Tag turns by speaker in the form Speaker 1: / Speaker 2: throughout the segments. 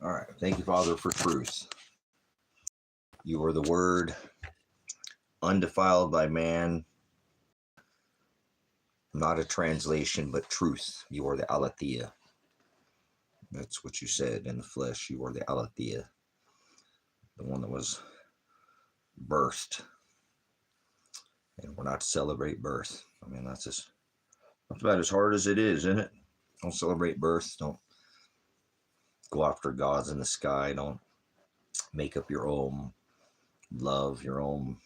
Speaker 1: All right. Thank you, Father, for truth. You are the Word, undefiled by man, not a translation, but truth. You are the Aletheia. That's what you said in the flesh. You are the Aletheia, the one that was birthed. And we're not to celebrate birth. I mean, that's about as hard as it is, isn't it? Don't celebrate birth. Don't go after gods in the sky. Don't make up your own love, your own.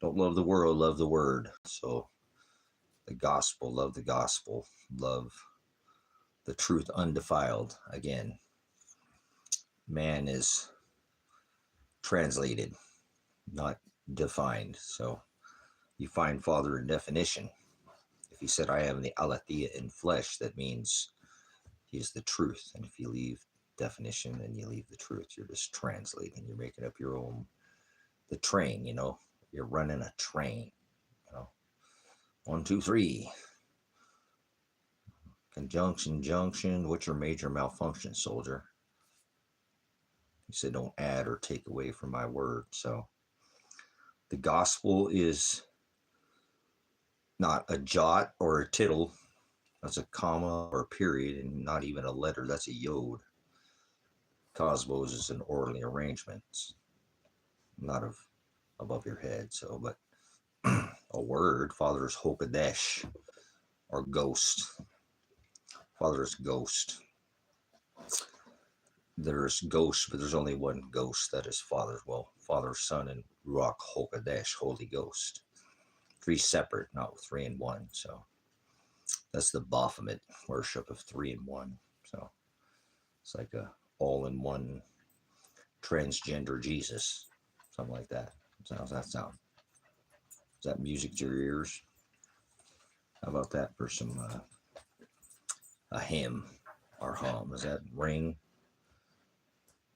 Speaker 1: Don't love the world, love the Word. So the gospel, love the truth undefiled. Again, man is translated, not defined. So you find Father in definition. If he said, I am the Aletheia in flesh, that means he is the truth. And if you leave definition and you leave the truth, you're just translating. You're making up your own, the train, you know, you're running a train, you know, 1, 2, 3. Conjunction, junction. What's your major malfunction, soldier? He said, don't add or take away from my word. So the gospel is not a jot or a tittle. That's a comma or a period, and not even a letter. That's a yod. Cosmos is an orderly arrangement. It's not above your head. So, but a word, Father is Hokadesh, or ghost. Father is ghost. There's ghost, but there's only one ghost. That is Father. Well, Father, Son, and Ruach Hokadesh, Holy Ghost. 3 separate, not 3 in 1. So that's the Baphomet worship of 3 in 1. So it's like a all-in-one transgender Jesus, something like that. How's that sound? Is that music to your ears? How about that for some a hymn or hum? Does that ring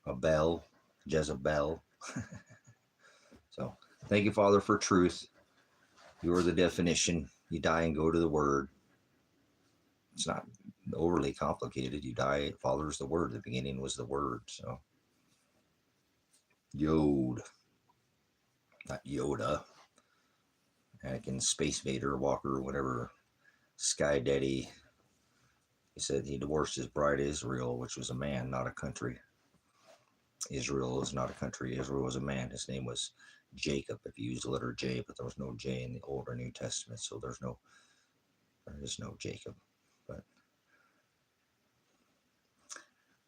Speaker 1: a bell? Jezebel. So thank you, Father, for truth. You are the definition. You die and go to the Word. It's not overly complicated. You die, Father is the Word. The beginning was the Word. So Yod, not Yoda. Anakin, Space Vader, Walker, whatever. Sky Daddy. He said he divorced his bride Israel, which was a man, not a country. Israel is not a country. Israel was a man. His name was Jacob, if you use the letter J, but there was no J in the Old or New Testament, so there is no Jacob. But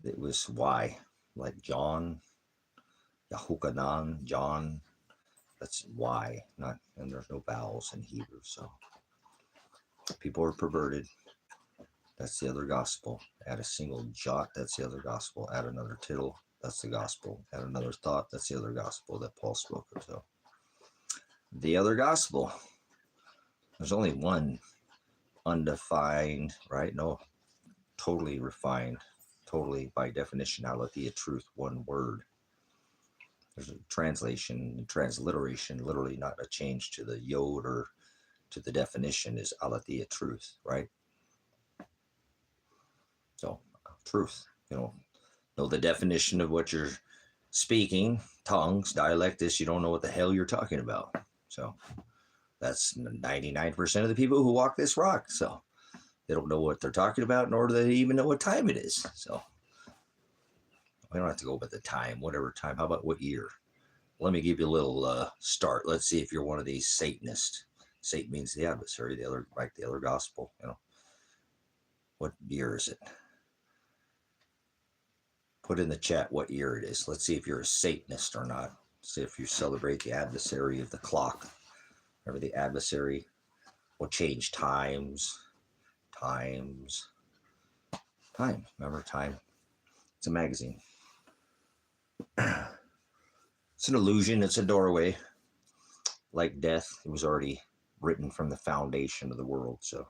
Speaker 1: it was Y, like John, Yahukanan, John. That's Y, not, and there's no vowels in Hebrew. So people are perverted. That's the other gospel. Add a single jot, that's the other gospel. Add another tittle, that's the gospel. Add another thought, that's the other gospel that Paul spoke of. So the other gospel. There's only one undefined, right? No, totally refined, totally by definition, aletheia, truth, one word. There's a translation, transliteration, literally not a change to the yod or to the definition is aletheia, truth, right? So truth, you know the definition of what you're speaking, tongues, dialectus, you don't know what the hell you're talking about. So that's 99% of the people who walk this rock. So they don't know what they're talking about, nor do they even know what time it is. So we don't have to go by the time, whatever time. How about what year? Let me give you a little start. Let's see if you're one of these Satanists. Satan means the adversary, the other, like the other gospel. You know, what year is it? Put in the chat what year it is. Let's see if you're a Satanist or not. See if you celebrate the adversary of the clock. Remember, the adversary will change times. Remember, time. It's a magazine. It's an illusion. It's a doorway. Like death, it was already written from the foundation of the world. So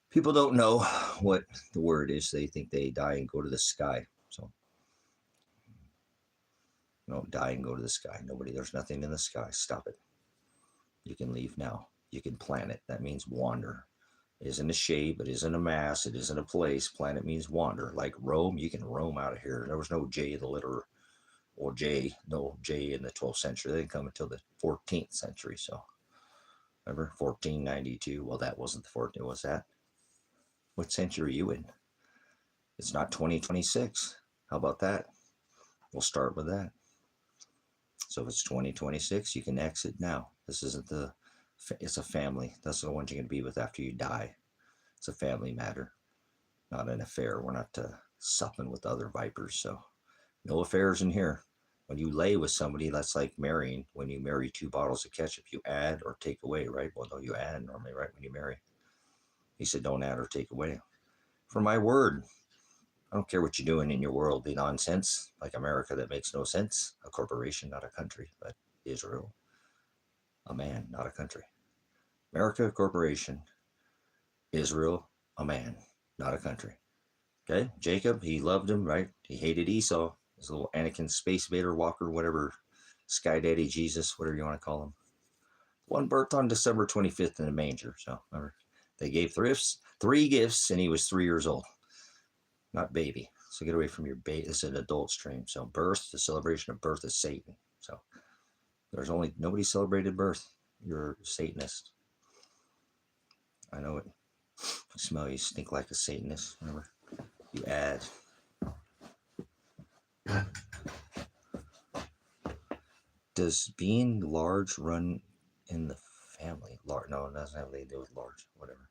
Speaker 1: people don't know what the word is. They think they die and go to the sky. So no, die and go to the sky. Nobody, there's nothing in the sky. Stop it. You can leave now. You can plan it. That means wander. It isn't a shape. It isn't a mass. It isn't a place. Planet means wander. Like Rome, you can roam out of here. There was no J, the letter, or J, no J in the 12th century. They didn't come until the 14th century. So, remember, 1492. Well, that wasn't the 14th. Was that? What century are you in? It's not 2026. How about that? We'll start with that. So if it's 2026, you can exit now. This isn't the, it's a family. That's the ones you're going to be with after you die. It's a family matter, not an affair. We're not supping with other vipers. So no affairs in here. When you lay with somebody, that's like marrying. When you marry 2 bottles of ketchup, you add or take away, right? Well, no, you add normally, right, when you marry. He said, don't add or take away. For my word, I don't care what you're doing in your worldly nonsense, like America that makes no sense. A corporation, not a country, but Israel, a man, not a country. America, a corporation. Israel, a man, not a country. Okay, Jacob, he loved him, right? He hated Esau. His little Anakin Space Vader Walker, whatever, Sky Daddy Jesus, whatever you want to call him. One birth on December 25th in a manger. So remember, they gave 3 gifts, and he was 3 years old. Not baby. So get away from your baby. This is an adult stream. So birth, the celebration of birth is Satan. So there's only, nobody celebrated birth. You're a Satanist. I know it. I smell you stink like a Satanist. Remember, you add. Does being large run in the family? Large? No, it doesn't have anything to do with large. Whatever.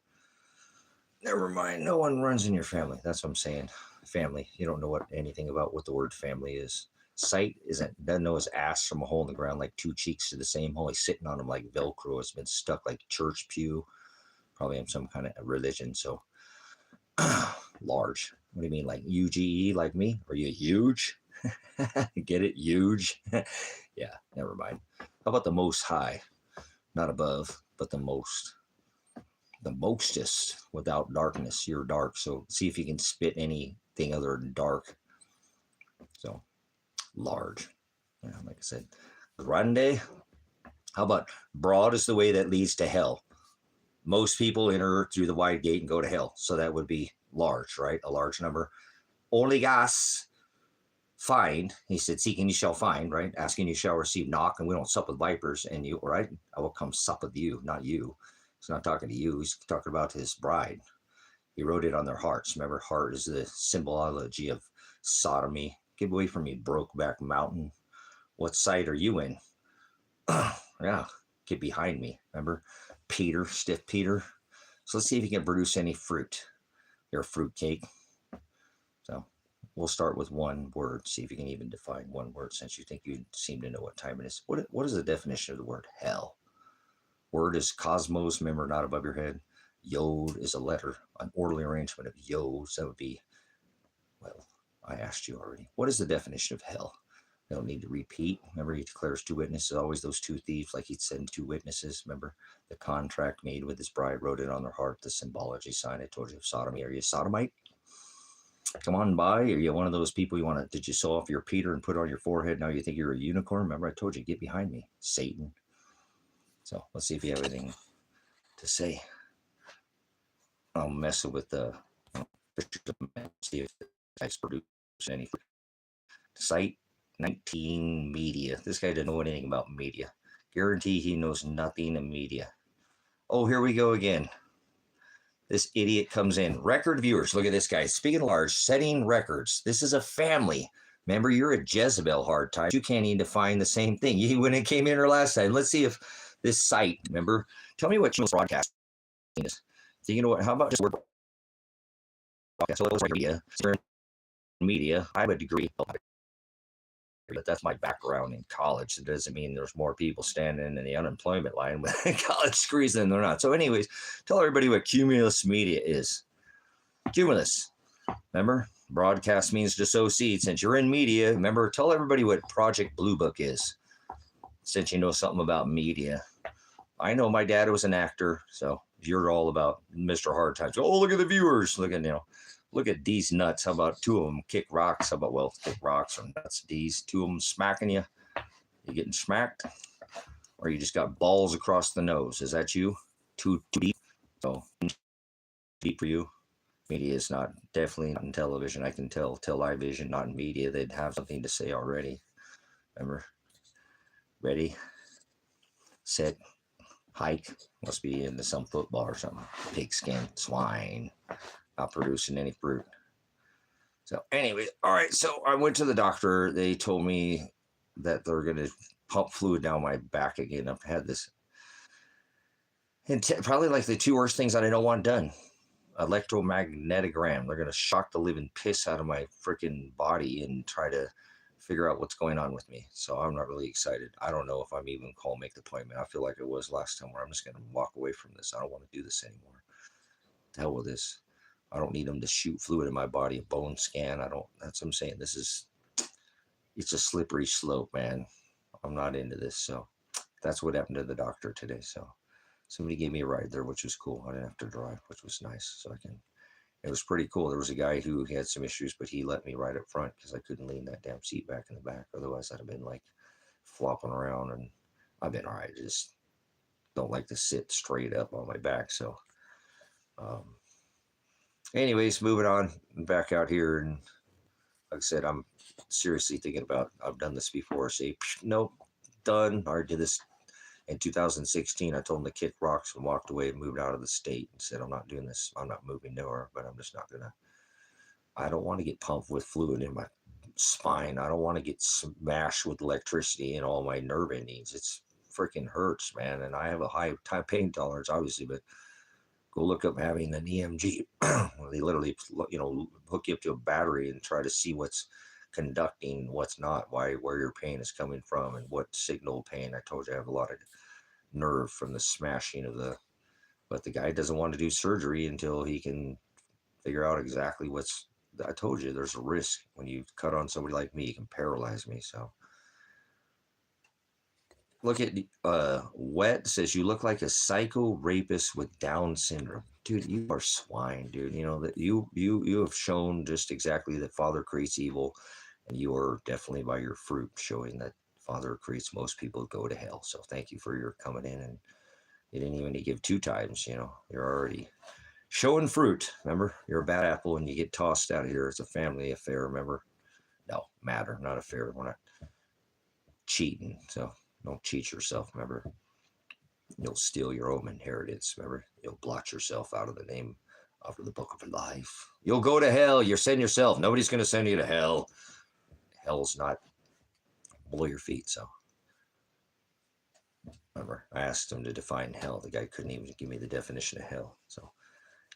Speaker 1: Never mind. No one runs in your family. That's what I'm saying. Family. You don't know anything about what the word family is. Sight doesn't know his ass from a hole in the ground, like 2 cheeks to the same hole. He's sitting on them like Velcro. It's been stuck like church pew. Probably in some kind of religion. So large. What do you mean? Like UGE, like me? Are you huge? Get it? Huge. Yeah, never mind. How about the most high? Not above, but the most. The mostest without darkness. You're dark. So see if you can spit anything other than dark. So large. Yeah, like I said. Grande. How about broad is the way that leads to hell? Most people enter through the wide gate and go to hell. So that would be large, right? A large number. Oligas. Find. He said, seeking you shall find, right? Asking you shall receive, knock, and we don't sup with vipers, and you, right? I will come sup with you, not you. He's not talking to you. He's talking about his bride. He wrote it on their hearts. Remember, heart is the symbology of sodomy. Get away from me, Brokeback Mountain. What side are you in? Yeah, get behind me. Remember, Peter, stiff Peter. So let's see if you can produce any fruit. You're a fruitcake. So we'll start with one word. See if you can even define one word, since you think you seem to know what time it is. What is the definition of the word hell? Word is cosmos, remember, not above your head. Yod is a letter, an orderly arrangement of yods. That would be, well, I asked you already. What is the definition of hell? I don't need to repeat. Remember, he declares 2 witnesses, always those 2 thieves, like he'd send 2 witnesses. Remember, the contract made with his bride, wrote it on their heart, the symbology sign. I told you of sodomy. Are you a sodomite? Come on by. Are you one of those people you want to, did you sew off your Peter and put it on your forehead? Now you think you're a unicorn? Remember, I told you, get behind me, Satan. So let's see if you have anything to say. I'll mess with the see if it's produced any. Site 19 media. This guy doesn't know anything about media. Guarantee he knows nothing of media. Oh, here we go again. This idiot comes in. Record viewers. Look at this guy. Speaking large, setting records. This is a family. Remember, you're a Jezebel hard time. You can't even define the same thing. You when it came in here last time. Let's see if this site, remember, tell me what channel broadcasting is. So you know what? How about just word broadcast? So it's like media. I have a degree, but that's my background in college. It doesn't mean there's more people standing in the unemployment line with college degrees than they're not. So anyways, tell everybody what cumulus media is. Cumulus. Remember, broadcast means to sow seed. Since you're in media, remember, tell everybody what Project Blue Book is, since you know something about media. I know my dad was an actor, so you're all about Mr. Hard Times. Oh, look at the viewers. Look at these nuts. How about 2 of them kick rocks? How about, well, kick rocks or nuts? These 2 of them smacking you. You getting smacked? Or you just got balls across the nose? Is that you? Too deep? So deep for you. Media is not, definitely not in television. I can tell television, not in media. They'd have something to say already. Remember? Ready, set, hike. Must be into some football or something. Pigskin, swine, not producing any fruit. So anyway, all right. So I went to the doctor. They told me that they're going to pump fluid down my back again. I've had this, and probably like the two worst things that I don't want done. Electromagnetogram. They're going to shock the living piss out of my freaking body and try to figure out what's going on with me. So I'm not really excited. I don't know if I'm even called make the appointment. I feel like it was last time where I'm just going to walk away from this. I don't want to do this anymore. The hell with this. I don't need them to shoot fluid in my body, a bone scan. That's what I'm saying. It's a slippery slope, man. I'm not into this. So that's what happened to the doctor today. So somebody gave me a ride there, which was cool. I didn't have to drive, which was nice. So it was pretty cool. There was a guy who had some issues, but he let me ride up front because I couldn't lean that damn seat back in the back. Otherwise, I'd have been like flopping around, and I've been all right. Just don't like to sit straight up on my back. So, anyways, moving on back out here. And like I said, I'm seriously thinking about, I've done this before. Say, nope, done. I already did this in 2016. I told him to kick rocks and walked away and moved out of the state and said, I'm not doing this. I'm not moving nowhere, but I'm just not going to. I don't want to get pumped with fluid in my spine. I don't want to get smashed with electricity in all my nerve endings. It's freaking hurts, man. And I have a high pain tolerance, obviously, but go look up having an EMG. They literally, hook you up to a battery and try to see what's conducting, what's not, where your pain is coming from, and what signal pain. I told you I have a lot of nerve from the smashing of but the guy doesn't want to do surgery until he can figure out exactly I told you there's a risk when you cut on somebody like me, you can paralyze me. So look at Wet says you look like a psycho rapist with Down syndrome. Dude, you are swine, dude. You know that you have shown just exactly that Father creates evil, and you are definitely by your fruit showing that Father creates most people go to hell. So thank you for your coming in, and you didn't even give 2 times. You're already showing fruit. Remember, you're a bad apple and you get tossed out of here. It's a family affair. Remember, no matter, not a fair. We're not cheating, so don't cheat yourself. Remember, you'll steal your own inheritance. Remember, you'll blot yourself out of the name, out of the book of life. You'll go to hell. You're sending yourself. Nobody's going to send you to hell. Hell's not below your feet. So remember, I asked him to define hell. The guy couldn't even give me the definition of hell. So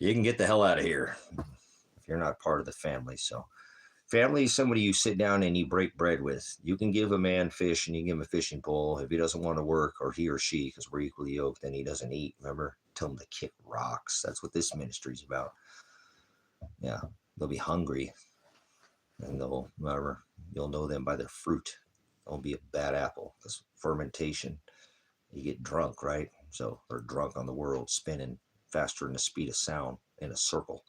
Speaker 1: you can get the hell out of here if you're not part of the family. So family is somebody you sit down and you break bread with. You can give a man fish and you give him a fishing pole. If he doesn't want to work, or he or she, because we're equally yoked, then he doesn't eat. Remember, tell him to kick rocks. That's what this ministry is about. Yeah, they'll be hungry, and you'll know them by their fruit. Don't be a bad apple. This fermentation, you get drunk, right? So they're drunk on the world, spinning faster than the speed of sound in a circle.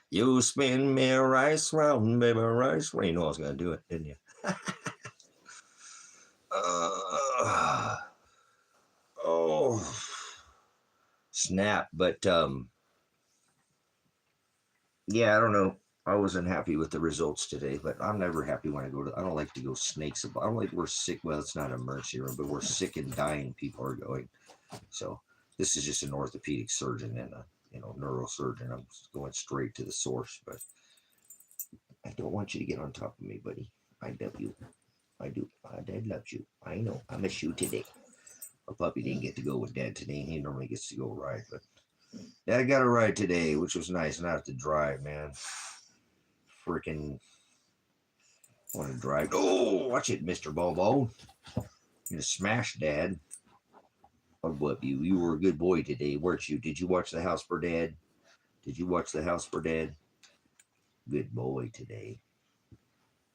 Speaker 1: You spin me rice round, baby, rice. Well, you know I was going to do it, didn't you? Oh, snap. But, yeah, I don't know. I wasn't happy with the results today, but I'm never happy when I don't like to go snakes. I don't like, we're sick. Well, it's not a emergency room, but we're sick and dying people are going. So this is just an orthopedic surgeon and a neurosurgeon. I'm going straight to the source, but I don't want you to get on top of me, buddy. I love you. I do. My dad loves you. I know. I miss you today. My puppy didn't get to go with Dad today. He normally gets to go ride, but Dad got a ride today, which was nice. Not have to drive, man. Freaking want to drive. Oh, watch it, Mr. Bobo. You're gonna smash Dad. I'll whoop you. You were a good boy today, weren't you? Did you watch The House for Dad? Did you watch The House for Dad? Good boy today.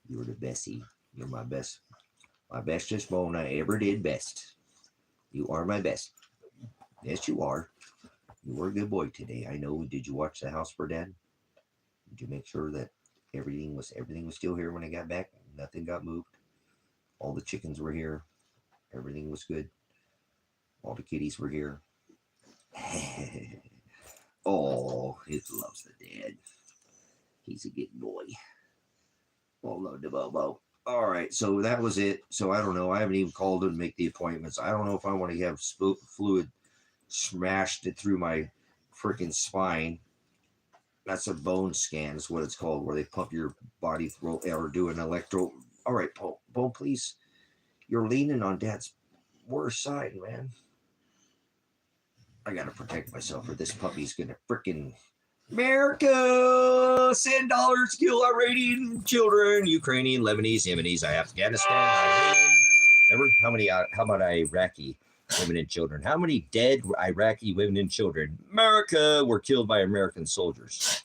Speaker 1: You're the bestie. You're my best. My bestest bone I ever did best. You are my best. Yes, you are. You were a good boy today. I know. Did you watch The House for Dad? Did you make sure that everything was still here when I got back? Nothing got moved. All the chickens were here. Everything was good. All the kitties were here. Oh, it loves the dad. He's a good boy. Oh, love the Bobo. All right, so that was it. So I don't know. I haven't even called to make the appointments. I don't know if I want to have fluid smashed it through my freaking spine. That's a bone scan is what it's called, where they pump your body through or do an electro. All right, Bo, please. You're leaning on Dad's worst side, man. I got to protect myself or this puppy's going to freaking... America, send dollars, kill Iranian children, Ukrainian, Lebanese, Yemenis, Afghanistan, Iran. Remember how about Iraqi women and children? How many dead Iraqi women and children, America, were killed by American soldiers?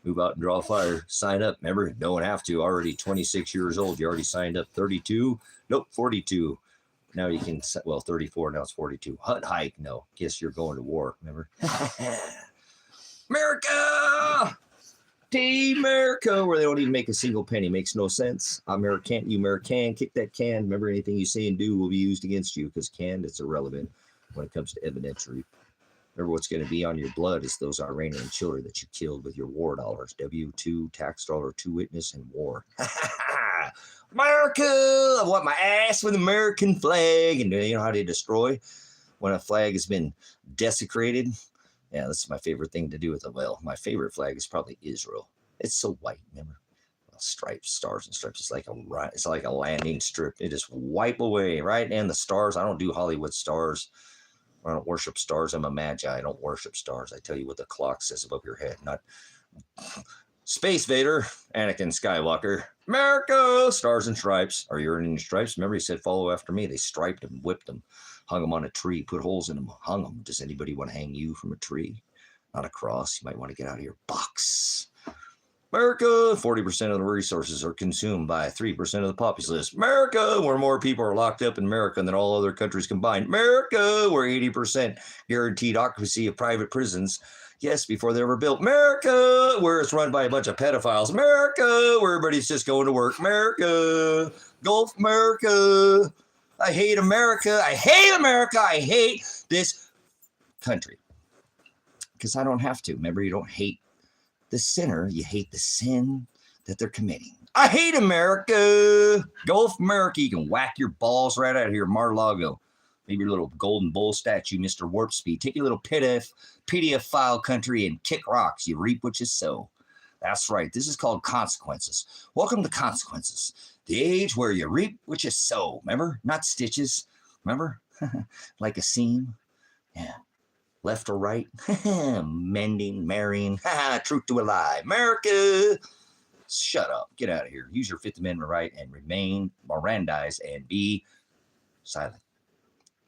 Speaker 1: Move out and draw fire. Sign up. Remember, don't have to. Already 26 years old. You already signed up. 32? Nope, 42. Now you can, well, 34. Now it's 42. Hut hike. No. Guess you're going to war. Remember? America! Team America, where they don't even make a single penny. Makes no sense. American, you American, kick that can. Remember, anything you say and do will be used against you because canned, it's irrelevant when it comes to evidentiary. Remember, what's going to be on your blood is those Iranian children that you killed with your war dollars. W-2, tax dollar, 2 witness, and war. America! I want my ass with American flag. And you know how they destroy when a flag has been desecrated? Yeah, that's my favorite thing to do with it. Well, my favorite flag is probably Israel. It's so white, remember? Well, stripes, stars, and stripes. It's like a landing strip. It just wipe away, right? And the stars. I don't do Hollywood stars. I don't worship stars. I'm a magi. I don't worship stars. I tell you what the clock says above your head, not Space Vader, Anakin Skywalker, America, stars and stripes. Are you earning stripes? Remember, he said, follow after me. They striped him, whipped him, hung him on a tree, put holes in him, hung him. Does anybody want to hang you from a tree? Not a cross. You might want to get out of your box. America, 40% of the resources are consumed by 3% of the populace. America, where more people are locked up in America than all other countries combined. America, where 80% guaranteed occupancy of private prisons. Yes, before they were built. America, where it's run by a bunch of pedophiles. America, where everybody's just going to work. America, Gulf America. I hate America. I hate America. I hate this country. Because I don't have to. Remember, you don't hate the sinner. You hate the sin that they're committing. I hate America. Gulf America. You can whack your balls right out of here, Mar-a-Lago. Maybe your little golden bull statue, Mr. Warp Speed. Take your little PDF file country and kick rocks. You reap what you sow. That's right. This is called consequences. Welcome to consequences. The age where you reap what you sow. Remember? Not stitches. Remember? Like a seam. Yeah. Left or right? Mending, marrying. Truth to a lie. America. Shut up. Get out of here. Use your Fifth Amendment right and remain Mirandized and be silent.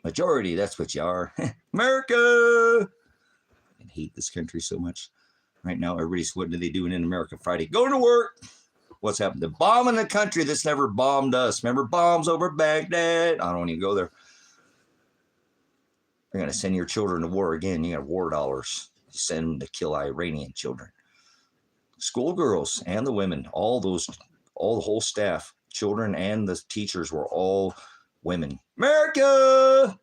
Speaker 1: Majority, that's what you are. America! I hate this country so much. Right now, everybody's, what are they doing in America Friday? Going to work! What's happened? They're bombing the country that's never bombed us. Remember bombs over Baghdad? I don't even go there. They're going to send your children to war again. You got war dollars. You send them to kill Iranian children. Schoolgirls and the women, all the whole staff, children and the teachers were all women. America!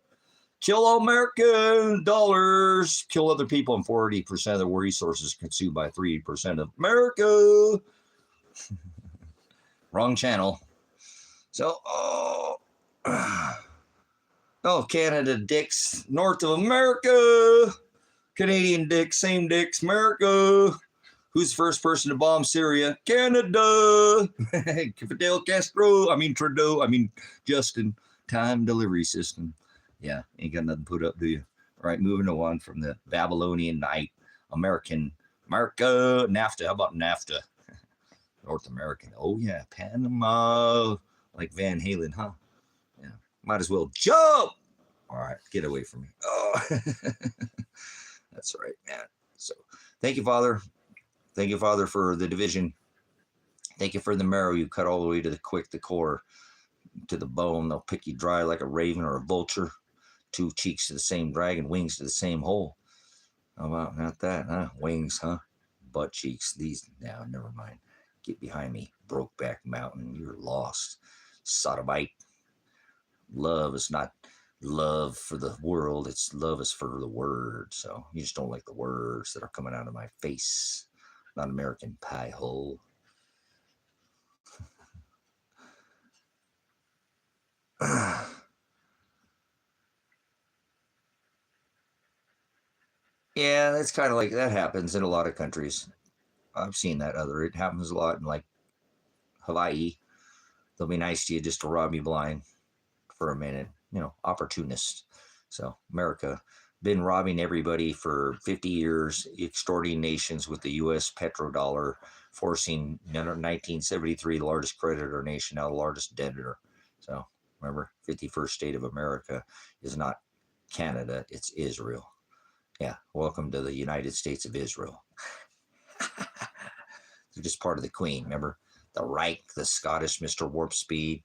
Speaker 1: Kill all American dollars. Kill other people, and 40% of the resources consumed by 3% of America. Wrong channel. So, Canada dicks north of America. Canadian dicks, same dicks, America. Who's the first person to bomb Syria? Canada. Fidel Castro. Justin. Time delivery system. Yeah, ain't got nothing put up, do you? All right, moving on from the Babylonian night. America. NAFTA. How about NAFTA? North American. Oh, yeah. Panama. Like Van Halen, huh? Yeah. Might as well jump. All right, get away from me. Oh, that's right, man. So thank you, Father. Thank you, Father, for the division. Thank you for the marrow you cut all the way to the quick, the core, to the bone. They'll pick you dry like a raven or a vulture. 2 cheeks to the same dragon, wings to the same hole. How about not that, huh? Wings, huh? Butt cheeks. These, now, never mind. Get behind me, Brokeback Mountain. You're lost. Sodomite. Love is not love for the world. It's love is for the word. So you just don't like the words that are coming out of my face. Not American pie hole. Yeah, that's kind of like that happens in a lot of countries. I've seen that it happens a lot in like Hawaii. They'll be nice to you just to rob you blind for a minute. Opportunists. So America been robbing everybody for 50 years, extorting nations with the U.S. petrodollar, forcing 1973 the largest creditor nation, now the largest debtor. So remember, 51st state of America is not Canada, it's Israel. Yeah, welcome to the United States of Israel. They're just part of the Queen, remember? The Reich, the Scottish Mr. Warp Speed,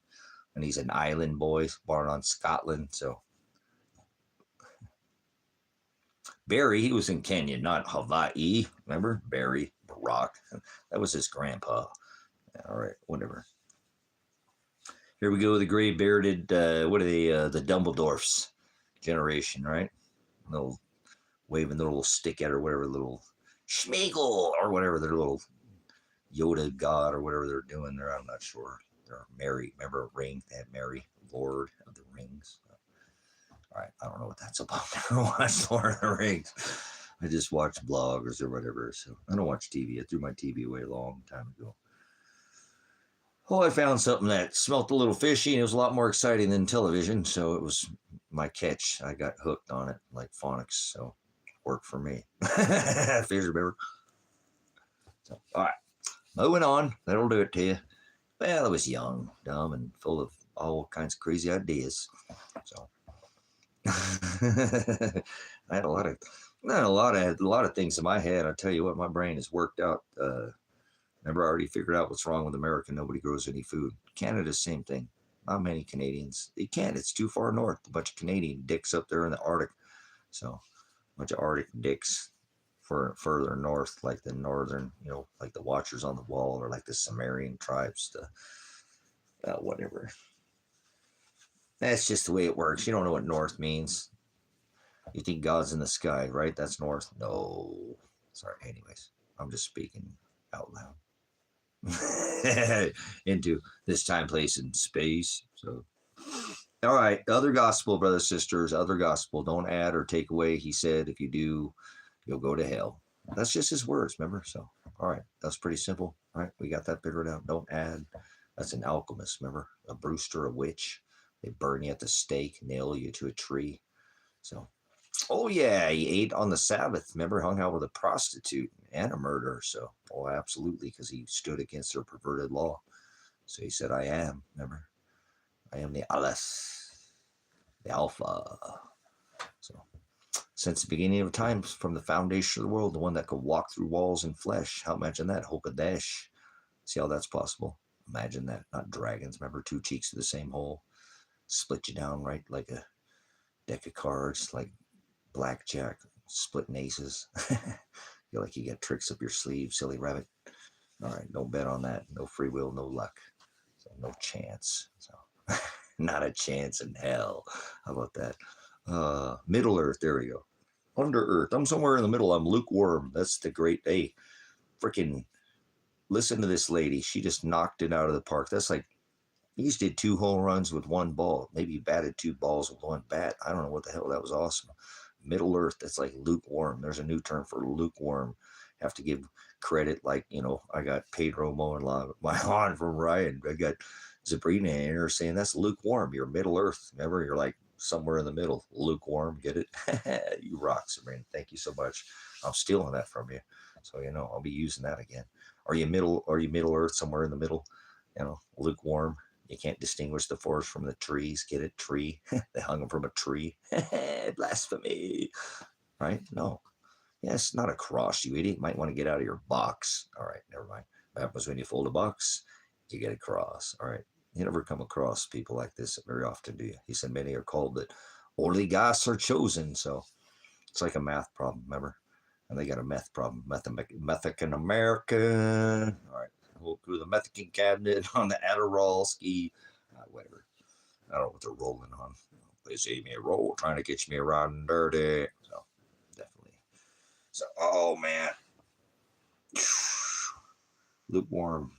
Speaker 1: and he's an island boy born on Scotland. So Barry, he was in Kenya, not Hawaii. Remember? Barry, Barack. That was his grandpa. All right, whatever. Here we go, the gray bearded, what are they, the Dumbledorfs generation, right? They'll waving their little stick at or whatever, little Schmeagol or whatever, their little Yoda god or whatever they're doing there. I'm not sure. They're Mary. Remember a ring? They had Mary, Lord of the Rings. All right, I don't know what that's about. I never watched Lord of the Rings. I just watch blogs or whatever. So I don't watch TV. I threw my TV away a long time ago. Oh, I found something that smelled a little fishy, and it was a lot more exciting than television. So it was my catch. I got hooked on it like phonics. So worked for me. Fish remember. So all right, moving on. That'll do it to you. Well, I was young, dumb, and full of all kinds of crazy ideas. So I had a lot of things in my head. I tell you what, my brain has worked out. Remember, I already figured out what's wrong with America. Nobody grows any food. Canada, same thing. Not many Canadians. They can't. It's too far north. A bunch of Canadian dicks up there in the Arctic. So a bunch of Arctic dicks for further north, like the northern, like the Watchers on the Wall or like the Sumerian tribes. Whatever. That's just the way it works. You don't know what north means. You think God's in the sky, right? That's north. No. Sorry. Anyways, I'm just speaking out loud. Into this time, place, and space. So, all right. Other gospel, brothers, sisters, other gospel. Don't add or take away. He said, if you do, you'll go to hell. That's just his words, remember? So, all right. That's pretty simple. All right. We got that figured out. Don't add. That's an alchemist, remember? A brewster, a witch. They burn you at the stake, nail you to a tree. So, oh yeah, he ate on the Sabbath. Remember, hung out with a prostitute and a murderer. So, oh, absolutely, because he stood against their perverted law. So he said, I am, remember? I am the Aleph, the Alpha. So, since the beginning of time, from the foundation of the world, the one that could walk through walls and flesh. How imagine that? Hokadesh. See how that's possible? Imagine that. Not dragons, remember? Two cheeks to the same hole. Split you down, right? Like a deck of cards, like blackjack, splitting aces. Feel like you got tricks up your sleeve, silly rabbit. All right, don't bet on that. No free will, no luck. So no chance. So not a chance in hell. How about that? Middle Earth, there we go. Under Earth. I'm somewhere in the middle. I'm lukewarm. That's the great day. Freaking listen to this lady. She just knocked it out of the park. That's like he just did 2 home runs with 1 ball. Maybe he batted 2 balls with 1 bat. I don't know what the hell. That was awesome. Middle Earth, that's like lukewarm. There's a new term for lukewarm. Have to give credit, like, I got Pedro mowing my lawn from Ryan. I got Sabrina in here saying that's lukewarm. You're Middle Earth. Remember, you're like somewhere in the middle. Lukewarm, get it? You rock, Sabrina. Thank you so much. I'm stealing that from you. So, I'll be using that again. Are you Middle Earth, somewhere in the middle? Lukewarm. You can't distinguish the forest from the trees. Get it? Tree. They hung them from a tree. Blasphemy. Right? No. Yes, not a cross, you idiot. Might want to get out of your box. All right, never mind. What happens when you fold a box? You get a cross. All right. You never come across people like this very often, do you? He said many are called, but only gods are chosen. So it's like a math problem, remember? And they got a meth problem. Mexican American. All right. We'll go to the Mexican cabinet on the Adderall ski. Whatever. I don't know what they're rolling on. They see me roll, trying to catch me around dirty. So, definitely. So, oh, man. Lukewarm.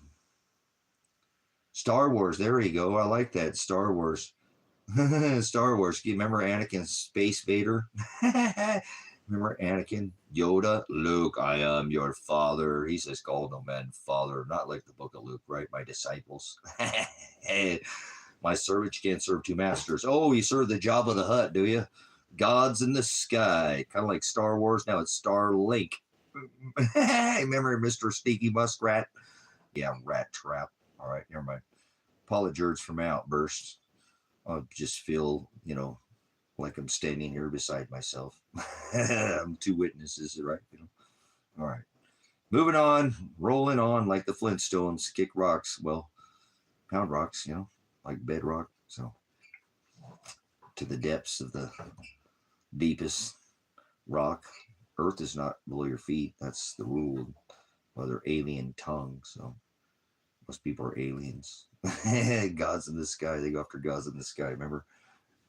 Speaker 1: Star Wars. There you go. I like that. Star Wars. Star Wars. You remember Anakin Space Vader? Remember Anakin? Yoda? Luke, I am your father. He says, call no man father. Not like the book of Luke, right? My disciples. My servant, you can't serve two masters. Oh, you serve the Jabba the Hutt, do you? Gods in the sky. Kind of like Star Wars. Now it's Star Lake. Remember Mr. Sneaky Muskrat? Yeah, rat trap. All right, never mind. Apologies for my outbursts. I just feel, like I'm standing here beside myself. I'm two witnesses, right? All right. Moving on, rolling on like the Flintstones, kick rocks. Well, pound rocks, like bedrock. So, to the depths of the deepest rock. Earth is not below your feet. That's the rule. Well, they're alien tongue. So, most people are aliens. Gods in the sky. They go after gods in the sky. Remember?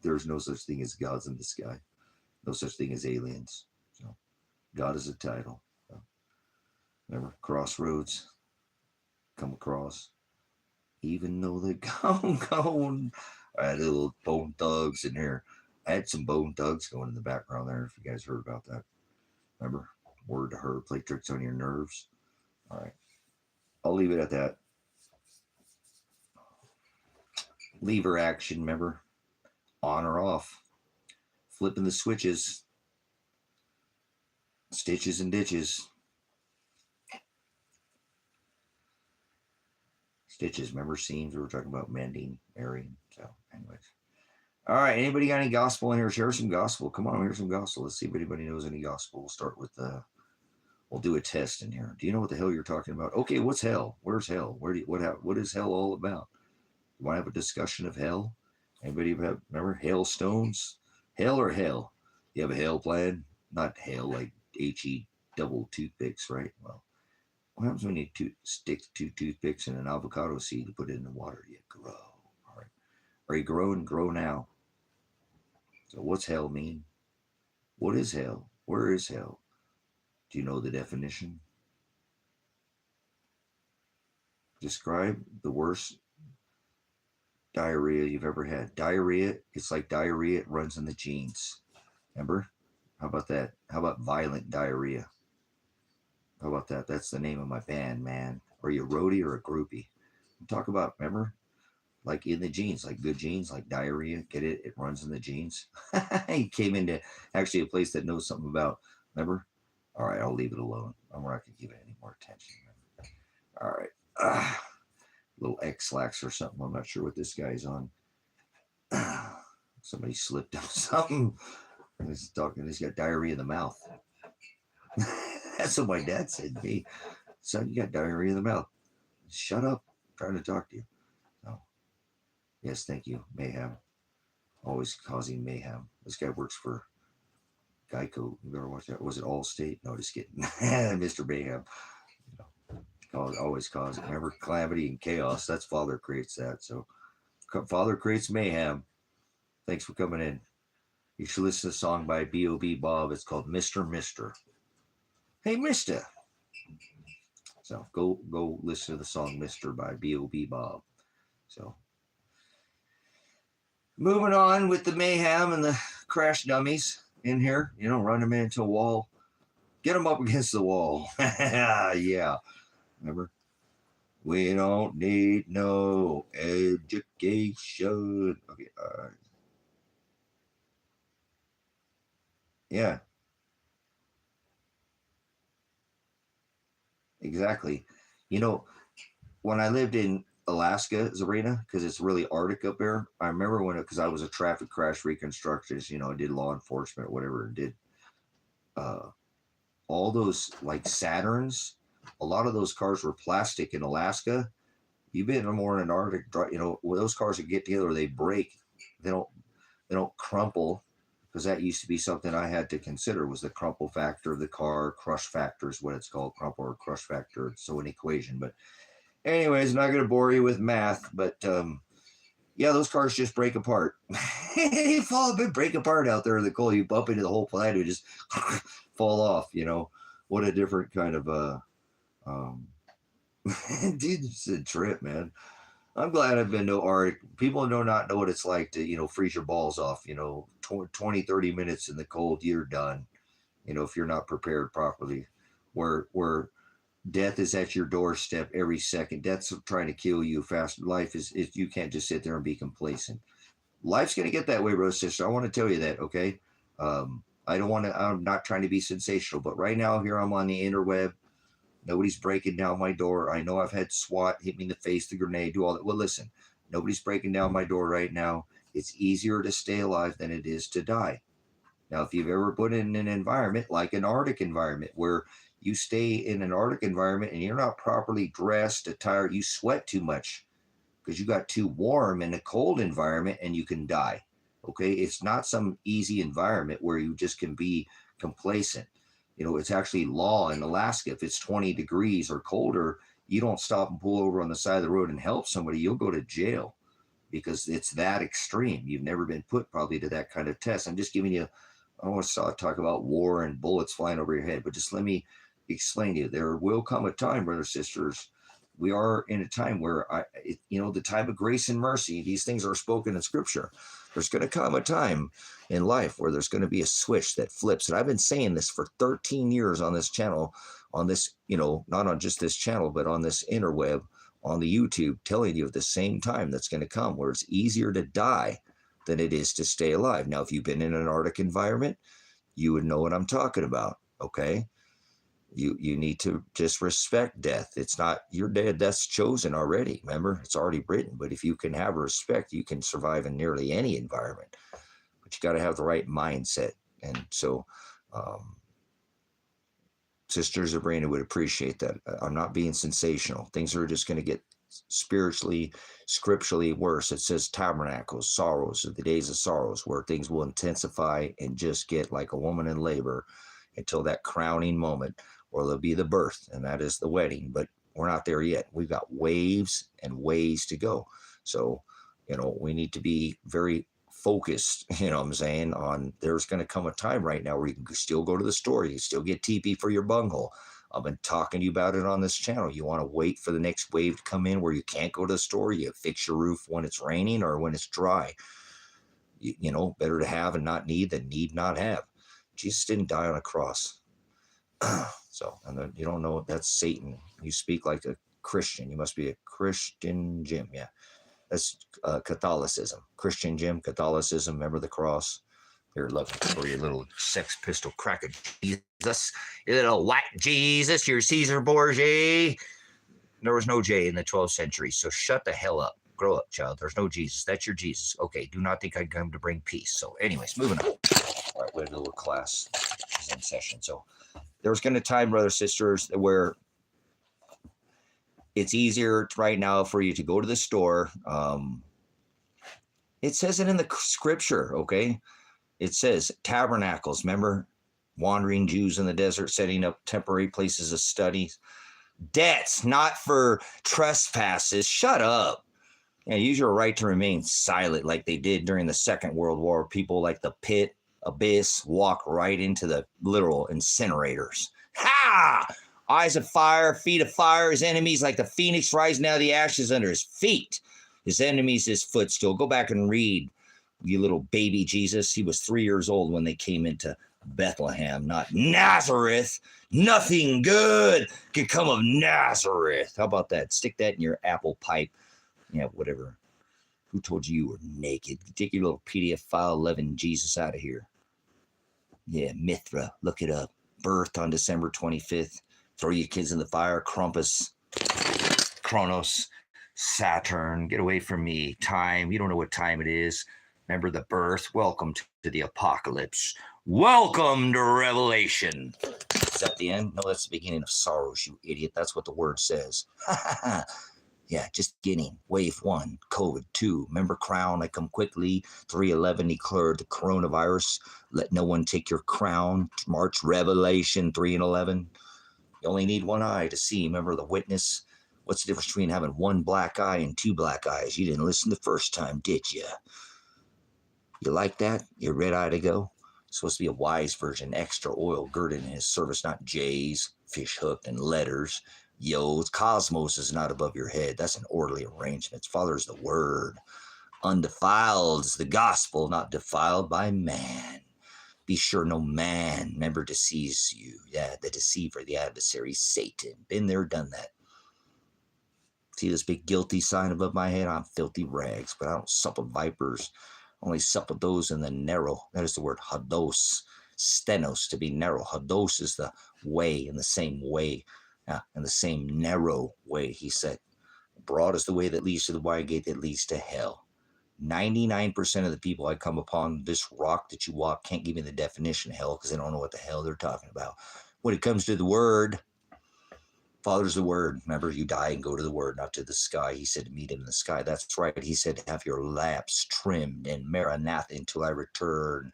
Speaker 1: There's no such thing as gods in the sky. No such thing as aliens. So, God is a title. So, remember, crossroads, come across. Even though they're gone. I had little bone thugs in here. I had some bone thugs going in the background there, if you guys heard about that. Remember, word to her, play tricks on your nerves. All right. I'll leave it at that. Lever action, remember? On or off, flipping the switches, stitches and ditches. Stitches, remember seams? We were talking about mending, marrying. So, anyways. All right, anybody got any gospel in here? Share some gospel. Come on, here's some gospel. Let's see if anybody knows any gospel. We'll start with we'll do a test in here. Do you know what the hell you're talking about? Okay, what's hell? Where's hell? What is hell all about? You want to have a discussion of hell? Anybody remember hailstones? Hell or hell? You have a hell plan? Not hell like HE double toothpicks, right? Well, what happens when you stick two toothpicks in an avocado seed to put it in the water? You grow. All right. Are you growing? Grow now. So what's hell mean? What is hell? Where is hell? Do you know the definition? Describe the worst diarrhea you've ever had. Diarrhea, it's like diarrhea, it runs in the genes. Remember? How about that? How about violent diarrhea? How about that? That's the name of my band, man. Are you a roadie or a groupie? Talk about, remember? Like in the genes, like good genes, like diarrhea. Get it? It runs in the genes. He came into actually a place that knows something about, remember? All right, I'll leave it alone. I'm not going to give it any more attention. All right. Little X-Lax or something. I'm not sure what this guy's on. Somebody slipped him something. He's talking. He's got diarrhea in the mouth. That's what my dad said to me. Son, you got diarrhea in the mouth. Shut up. I'm trying to talk to you. Oh. Yes, thank you. Mayhem. Always causing mayhem. This guy works for Geico. You ever watch that? Was it Allstate? No, just kidding. Mr. Mayhem. Always cause it. Remember, calamity and chaos. That's Father creates that. So Father creates mayhem. Thanks for coming in. You should listen to a song by P.O.Box. It's called Mr. Mister. Hey, Mister. So go listen to the song Mister by P.O.Box. So moving on with the mayhem and the crash dummies in here. Run them into a wall. Get them up against the wall. Yeah. Remember? We don't need no education. Okay. Yeah. Exactly. When I lived in Alaska, Zarina, because it's really Arctic up there, I remember because I was a traffic crash reconstructionist, I did law enforcement or whatever, and did all those like Saturns. A lot of those cars were plastic in Alaska. You've been more in an Arctic, when those cars that get together, they break. They don't crumple, because that used to be something I had to consider, was the crumple factor of the car. Crush factor is what it's called, crumple or crush factor. So an equation. But anyways, I'm not going to bore you with math, but Yeah, those cars just break apart. They fall and break apart out there in the cold. You bump into the whole planet, you just fall off. You know, what a different kind of dude, it's a trip, man. I'm glad I've been to Arctic. People do not know what it's like to, freeze your balls off, 20, 30 minutes in the cold, you're done, if you're not prepared properly. Where death is at your doorstep every second. Death's trying to kill you fast. Life is you can't just sit there and be complacent. Life's going to get that way, brother, sister. I want to tell you that, okay? I'm not trying to be sensational, but right now here I'm on the interweb. Nobody's breaking down my door. I know I've had SWAT hit me in the face, the grenade, do all that. Well, listen, nobody's breaking down my door right now. It's easier to stay alive than it is to die. Now, if you've ever put in an environment like an Arctic environment where you stay in an Arctic environment and you're not properly dressed, attired, you sweat too much because you got too warm in a cold environment and you can die. Okay, it's not some easy environment where you just can be complacent. It's actually law in Alaska. If it's 20 degrees or colder, you don't stop and pull over on the side of the road and help somebody. You'll go to jail because it's that extreme. You've never been put probably to that kind of test. I'm just giving you, I don't want to talk about war and bullets flying over your head, but just let me explain to you. There will come a time, brothers and sisters, we are in a time where, the time of grace and mercy, these things are spoken in Scripture. There's going to come a time in life where there's going to be a switch that flips. And I've been saying this for 13 years on this channel, on this, not on just this channel, but on this interweb, on the YouTube, telling you at the same time that's going to come, where it's easier to die than it is to stay alive. Now, if you've been in an Arctic environment, you would know what I'm talking about, okay? You need to just respect death. It's not your dead, that's chosen already. Remember, it's already written. But if you can have respect, you can survive in nearly any environment. But you got to have the right mindset. And so, Sister Sabrina would appreciate that. I'm not being sensational. Things are just going to get spiritually, scripturally worse. It says tabernacles, sorrows, the days of sorrows, where things will intensify and just get like a woman in labor until that crowning moment, or there'll be the birth, and that is the wedding. But we're not there yet. We've got waves and ways to go. So, we need to be very focused, I'm saying, on there's going to come a time right now where you can still go to the store. You can still get TP for your bunghole. I've been talking to you about it on this channel. You want to wait for the next wave to come in where you can't go to the store. You fix your roof when it's raining or when it's dry. Better to have and not need than need not have. Jesus didn't die on a cross. So, and then you don't know, that's Satan. You speak like a Christian. You must be a Christian, Jim. Yeah, that's Catholicism. Christian Jim, Catholicism. Remember the cross. Here, look for your little Sex Pistol cracker Jesus, your little white Jesus, your Caesar Borgia. There was no J in the 12th century, so shut the hell up. Grow up, child. There's no Jesus. That's your Jesus. Okay, do not think I'd come to bring peace. So anyways, moving on. All right, we had a little class in session. So there's going to time, brothers, sisters, where it's easier right now for you to go to the store. It says it in the Scripture, okay? It says tabernacles. Remember, wandering Jews in the desert, setting up temporary places of study. Debts, not for trespasses. Shut up. Use your right to remain silent like they did during the Second World War. People like the pit, abyss, walk right into the literal incinerators. Ha! Eyes of fire, feet of fire. His enemies like the phoenix rising out of the ashes under his feet. His enemies, his footstool. Go back and read, you little baby Jesus. He was 3 years old when they came into Bethlehem, not Nazareth. Nothing good can come of Nazareth. How about that? Stick that in your apple pipe. Yeah, whatever. Who told you were naked? Take your little PDF file, 11 Jesus out of here. Yeah, Mithra. Look it up. Birth on December 25th. Throw your kids in the fire. Krampus. Kronos. Saturn. Get away from me. Time. You don't know what time it is. Remember the birth. Welcome to the apocalypse. Welcome to Revelation. Is that the end? No, that's the beginning of sorrows, you idiot. That's what the word says. Yeah, just beginning. Wave 1, COVID 2. Remember crown, I come quickly. 3:11 declared the coronavirus. Let no one take your crown. March Revelation 3 and 11. You only need one eye to see. Remember the witness What's the difference between having one black eye and two black eyes? You didn't listen the first time, did you? You like that? You're red-eyed to go? It's supposed to be a wise version, extra oil girded in his service, not J's, fish hooked, and letters. Yo's, cosmos is not above your head. That's an orderly arrangement. Father's the word. Undefiled is the gospel, not defiled by man. Be sure no man never deceives you. Yeah, the deceiver, the adversary, Satan. Been there, done that. See this big guilty sign above my head? I'm filthy rags, but I don't sup with vipers. Only sup with those in the narrow. That is the word hados. Stenos, to be narrow. Hados is the way, in the same way. In the same narrow way, he said. Broad is the way that leads to the wide gate that leads to hell. 99% of the people I come upon this rock that you walk can't give me the definition of hell because they don't know what the hell they're talking about. When it comes to the word, Father's the word. Remember, you die and go to the word, not to the sky. He said to meet him in the sky. That's right. He said, have your lamps trimmed and maranatha until I return.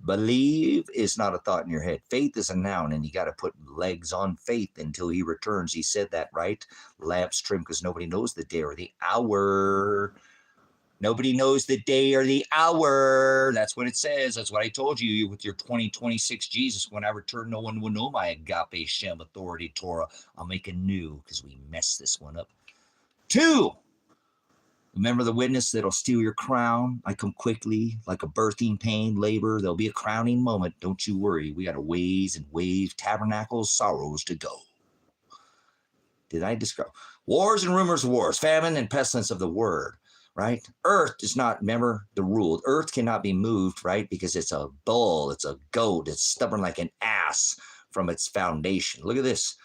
Speaker 1: Believe is not a thought in your head. Faith is a noun, and you got to put legs on faith until he returns. He said that, right? Lamps trimmed because nobody knows the day or the hour. Nobody knows the day or the hour. That's what it says. That's what I told you with your 2026 Jesus. When I return, no one will know my Agape, Shem, authority, Torah. I'll make a new because we messed this one up. 2, remember the witness that'll steal your crown. I come quickly like a birthing pain, labor. There'll be a crowning moment. Don't you worry. We got a ways and waves, tabernacles, sorrows to go. Did I describe? Wars and rumors of wars, famine and pestilence of the word. Right? Earth is not, remember, the rule. Earth cannot be moved, right? Because it's a bull, it's a goat, it's stubborn like an ass from its foundation. Look at this.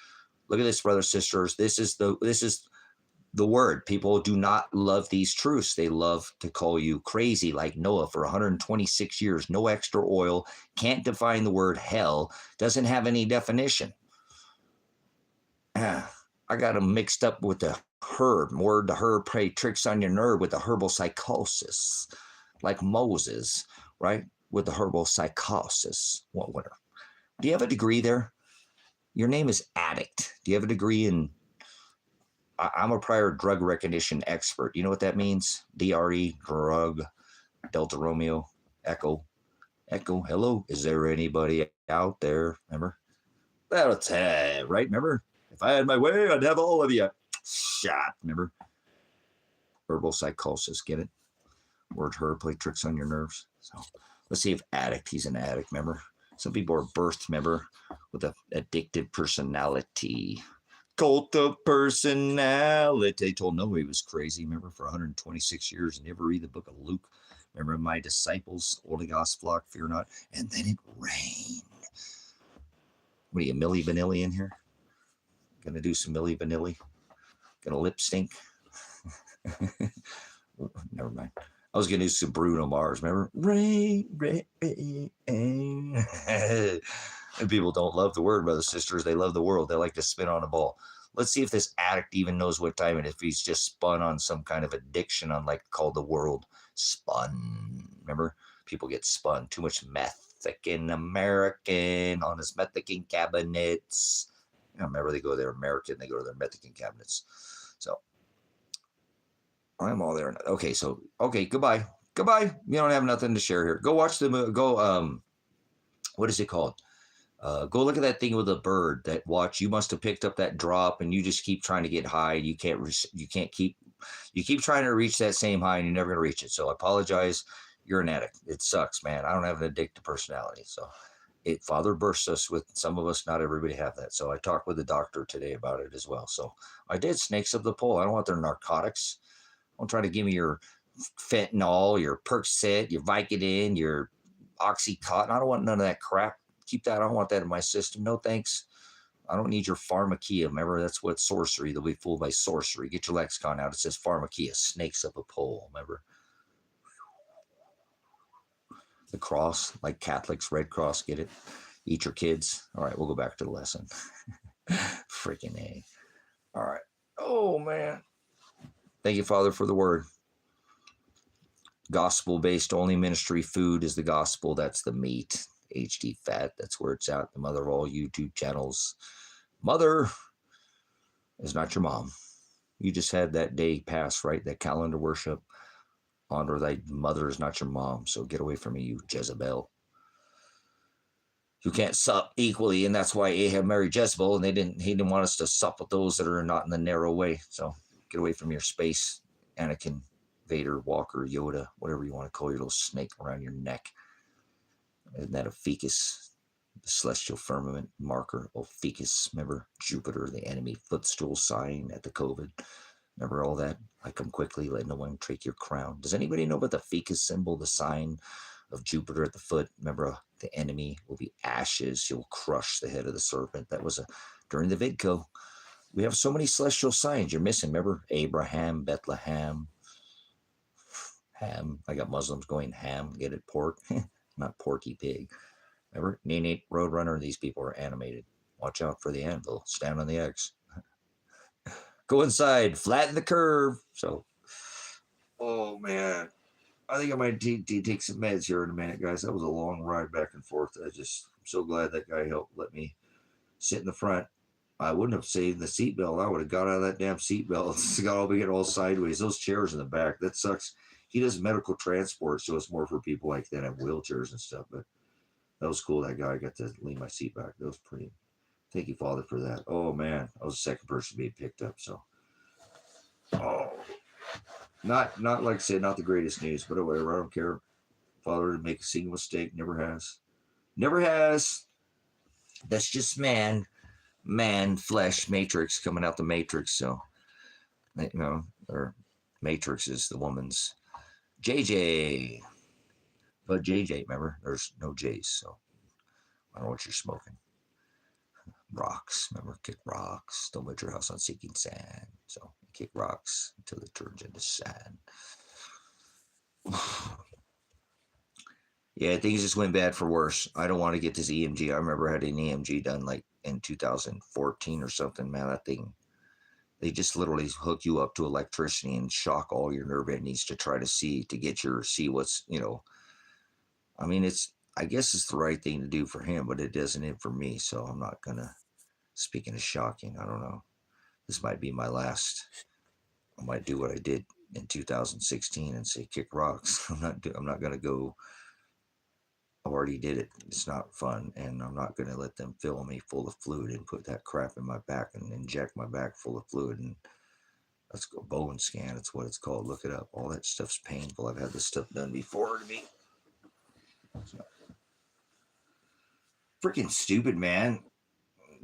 Speaker 1: Look at this, brothers, sisters. This is the word. People do not love these truths. They love to call you crazy like Noah for 126 years. No extra oil. Can't define the word hell. Doesn't have any definition. I got them mixed up with the herb. Word the herb play tricks on your nerve with the herbal psychosis, like Moses, right? With the herbal psychosis. What? Do you have a degree there? Your name is Addict. Do you have a degree in? I'm a prior drug recognition expert. You know what that means? DRE, drug, Delta Romeo, Echo. Hello, is there anybody out there? Remember? That'll tell, right? Remember? If I had my way, I'd have all of you. Shot, remember? Herbal psychosis, get it? Word herb play tricks on your nerves. So let's see if addict, he's an addict, remember? Some people are birthed, remember, with an addictive personality. Cult of personality. They told Noah he was crazy, remember, for 126 years. And never read the book of Luke. Remember, my disciples, Holy Ghost flock, fear not. And then it rained. What are you, Milli Vanilli in here? Gonna do some Milli Vanilli? Gonna lip stink? Never mind. I was gonna do some Bruno Mars, remember? Rain. And people don't love the word, brothers, sisters. They love the world. They like to spin on a ball. Let's see if this addict even knows what time it is. If he's just spun on some kind of addiction on, like, called the world. Spun. Remember? People get spun. Too much Mexican American on his Mexican cabinets. You know, remember, they go to their American, they go to their Mexican cabinets. So I'm all there. Okay, so goodbye. You don't have nothing to share here. Go watch the movie. Go what is it called? Go look at that thing with a bird. That watch. You must have picked up that drop, and you just keep trying to get high. You keep trying to reach that same high, and you're never gonna reach it. So I apologize. You're an addict. It sucks, man. I don't have an addictive personality, so. Father bursts us with, some of us, not everybody have that. So I talked with the doctor today about it as well. So I did snakes up the pole. I don't want their narcotics. Don't try to give me your fentanyl, your Percocet, your Vicodin, your Oxycontin. I don't want none of that crap. Keep that. I don't want that in my system. No thanks. I don't need your pharmakia. Remember, that's what sorcery. They'll be fooled by sorcery. Get your lexicon out. It says pharmakia, snakes up a pole. Remember? The cross, like Catholics, Red Cross, get it? Eat your kids. All right, we'll go back to the lesson. Freaking A. All right. Oh, man. Thank you, Father, for the word. Gospel-based only ministry. Food is the gospel. That's the meat. HD fat. That's where it's at. The mother of all YouTube channels. Mother is not your mom. You just had that day pass, right? That calendar worship. Honor thy mother is not your mom. So get away from me, you Jezebel. You can't sup equally, and that's why Ahab married Jezebel, and he didn't want us to sup with those that are not in the narrow way. So get away from your space, Anakin, Vader, Walker, Yoda, whatever you want to call your little snake around your neck. Isn't that Ophiuchus, the celestial firmament marker? Ophiuchus, remember Jupiter, the enemy footstool sign at the COVID. Remember all that? I come quickly, let no one take your crown. Does anybody know about the ficus symbol, the sign of Jupiter at the foot? Remember, the enemy will be ashes. He'll crush the head of the serpent. That was during the vidco. We have so many celestial signs you're missing. Remember, Abraham, Bethlehem, Ham. I got Muslims going ham. Get it, pork, not Porky Pig. Remember, Nene, Roadrunner. These people are animated. Watch out for the anvil. Stand on the X. Go inside, flatten the curve. So, oh man, I think I might take some meds here in a minute, guys. That was a long ride back and forth. I'm so glad that guy helped let me sit in the front. I wouldn't have saved the seatbelt. I would have got out of that damn seatbelt. It's got all sideways. Those chairs in the back, that sucks. He does medical transport, so it's more for people like that have wheelchairs and stuff. But that was cool. That guy got to lean my seat back. That was pretty. Thank you, Father, for that. Oh, man. I was the second person being picked up, so. Oh. Not like I said, not the greatest news, but whatever. I don't care. Father didn't make a single mistake. Never has. Never has. That's just man, flesh, matrix, coming out the matrix, so. You know, or matrix is the woman's. JJ. But JJ, remember, there's no J's, so. I don't know what you're smoking. Rocks, remember, kick rocks. Don't build your house on sinking sand. So kick rocks until it turns into sand. Yeah, things just went bad for worse. I don't want to get this EMG. I remember I had an EMG done like in 2014 or something. Man, that thing, they just literally hook you up to electricity and shock all your nerve endings to try to see what's, I mean, I guess it's the right thing to do for him, but it isn't for me. So I'm not going to. Speaking of shocking, I don't know. This might be my last. I might do what I did in 2016 and say kick rocks. I'm not going to go. I already did it. It's not fun, and I'm not going to let them fill me full of fluid and put that crap in my back and inject my back full of fluid. And let's go bone scan. It's what it's called. Look it up. All that stuff's painful. I've had this stuff done before to me. So, freaking stupid, man.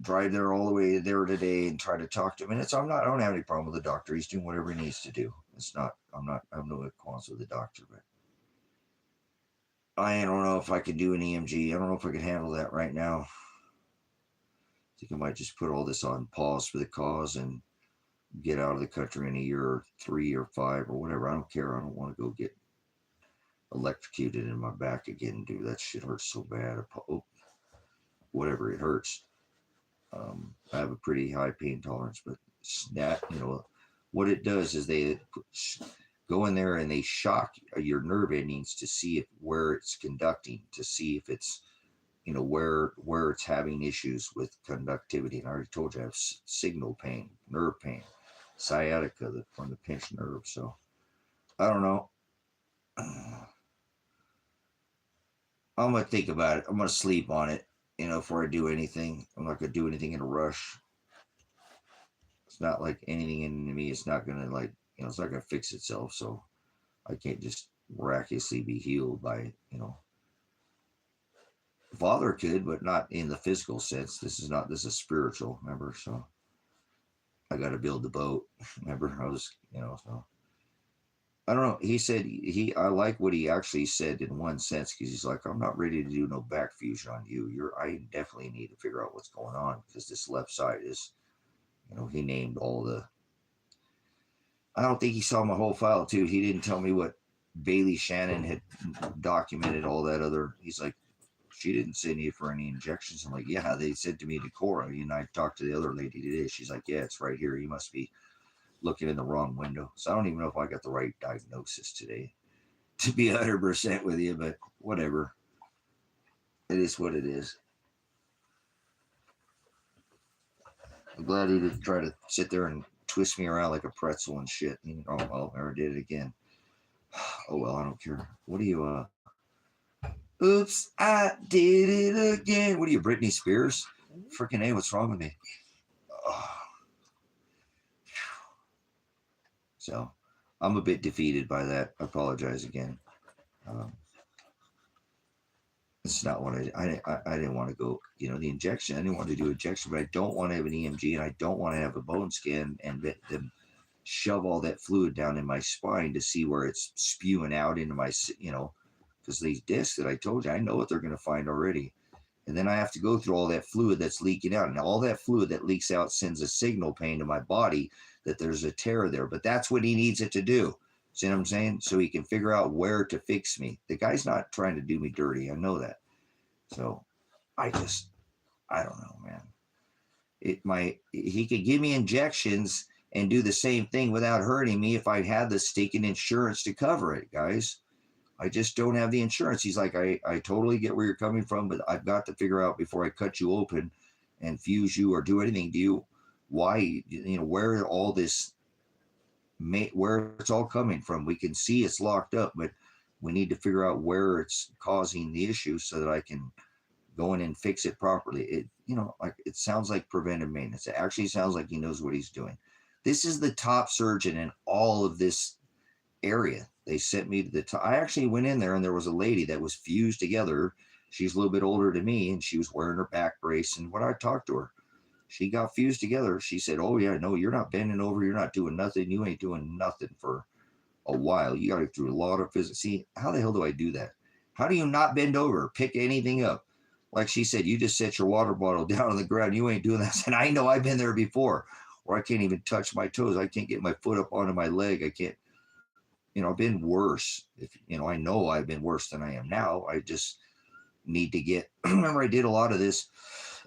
Speaker 1: Drive there all the way there today and try to talk to him. And I don't have any problem with the doctor. He's doing whatever he needs to do. I have no qualms with the doctor, but I don't know if I could do an EMG. I don't know if I could handle that right now. I think I might just put all this on pause for the cause and get out of the country in a year or 3 or 5 or whatever. I don't care. I don't want to go get electrocuted in my back again, dude. That shit hurts so bad. Whatever, it hurts. I have a pretty high pain tolerance, but what it does is they go in there and they shock your nerve endings to see where it's conducting, to see if it's, where it's having issues with conductivity. And I already told you I have signal pain, nerve pain, sciatica from the pinched nerve. So I don't know. I'm going to think about it. I'm going to sleep on it. Before I do anything. I'm not going to do anything in a rush. It's not like anything in me. It's not going to it's not going to fix itself. So I can't just miraculously be healed by, Father could, but not in the physical sense. This is spiritual, remember? So I got to build the boat. Remember, I was, so. I don't know. He said I like what he actually said in one sense, because he's like, I'm not ready to do no back fusion on you. I definitely need to figure out what's going on, because this left side is, he named all the. I don't think he saw my whole file too. He didn't tell me what Bailey Shannon had documented all that other. He's like, she didn't send you for any injections. I'm like, yeah, they said to me to Cora. And I talked to the other lady today. She's like, yeah, it's right here. You must be looking in the wrong window. So I don't even know if I got the right diagnosis today, to be 100% with you, but whatever. It is what it is. I'm glad he didn't try to sit there and twist me around like a pretzel and shit. Oh, well, I never did it again. Oh, well, I don't care. What do you, oops, I did it again. What are you, Britney Spears? Freaking A, what's wrong with me? Oh. So, I'm a bit defeated by that. I apologize again. It's not what I didn't want to go, the injection. I didn't want to do injection, but I don't want to have an EMG, and I don't want to have a bone scan and them shove all that fluid down in my spine to see where it's spewing out into my, because these discs that I told you, I know what they're going to find already. And then I have to go through all that fluid that's leaking out. And all that fluid that leaks out sends a signal pain to my body that there's a tear there. But that's what he needs it to do. See what I'm saying? So he can figure out where to fix me. The guy's not trying to do me dirty. I know that. So I don't know, man. He could give me injections and do the same thing without hurting me if I had the stinking insurance to cover it, guys. I just don't have the insurance. He's like, I totally get where you're coming from, but I've got to figure out before I cut you open and fuse you or do anything. Where all this, where it's all coming from. We can see it's locked up, but we need to figure out where it's causing the issue so that I can go in and fix it properly. It sounds like preventive maintenance. It actually sounds like he knows what he's doing. This is the top surgeon in all of this area. They sent me to the top. I actually went in there and there was a lady that was fused together. She's a little bit older than me and she was wearing her back brace. And when I talked to her, she got fused together. She said, oh yeah, no, you're not bending over. You're not doing nothing. You ain't doing nothing for a while. You got to go through a lot of physics. See, how the hell do I do that? How do you not bend over, pick anything up? Like she said, you just set your water bottle down on the ground. You ain't doing that. And I know I've been there before where I can't even touch my toes. I can't get my foot up onto my leg. I can't, I've been worse. I know I've been worse than I am now. I just need to get, remember I did a lot of this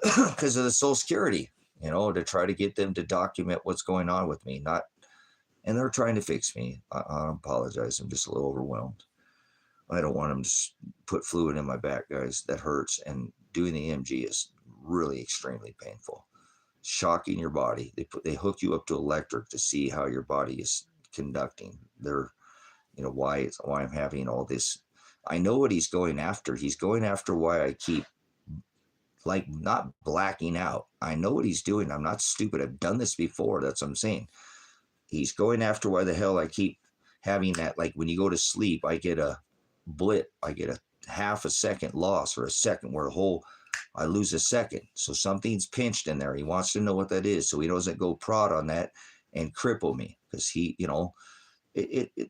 Speaker 1: because of the Social Security, to try to get them to document what's going on with me. And they're trying to fix me. I apologize. I'm just a little overwhelmed. I don't want them to put fluid in my back, guys. That hurts. And doing the EMG is really extremely painful. Shocking your body. They hook you up to electric to see how your body is conducting. They're, why I'm having all this. I know what he's going after. He's going after why I keep not blacking out. I know what he's doing. I'm not stupid. I've done this before. That's what I'm saying. He's going after why the hell I keep having that. Like when you go to sleep, I get a blip. I get a half a second loss or a second where I lose a second. So something's pinched in there. He wants to know what that is so he doesn't go prod on that and cripple me because he,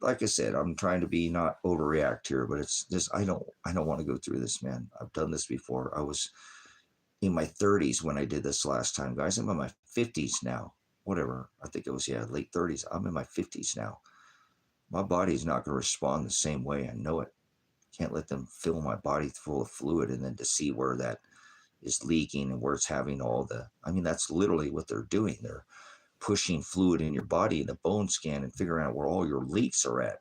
Speaker 1: like I said, I'm trying to be not overreact here, but it's just, I don't want to go through this, man. I've done this before. I was in my 30s when I did this last time, guys. I'm in my 50s now. Whatever. I think it was, late 30s. I'm in my 50s now. My body's not going to respond the same way. I know it. Can't let them fill my body full of fluid and then to see where that is leaking and where it's having that's literally what they're doing. They're pushing fluid in your body in a bone scan and figuring out where all your leaks are at.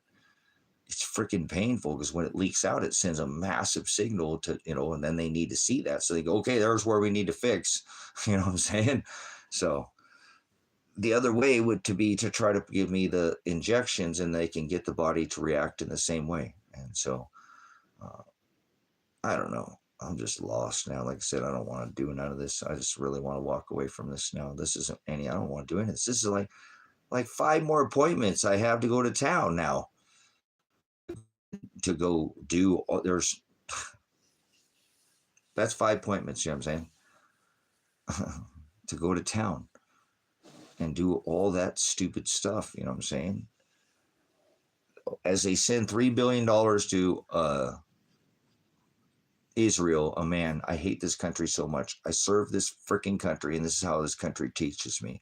Speaker 1: It's freaking painful because when it leaks out, it sends a massive signal to, and then they need to see that. So they go, okay, there's where we need to fix. You know what I'm saying? So the other way would be to try to give me the injections and they can get the body to react in the same way. And so I don't know. I'm just lost now. Like I said, I don't want to do none of this. I just really want to walk away from this now. This isn't I don't want to do anything. This is like 5 more appointments I have to go to town now to go do. That's 5 appointments, you know what I'm saying? To go to town and do all that stupid stuff, you know what I'm saying? As they send $3 billion to Israel, a man, I hate this country so much. I serve this freaking country, and this is how this country teaches me,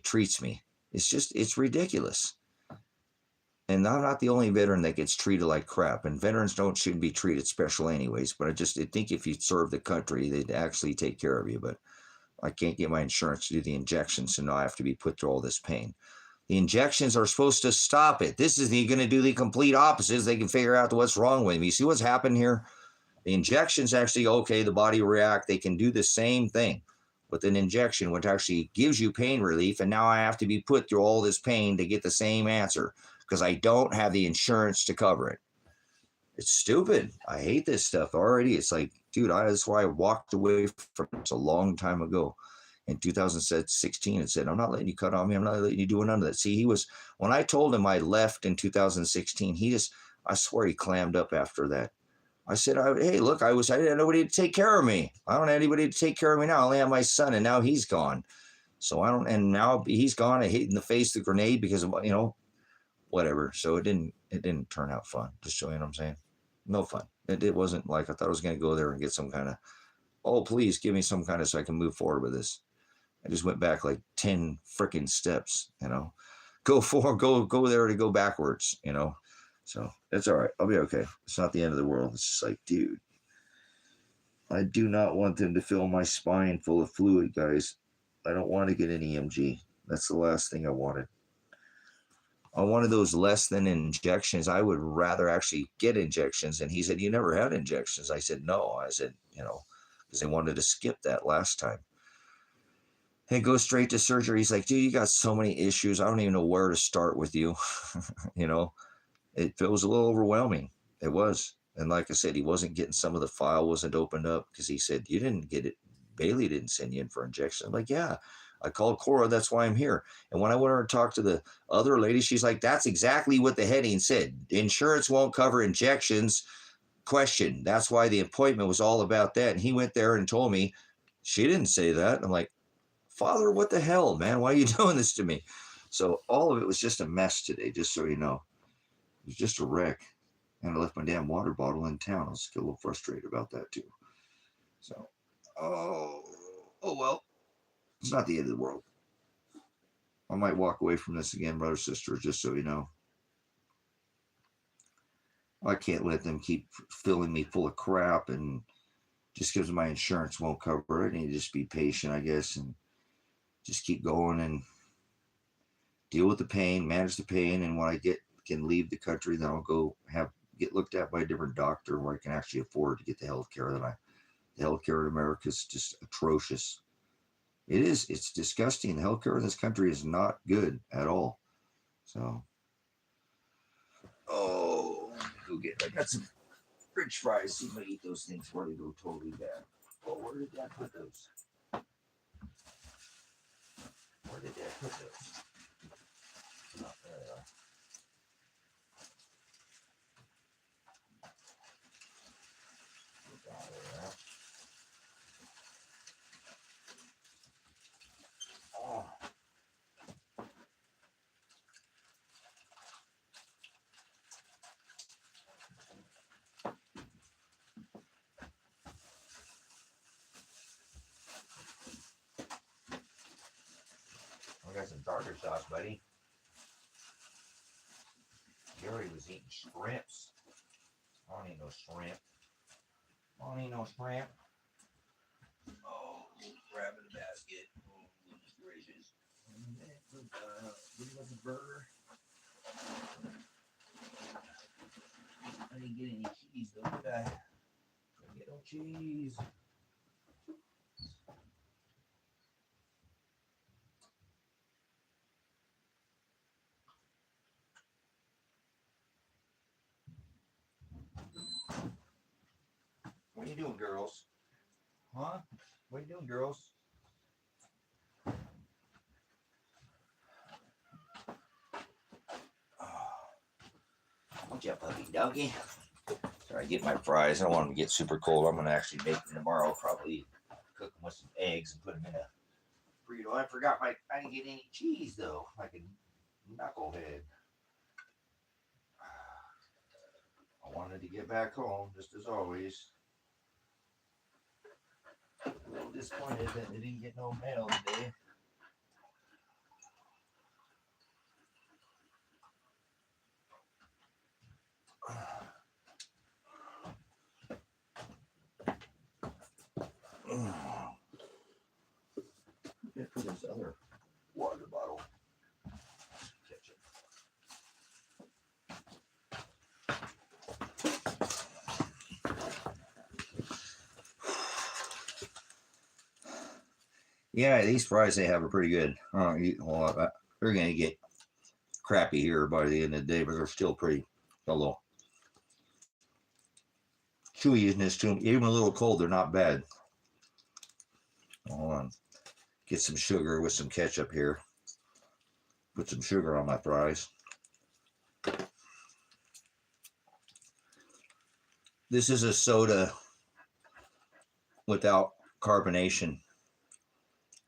Speaker 1: treats me. It's ridiculous. And I'm not the only veteran that gets treated like crap, and veterans shouldn't be treated special anyways, but I think if you serve the country, they'd actually take care of you, but I can't get my insurance to do the injections, so now I have to be put through all this pain. The injections are supposed to stop it. This is going to do the complete opposite. They can figure out what's wrong with me. You see what's happened here? The injections actually, okay, the body react. They can do the same thing. with an injection, which actually gives you pain relief. And now I have to be put through all this pain to get the same answer because I don't have the insurance to cover it. It's stupid. I hate this stuff already. It's like, dude, that's why I walked away from it a long time ago. In 2016, it said, I'm not letting you cut on me. I'm not letting you do none of that. See, when I told him I left in 2016, I swear he clammed up after that. I said, hey, look, I didn't have nobody to take care of me. I don't have anybody to take care of me now. I only have my son, and now he's gone. So and now he's gone. I hit in the face the grenade because of, whatever. So it didn't turn out fun. Just showing what I'm saying. No fun. It wasn't like I thought I was going to go there and get some kind of, oh, please give me some kind of so I can move forward with this. I just went back like 10 freaking steps, go there to go backwards, So it's all right. I'll be okay. It's not the end of the world. It's just like, dude, I do not want them to fill my spine full of fluid, guys. I don't want to get an EMG. That's the last thing I wanted. I wanted those less than injections. I would rather actually get injections. And he said, you never had injections. I said, no. I said, because they wanted to skip that last time. And go straight to surgery. He's like, dude, you got so many issues. I don't even know where to start with you. It was a little overwhelming. It was. And like I said, he wasn't getting some of the file wasn't opened up because he said, you didn't get it. Bailey didn't send you in for injection. I'm like, yeah, I called Cora. That's why I'm here. And when I went over and talked to the other lady, she's like, that's exactly what the heading said. Insurance won't cover injections. Question. That's why the appointment was all about that. And he went there and told me, she didn't say that. I'm like, Father, what the hell, man? Why are you doing this to me? So all of it was just a mess today, just so you know. It was just a wreck. And I left my damn water bottle in town. I was a little frustrated about that too. So, oh well. It's not the end of the world. I might walk away from this again, brother, sister, just so you know. I can't let them keep filling me full of crap and just because my insurance won't cover it. I need to just be patient, I guess, and just keep going and deal with the pain, manage the pain. And when I can leave the country, then I'll go get looked at by a different doctor where I can actually afford to get the health care the health care in America is just atrocious. It is. It's disgusting. The health care in this country is not good at all. So, I got some French fries. See if I eat those things before they go totally bad. Oh, where did Dad put those? Where did Dad put those? Oh, there they are. Oh. I got some tartar sauce, buddy. Gary was eating shrimps. I don't need no shrimp. Oh, grabbing the basket. Oh, goodness gracious. What was the burger? I didn't get any cheese though, did I? Didn't get no cheese. What are you doing, girls? Huh? What are you doing, girls? What's up, puppy doggy? Sorry, I get my fries. I don't want them to get super cold. I'm going to actually make them tomorrow. Probably cook them with some eggs and put them in a burrito. I forgot I didn't get any cheese, though. Like a knucklehead. I wanted to get back home, just as always. A little disappointed that they didn't get no mail today. Good for this other water bottle. Ketchup. Yeah, these fries they have are pretty good. Well, they're gonna get crappy here by the end of the day, but they're still pretty hello. Chewy isn't as too even a little cold, they're not bad. Hold on. Get some sugar with some ketchup here. Put some sugar on my fries. This is a soda without carbonation.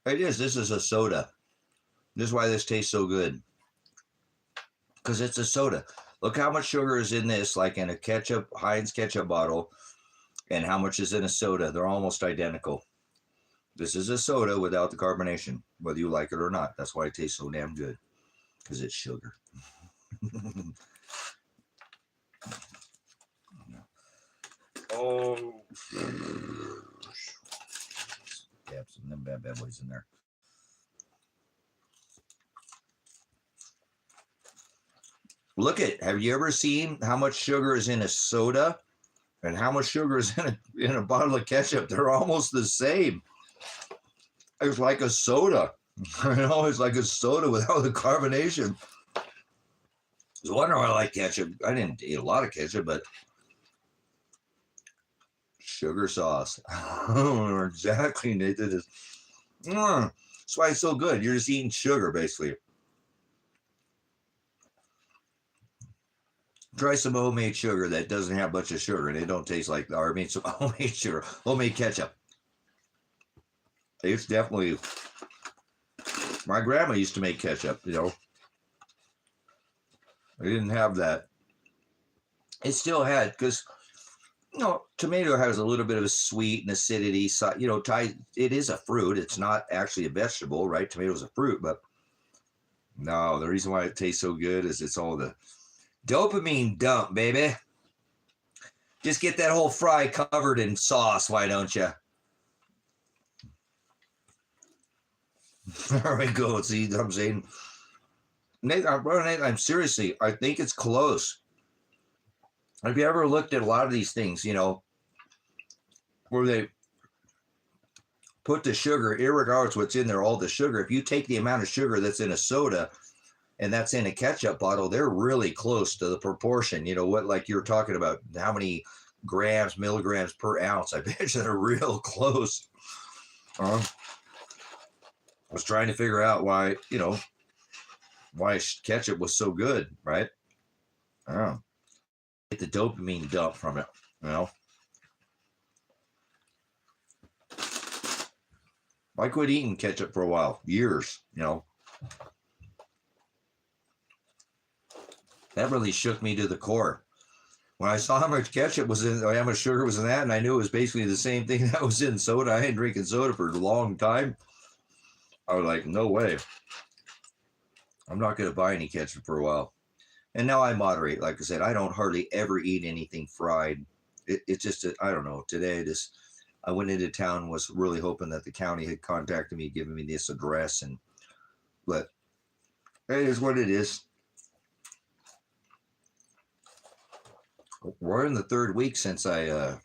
Speaker 1: It is. This is a soda. This is why this tastes so good. Because it's a soda. Look how much sugar is in this, like in a ketchup, Heinz ketchup bottle, and how much is in a soda. They're almost identical. This is a soda without the carbonation, whether you like it or not. That's why it tastes so damn good. Because it's sugar. Oh. Have some of them bad boys in there. Look at, have you ever seen how much sugar is in a soda and how much sugar is in a bottle of ketchup? They're almost the same. It's like a soda. It's like a soda without the carbonation. I was wondering why I like ketchup. I didn't eat a lot of ketchup, but sugar sauce. Exactly, Nathan. That's why it's so good. You're just eating sugar, basically. Try some homemade sugar that doesn't have much of sugar and it don't taste like, or I mean, some homemade sugar, homemade ketchup. It's definitely, my grandma used to make ketchup, you know. I didn't have that. It still had, because, you know, tomato has a little bit of a sweet and acidity. So, you know, it is a fruit. It's not actually a vegetable, right? Tomato's a fruit, but no, the reason why it tastes so good is it's all the dopamine dump, baby. Just get that whole fry covered in sauce, why don't you? There we go. See what I'm saying? Nathan, I'm seriously, I think it's close. Have you ever looked at a lot of these things, you know, where they put the sugar, irregardless what's in there, all the sugar, if you take the amount of sugar that's in a soda and that's in a ketchup bottle, they're really close to the proportion. You know what, like you're talking about how many grams, milligrams per ounce. I bet you they're real close. I was trying to figure out why, you know, why ketchup was so good, right? Get the dopamine dump from it, you know. I quit eating ketchup for a while, years, you know. That really shook me to the core. When I saw how much ketchup was in, how much sugar was in that, and I knew it was basically the same thing that was in soda. I hadn't drinking soda for a long time. I was like, no way. I'm not going to buy any ketchup for a while. And now I moderate. Like I said, I don't hardly ever eat anything fried. It's just, I don't know. Today, I went into town, was really hoping that the county had contacted me, given me this address, but it is what it is. We're in the third week since I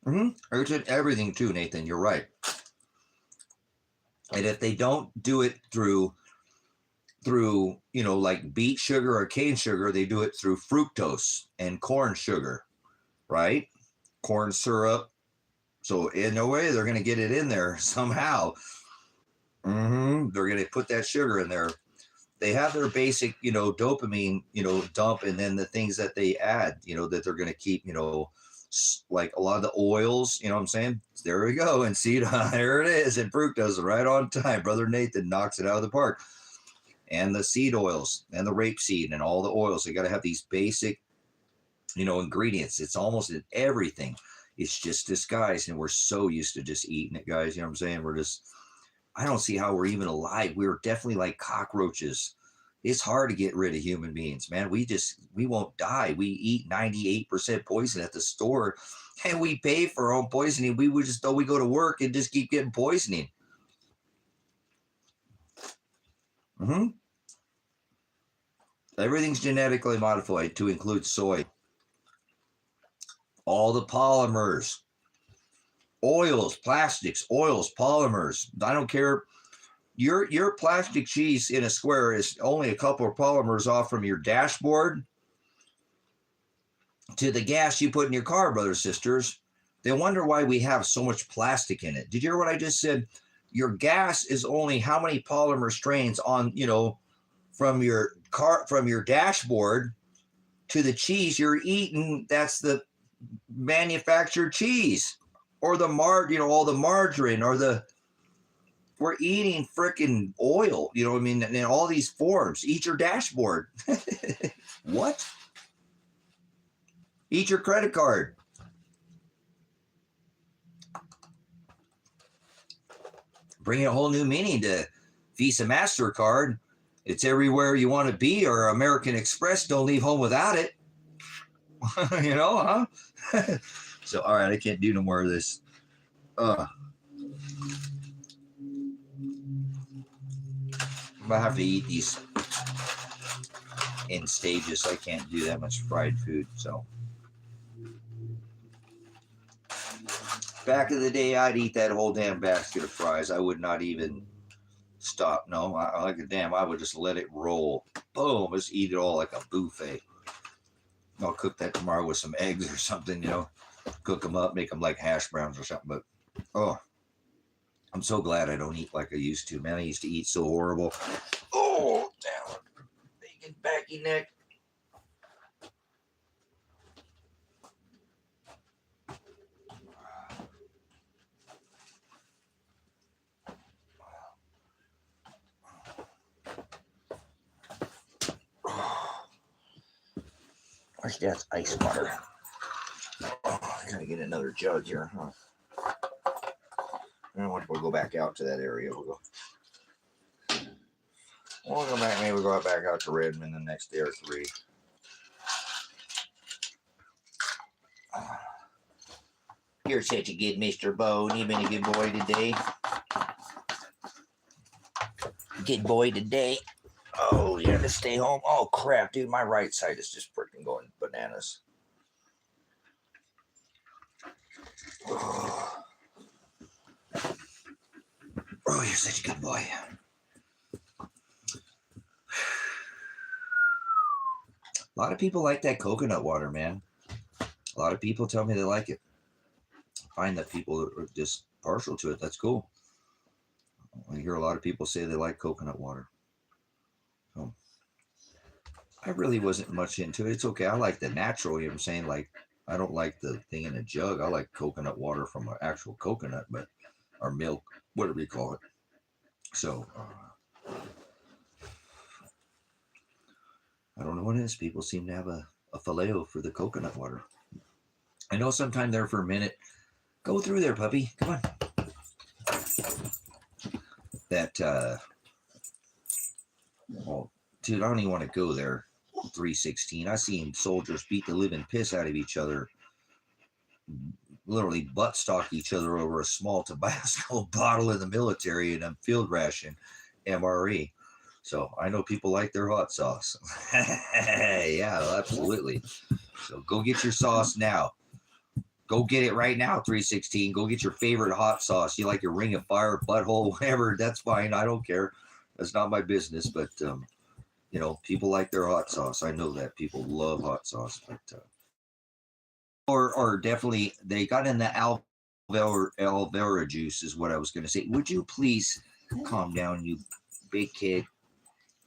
Speaker 1: did everything too, Nathan. You're right. And if they don't do it through, you know, like beet sugar or cane sugar, they do it through fructose and corn sugar, right? Corn syrup. So in a way, they're going to get it in there somehow. They're going to put that sugar in there. They have their basic, you know, dopamine, you know, dump, and then the things that they add, you know, that they're going to keep, you know, like a lot of the oils, you know what I'm saying? There we go. And see, there it is. And fructose right on time. Brother Nathan knocks it out of the park. And the seed oils and the rapeseed and all the oils. They got to have these basic, you know, ingredients. It's almost in everything. It's just disguised. And we're so used to just eating it, guys. You know what I'm saying? We're just, I don't see how we're even alive. We're definitely like cockroaches. It's hard to get rid of human beings, man. We won't die. We eat 98% poison at the store and we pay for our own poisoning. We would just, though we go to work and just keep getting poisoning. Everything's genetically modified to include soy. All the polymers. oils, plastics, oils, polymers. I don't care. Your plastic cheese in a square is only a couple of polymers off from your dashboard to the gas you put in your car, brothers and sisters. They wonder why we have so much plastic in it. Did you hear what I just said? Your gas is only how many polymer strains on, from your car, from your dashboard to the cheese you're eating. That's the manufactured cheese, or the all the margarine, or we're eating freaking oil, you know what I mean? In all these forms. Eat your dashboard. What? Eat your credit card. Bring a whole new meaning to Visa MasterCard. It's everywhere you want to be, or American Express. Don't leave home without it. Huh? So, all right, I can't do no more of this. I'm gonna have to eat these in stages. I can't do that much fried food. So, back in the day, I'd eat that whole damn basket of fries. I would not even stop. No, I would just let it roll. Boom, just eat it all like a buffet. I'll cook that tomorrow with some eggs or something, cook them up, make them like hash browns or something. But, I'm so glad I don't eat like I used to, man. I used to eat so horrible. Oh, damn. Bacon, backy neck. Where's Dad's ice water? I gotta get another jug here, huh? I don't want to go back out to that area. We'll go back. Maybe we'll go back out to Redmond the next day or three. You're such a good Mr. Bone. You've been a good boy today. Good boy today. Oh, you have to stay home. Oh, crap, dude. My right side is just freaking going bananas. Oh, you're such a good boy. A lot of people like that coconut water, man. A lot of people tell me they like it. I find that people are just partial to it. That's cool. I hear a lot of people say they like coconut water. So I really wasn't much into it. It's okay. I like the natural, you know what I'm saying? Like, I don't like the thing in a jug. I like coconut water from an actual coconut, or milk, whatever you call it. So, I don't know what it is. People seem to have a phileo for the coconut water. I know sometime there for a minute. Go through there, puppy. Come on. That, dude, I don't even want to go there. 316. I seen soldiers beat the living piss out of each other. Literally butt stock each other over a small Tabasco bottle in the military and a field ration MRE. So I know people like their hot sauce. Yeah, absolutely. So go get your sauce now. Go get it right now, 316. Go get your favorite hot sauce. You like your Ring of Fire, Butthole, whatever. That's fine. I don't care. That's not my business. But, people like their hot sauce. I know that. People love hot sauce. But or definitely, they got in the aloe vera juice is what I was going to say. Would you please calm down, you big kid?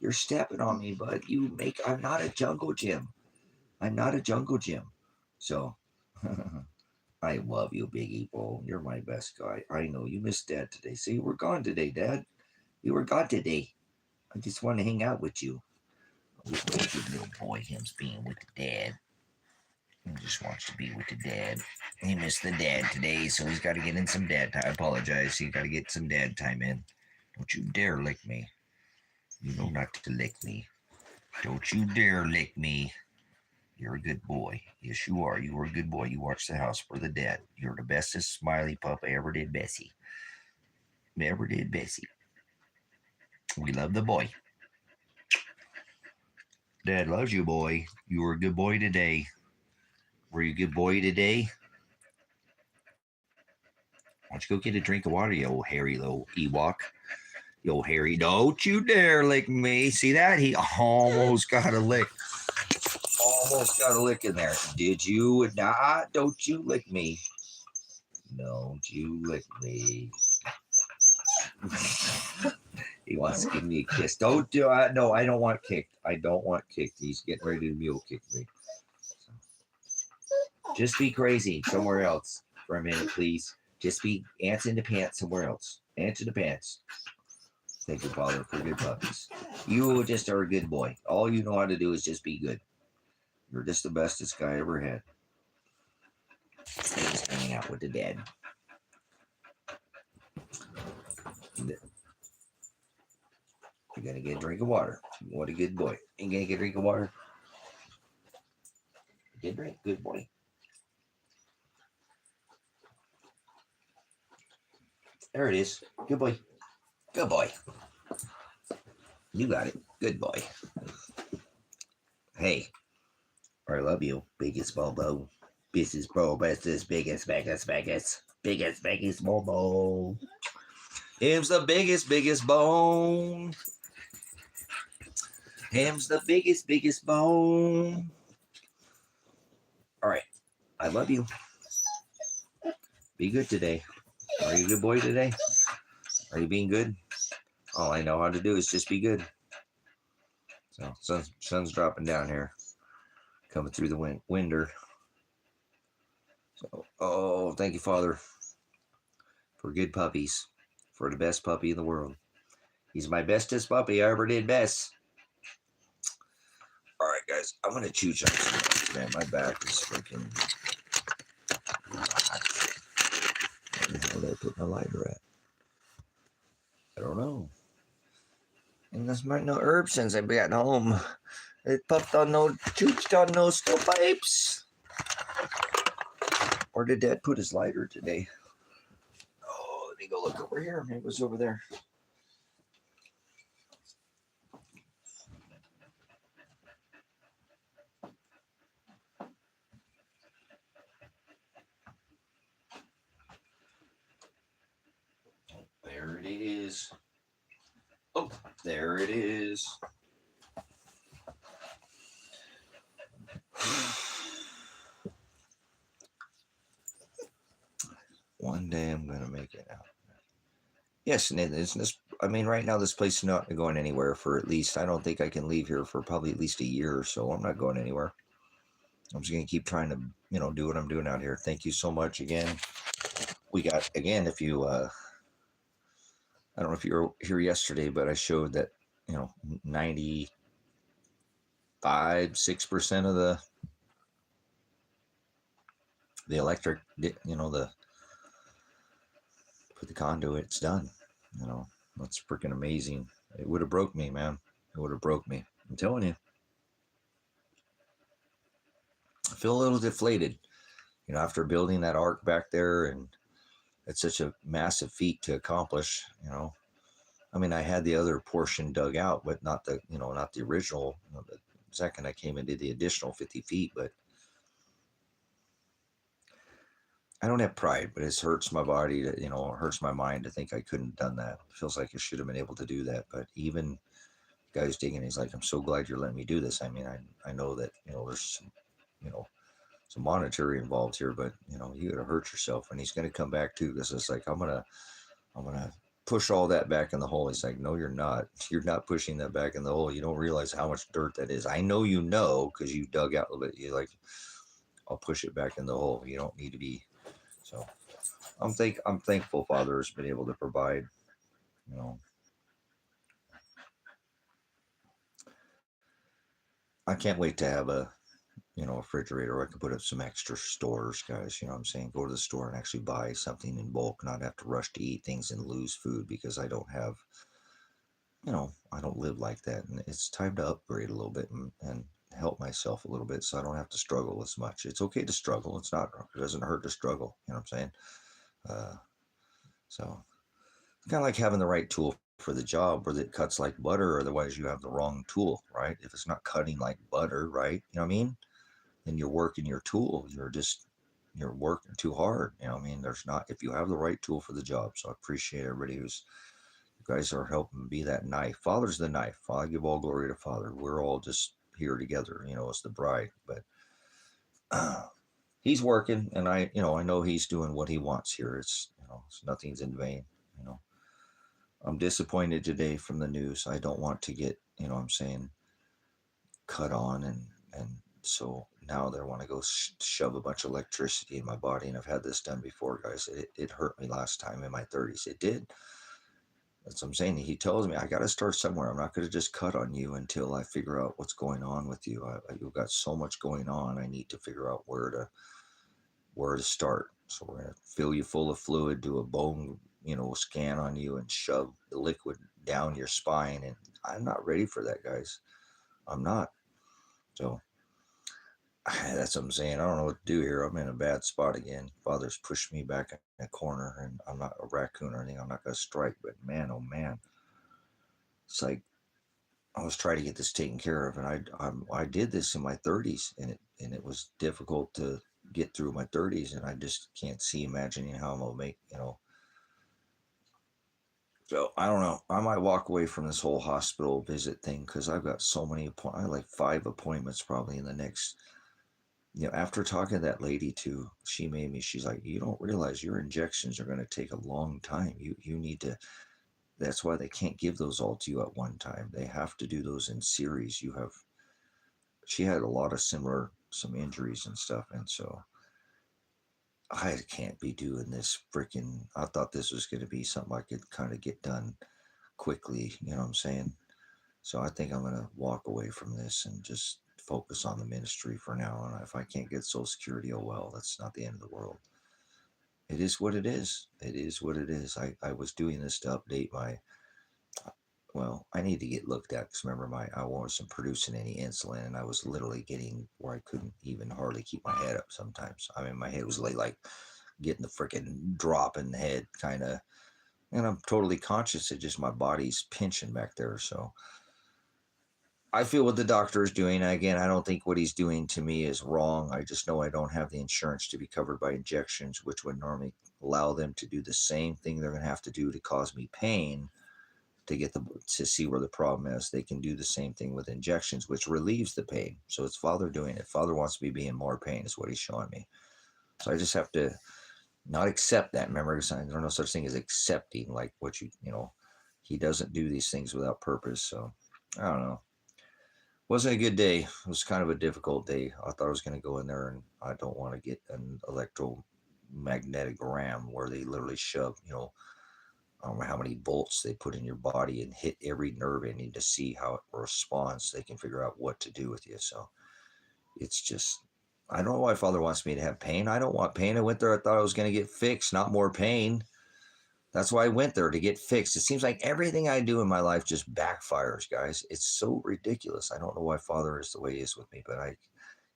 Speaker 1: You're stepping on me, bud. I'm not a jungle gym. I'm not a jungle gym. So... I love you, Biggie Bull. You're my best guy. I know you missed Dad today. So you were gone today, Dad. You were gone today. I just want to hang out with you. Look at the little boy, him's being with the dad. He just wants to be with the dad. He missed the dad today, so he's got to get in some dad time. I apologize. He's got to get some dad time in. Don't you dare lick me. You know not to lick me. Don't you dare lick me. You're a good boy. Yes, you are. You are a good boy. You watch the house for the dad. You're the bestest smiley pup I ever did, Bessie. Ever did, Bessie. We love the boy. Dad loves you, boy. You were a good boy today. Were you a good boy today? don't you go get a drink of water, you old hairy little Ewok? You old hairy, don't you dare lick me. See that? He almost got a lick. Almost got a lick in there. Did you not? Don't you lick me. Don't you lick me. He wants to give me a kiss. Don't do it. No, I don't want kicked. I don't want kicked. He's getting ready to mule kick me. Just be crazy somewhere else for a minute, please. Just be ants in the pants somewhere else. Ants in the pants. Thank you, Father, for good puppies. You just are a good boy. All you know how to do is just be good. You're just the bestest guy I ever had. Just hanging out with the dad. You're going to get a drink of water. What a good boy. You going to get a drink of water? Good drink. Good boy. There it is. Good boy. Good boy. You got it. Good boy. Hey. I love you. Biggest Bobo. Biggest bro. Bestest. Biggest. Biggest Bobo. Him's the biggest bone. Him's the biggest bone. All right. I love you. Be good today. Are you a good boy today? Are you being good? All I know how to do is just be good. So sun's dropping down here. Coming through the winder. So, thank you, Father, for good puppies. For the best puppy in the world. He's my bestest puppy. I ever did best. All right, guys. I'm going to chew on some. Man, my back is freaking... Where did I put my lighter at? I don't know. And there's no herb since I've been home. It puffed on no, chooched on no stovepipes. Where did Dad put his lighter today? Oh, let me go look over here. Maybe it was over there. There it is. Oh, there it is. One day I'm going to make it out. Yes, and this, I mean, right now this place is not going anywhere for at least, I don't think I can leave here for probably at least a year or so. I'm not going anywhere. I'm just going to keep trying to, do what I'm doing out here. Thank you so much again. We got, again, if you, I don't know if you were here yesterday, but I showed that, 6% of the electric, put the conduit, it's done. That's freaking amazing. It would have broke me, man. It would have broke me. I'm telling you. I feel a little deflated, after building that ark back there, and it's such a massive feat to accomplish, I mean, I had the other portion dug out, but not the, not the original. The second I came and did the additional 50 feet, but I don't have pride, but it hurts my body to, it hurts my mind to think I couldn't have done that. It feels like I should have been able to do that. But even the guy who's digging, he's like, I'm so glad you're letting me do this. I mean, I know that, there's some, some monetary involved here, but, you got to hurt yourself. And he's going to come back too, because it's like, I'm going to push all that back in the hole. He's like, no, you're not. You're not pushing that back in the hole. You don't realize how much dirt that is. I know because you dug out a little bit. You're like, I'll push it back in the hole. You don't need to be. So I'm thankful Father has been able to provide, I can't wait to have a refrigerator where I can put up some extra stores, guys. You know what I'm saying? Go to the store and actually buy something in bulk, not have to rush to eat things and lose food because I don't have, I don't live like that. And it's time to upgrade a little bit and help myself a little bit so I don't have to struggle as much. It's okay to struggle. It doesn't hurt to struggle. You know what I'm saying? So it's kind of like having the right tool for the job where it cuts like butter, otherwise you have the wrong tool, right? If it's not cutting like butter, right? You know what I mean? Then you're working your tool. You're just, you're working too hard. You know, I mean, there's not, if you have the right tool for the job. So I appreciate everybody who's, you guys are helping be that knife. Father's the knife. I give all glory to Father. We're all just here together, you know, as the bride. But he's working, and I know he's doing what he wants here. It's, nothing's in vain. You know, I'm disappointed today from the news. I don't want to get, I'm saying, cut on, and so now they want to go shove a bunch of electricity in my body, and I've had this done before, guys. It hurt me last time in my 30s. It did. That's what I'm saying. He tells me I got to start somewhere. I'm not going to just cut on you until I figure out what's going on with you. You've got so much going on. I need to figure out where to start. So we're going to fill you full of fluid, do a bone, scan on you, and shove the liquid down your spine. And I'm not ready for that, guys. I'm not. So that's what I'm saying. I don't know what to do here. I'm in a bad spot again. Father's pushed me back in a corner, and I'm not a raccoon or anything. I'm not going to strike, but man, oh man. It's like I was trying to get this taken care of, and I did this in my 30s, and it was difficult to get through my 30s, and I just can't see imagining how I'm gonna make, So I don't know. I might walk away from this whole hospital visit thing because I've got so many I have like 5 appointments probably in the next. After talking to that lady too, she's like, you don't realize your injections are going to take a long time. You need to. That's why they can't give those all to you at one time. They have to do those in series. She had a lot of some injuries and stuff. And so I can't be doing this freaking, I thought this was going to be something I could kind of get done quickly. You know what I'm saying? So I think I'm going to walk away from this and just focus on the ministry for now. And if I can't get Social Security, oh well, that's not the end of the world. It is what it is. It is what it is. I was doing this to update I need to get looked at because remember I wasn't producing any insulin, and I was literally getting where I couldn't even hardly keep my head up sometimes. I mean, my head was like getting the freaking drop in the head kind of, and I'm totally conscious that just my body's pinching back there. So I feel what the doctor is doing. Again, I don't think what he's doing to me is wrong. I just know I don't have the insurance to be covered by injections, which would normally allow them to do the same thing they're going to have to do to cause me pain to see where the problem is. They can do the same thing with injections, which relieves the pain. So it's Father doing it. Father wants me being more pain is what he's showing me. So I just have to not accept that. Remember, there's no such thing as accepting like what he doesn't do these things without purpose. So I don't know. Wasn't a good day. It was kind of a difficult day. I thought I was going to go in there, and I don't want to get an electromagnetic ram where they literally shove, I don't know how many bolts they put in your body and hit every nerve ending to see how it responds so they can figure out what to do with you. So it's just, I don't know why Father wants me to have pain. I don't want pain. I went there, I thought I was going to get fixed, not more pain. That's why I went there, to get fixed. It seems like everything I do in my life just backfires, guys. It's so ridiculous. I don't know why Father is the way he is with me, but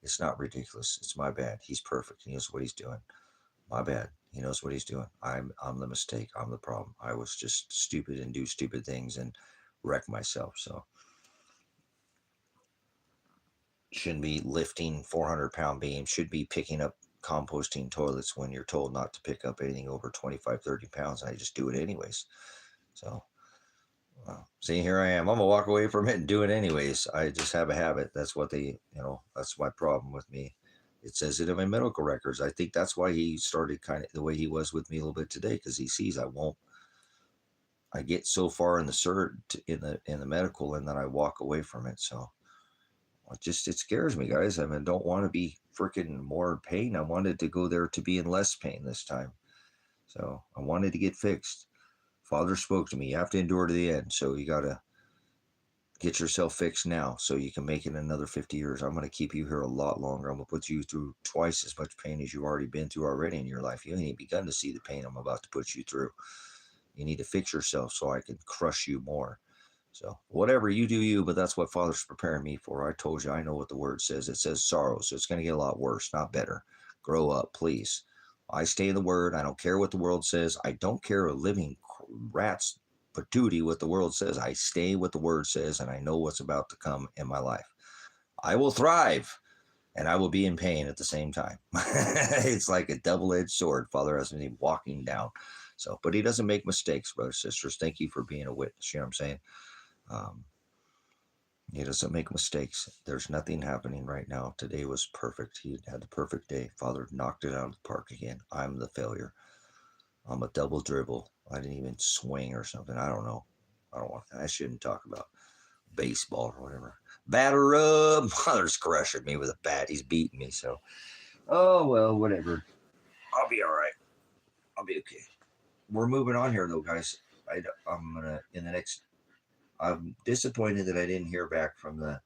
Speaker 1: it's not ridiculous. It's my bad. He's perfect. He knows what he's doing. My bad. He knows what he's doing. I'm the mistake. I'm the problem. I was just stupid and do stupid things and wreck myself. So shouldn't be lifting 400-pound beams. Should be picking up composting toilets when you're told not to pick up anything over 25, 30 pounds. And I just do it anyways. So see, here I am. I'm gonna walk away from it and do it anyways. I just have a habit. That's what that's my problem with me. It says it in my medical records. I think that's why he started kind of the way he was with me a little bit today, because he sees I get so far in the medical, and then I walk away from it. So it scares me, guys. I mean, don't want to be freaking more pain. I wanted to go there to be in less pain this time. So I wanted to get fixed. Father spoke to me. You have to endure to the end. So you got to get yourself fixed now so you can make it another 50 years. I'm going to keep you here a lot longer. I'm going to put you through twice as much pain as you've already been through already in your life. You ain't begun to see the pain I'm about to put you through. You need to fix yourself so I can crush you more. So whatever, you do you, but that's what Father's preparing me for. I told you, I know what the word says. It says sorrow, so it's going to get a lot worse, not better. Grow up, please. I stay in the word. I don't care what the world says. I don't care a living rat's patootie what the world says. I stay what the word says, and I know what's about to come in my life. I will thrive, and I will be in pain at the same time. It's like a double-edged sword. Father has me walking down. So, but he doesn't make mistakes, brothers and sisters. Thank you for being a witness. You know what I'm saying? He doesn't make mistakes. There's nothing happening right now. Today was perfect. He had the perfect day. Father knocked it out of the park again. I'm the failure. I'm a double dribble. I didn't even swing or something. I don't know. I shouldn't talk about baseball or whatever. Batter up. Father's crushing me with a bat. He's beating me. So, oh, well, whatever. I'll be all right. I'll be okay. We're moving on here, though, guys. I'm disappointed that I didn't hear back from the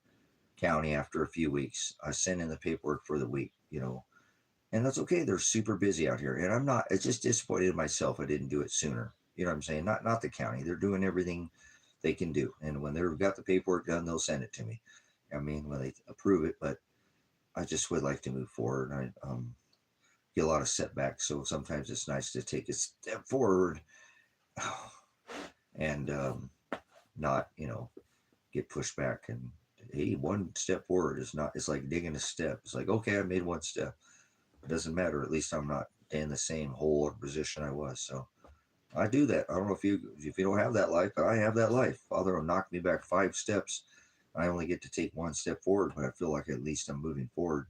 Speaker 1: county after a few weeks. I sent in the paperwork for the week, and that's okay. They're super busy out here, and it's just disappointed in myself. I didn't do it sooner. You know what I'm saying? Not the county. They're doing everything they can do. And when they've got the paperwork done, they'll send it to me. I mean, when they approve it, but I just would like to move forward. I get a lot of setbacks. So sometimes it's nice to take a step forward and not, get pushed back. And hey, one step forward it's like digging a step. It's like, okay, I made one step. It doesn't matter. At least I'm not in the same hole or position I was. So I do that. I don't know if you don't have that life, but I have that life. Father will knock me back 5 steps. I only get to take 1 step forward, but I feel like at least I'm moving forward.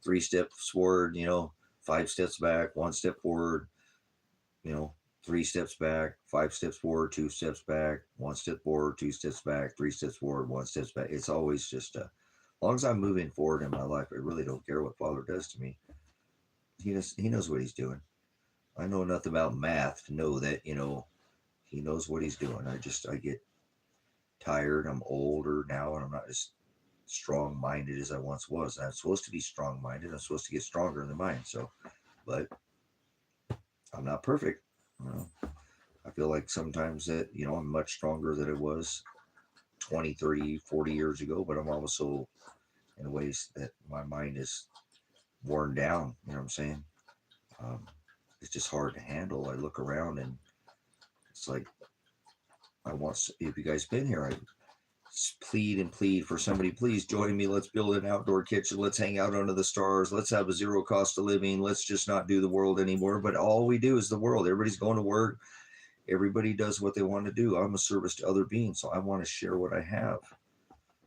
Speaker 1: 3 steps forward, 5 steps back, 1 step forward, 3 steps back, 5 steps forward, 2 steps back, 1 step forward, 2 steps back, 3 steps forward, 1 step back. It's always just as long as I'm moving forward in my life, I really don't care what Father does to me. He knows what he's doing. I know enough about math to know that, he knows what he's doing. I get tired. I'm older now, and I'm not as strong-minded as I once was. And I'm supposed to be strong-minded. I'm supposed to get stronger in the mind. So, but I'm not perfect. I feel like sometimes that, I'm much stronger than I was 20, 30, 40 years ago, but I'm also in ways that my mind is worn down. You know what I'm saying? It's just hard to handle. I look around and it's like, if you guys been here, I plead for somebody, please join me. Let's build an outdoor kitchen. Let's hang out under the stars. Let's have a zero cost of living. Let's just not do the world anymore. But all we do is the world. Everybody's going to work. Everybody does what they want to do. I'm a service to other beings, so I want to share what I have.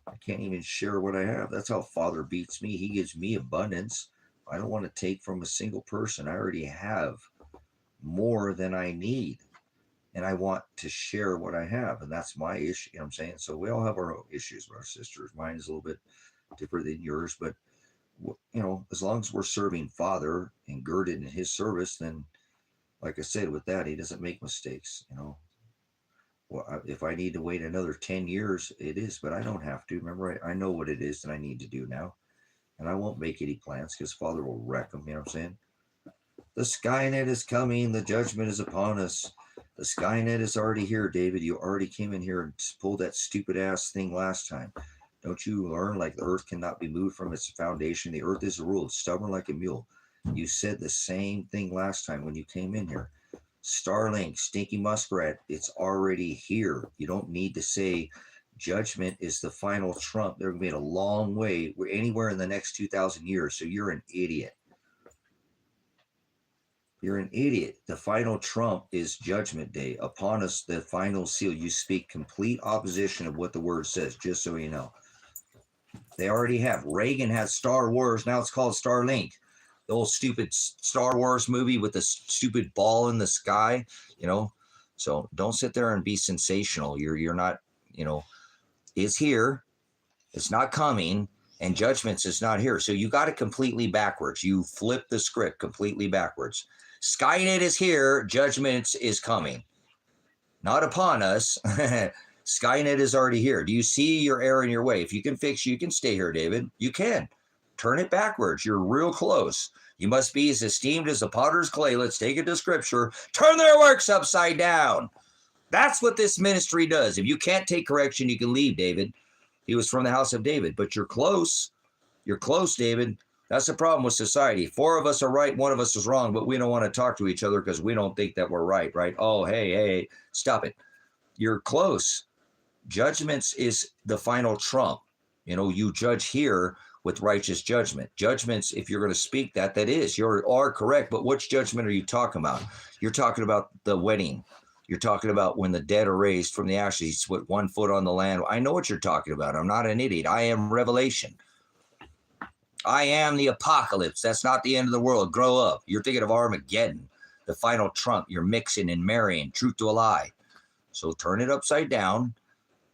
Speaker 1: I can't even share what I have. That's how Father beats me. He gives me abundance. I don't want to take from a single person. I already have more than I need. And I want to share what I have. And that's my issue. You know what I'm saying? So we all have our own issues, our sisters. Mine is a little bit different than yours. But, as long as we're serving Father and girded in his service, then, like I said, with that, he doesn't make mistakes. Well, if I need to wait another 10 years, it is. But I don't have to. Remember, I know what it is that I need to do now. And I won't make any plans because Father will wreck them. You know what I'm saying? The Skynet is coming. The judgment is upon us. The Skynet is already here, David. You already came in here and pulled that stupid ass thing last time. Don't you learn, like, the earth cannot be moved from its foundation? The earth is ruled, stubborn like a mule. You said the same thing last time when you came in here. Starlink, stinky muskrat, it's already here. You don't need to say judgment is the final trump. They're going to be a long way. We're anywhere in the next 2,000 years. So you're an idiot. You're an idiot. The final trump is Judgment Day. Upon us, the final seal. You speak complete opposition of what the word says, just so you know. They already have. Reagan had Star Wars. Now it's called Starlink. The old stupid Star Wars movie with the stupid ball in the sky, So don't sit there and be sensational. You're not, it's here. It's not coming. And judgments is not here. So you got it completely backwards. You flip the script completely backwards. Skynet is here. Judgment is coming. Not upon us. Skynet is already here. Do you see your error in your way? If you can fix, you can stay here, David. You can. Turn it backwards. You're real close. You must be as esteemed as the potter's clay. Let's take it to Scripture. Turn their works upside down. That's what this ministry does. If you can't take correction, you can leave, David. He was from the house of David. But you're close. You're close, David. That's the problem with society. 4 of us are right, 1 of us is wrong, but we don't want to talk to each other because we don't think that we're right? Oh, hey, stop it. You're close. Judgments is the final trump. You judge here with righteous judgment. Judgments, if you're going to speak that is, you are correct. But which judgment are you talking about? You're talking about the wedding. You're talking about when the dead are raised from the ashes, he's put 1 foot on the land. I know what you're talking about. I'm not an idiot. I am Revelation. I am the apocalypse. That's not the end of the world. Grow up. You're thinking of Armageddon, the final trump. You're mixing and marrying truth to a lie. So turn it upside down.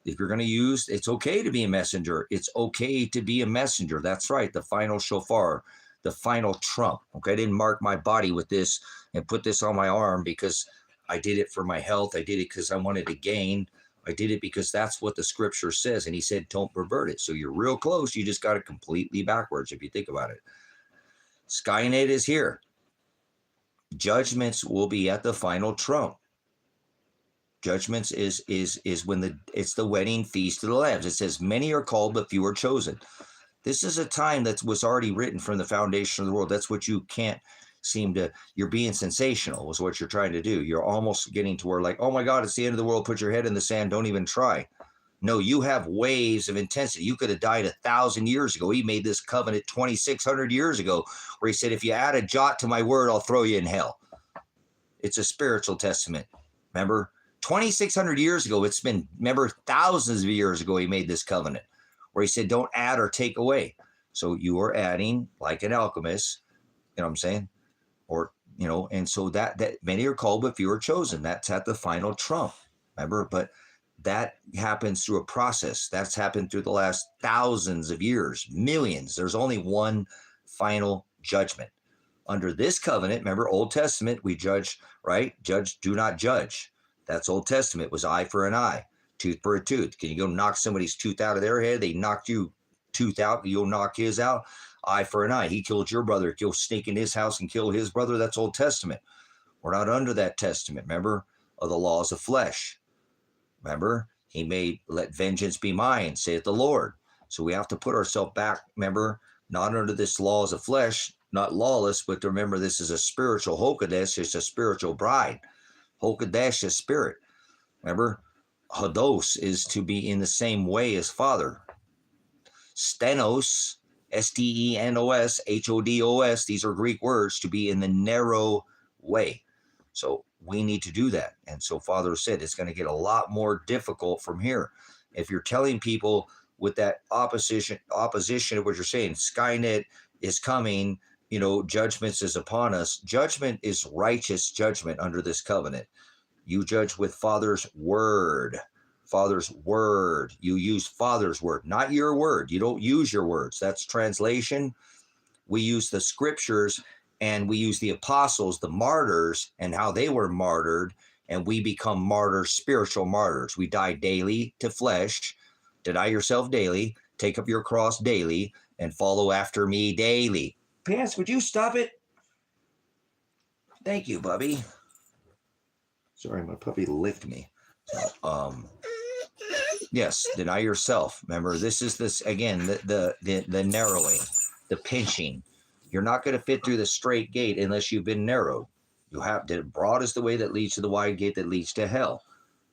Speaker 1: If you're going to use, it's okay to be a messenger. It's okay to be a messenger. That's right. The final shofar, the final trump. Okay. I didn't mark my body with this and put this on my arm because I did it for my health. I did it because I wanted to gain. I did it because that's what the scripture says. And he said, don't pervert it. So you're real close. You just got it completely backwards if you think about it. Skynet is here. Judgments will be at the final trump. Judgments is when it's the wedding feast of the lambs. It says many are called, but few are chosen. This is a time that was already written from the foundation of the world. That's what you can't seem to, you're being sensational is what you're trying to do. You're almost getting to where like, oh my God, it's the end of the world. Put your head in the sand. Don't even try. No, you have waves of intensity. You could have died 1,000 years ago. He made this covenant 2,600 years ago where he said, if you add a jot to my word, I'll throw you in hell. It's a spiritual testament. Remember? 2,600 years ago, it's been, remember, thousands of years ago, he made this covenant where he said, don't add or take away. So you are adding like an alchemist, you know what I'm saying? Or, you know, and so that many are called, but few are chosen. That's at the final trump, remember? But that happens through a process. That's happened through the last thousands of years, millions. There's only one final judgment. Under this covenant, remember, Old Testament, we judge, right? Judge, do not judge. That's Old Testament. It was eye for an eye, tooth for a tooth. Can you go knock somebody's tooth out of their head? They knocked you tooth out. You'll knock his out. Eye for an eye. He killed your brother. You'll sneak in his house and kill his brother. That's Old Testament. We're not under that testament, remember, of the laws of flesh. Remember, he made, let vengeance be mine, saith the Lord. So we have to put ourselves back, remember, not under this laws of flesh, not lawless, but to remember this is a spiritual Hokadesh. It's a spiritual bride. Hokadesh is spirit. Remember, Hados is to be in the same way as Father. Stenos, Stenos, Hodos, these are Greek words, to be in the narrow way. So we need to do that. And so Father said it's going to get a lot more difficult from here. If you're telling people with that opposition of what you're saying, Skynet is coming, you know, judgments is upon us. Judgment is righteous judgment under this covenant. You judge with Father's word. Father's word. You use Father's word, not your word. You don't use your words. That's translation. We use the scriptures and we use the apostles, the martyrs, and how they were martyred. And we become martyrs, spiritual martyrs. We die daily to flesh. Deny yourself daily. Take up your cross daily and follow after me daily. Pants, would you stop it? Thank you, Bubby. Sorry, my puppy licked me. Yes, deny yourself. Remember, this is this again, the narrowing, the pinching. You're not going to fit through the straight gate unless you've been narrowed. You have to, broad is the way that leads to the wide gate that leads to hell.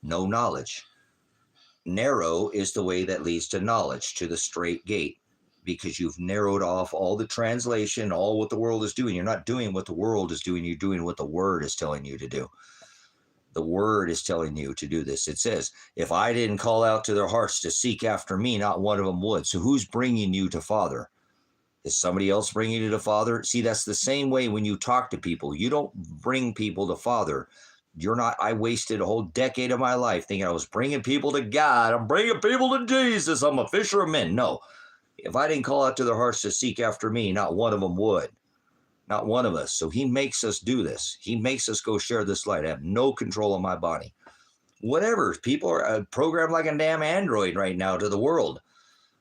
Speaker 1: No knowledge. Narrow is the way that leads to knowledge, to the straight gate. Because you've narrowed off all the translation, all what the world is doing. You're not doing what the world is doing. You're doing what the word is telling you to do. The word is telling you to do this. It says, if I didn't call out to their hearts to seek after me, not one of them would. So who's bringing you to Father? Is somebody else bringing you to Father? See, that's the same way when you talk to people. You don't bring people to Father. You're not, I wasted a whole decade of my life thinking I was bringing people to God. I'm bringing people to Jesus. I'm a fisher of men. No. If I didn't call out to their hearts to seek after me, not one of them would. Not one of us. So he makes us do this. He makes us go share this light. I have no control of my body. Whatever. People are programmed like a damn android right now to the world.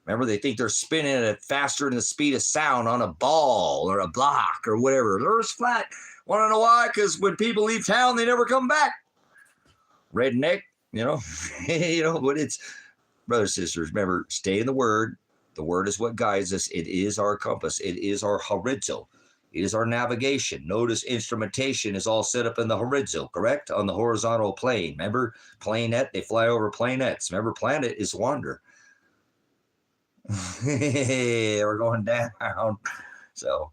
Speaker 1: Remember, they think they're spinning at faster than the speed of sound on a ball or a block or whatever. The Earth's flat. Want to know why? Because when people leave town, they never come back. Redneck, you know. You know, but it's, brothers and sisters, remember, stay in the Word. The Word is what guides us. It is our compass. It is our horizo. It is our navigation. Notice instrumentation is all set up in the horizo, correct? On the horizontal plane. Remember, planet, they fly over planets. Remember, planet is wander. We're going down. So,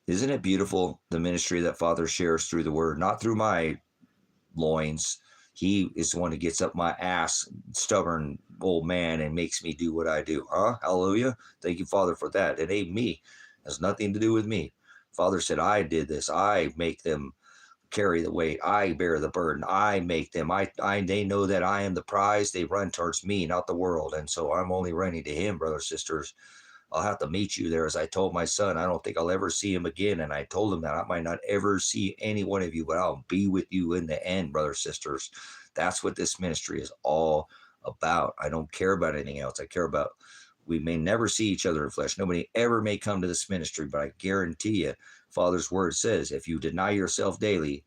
Speaker 1: isn't it beautiful, the ministry that Father shares through the word, not through my loins. He is the one who gets up my ass, stubborn old man, and makes me do what I do. Huh? Hallelujah. Thank you, Father, for that. It ain't me. It has nothing to do with me. Father said, I did this. I make them carry the weight. I bear the burden. I make them. They know that I am the prize. They run towards me, not the world. And so I'm only running to him, brothers, sisters. I'll have to meet you there. As I told my son, I don't think I'll ever see him again. And I told him that I might not ever see any one of you, but I'll be with you in the end, brothers, sisters. That's what this ministry is all about. I don't care about anything else. I care about, we may never see each other in flesh. Nobody ever may come to this ministry, but I guarantee you, Father's word says, if you deny yourself daily,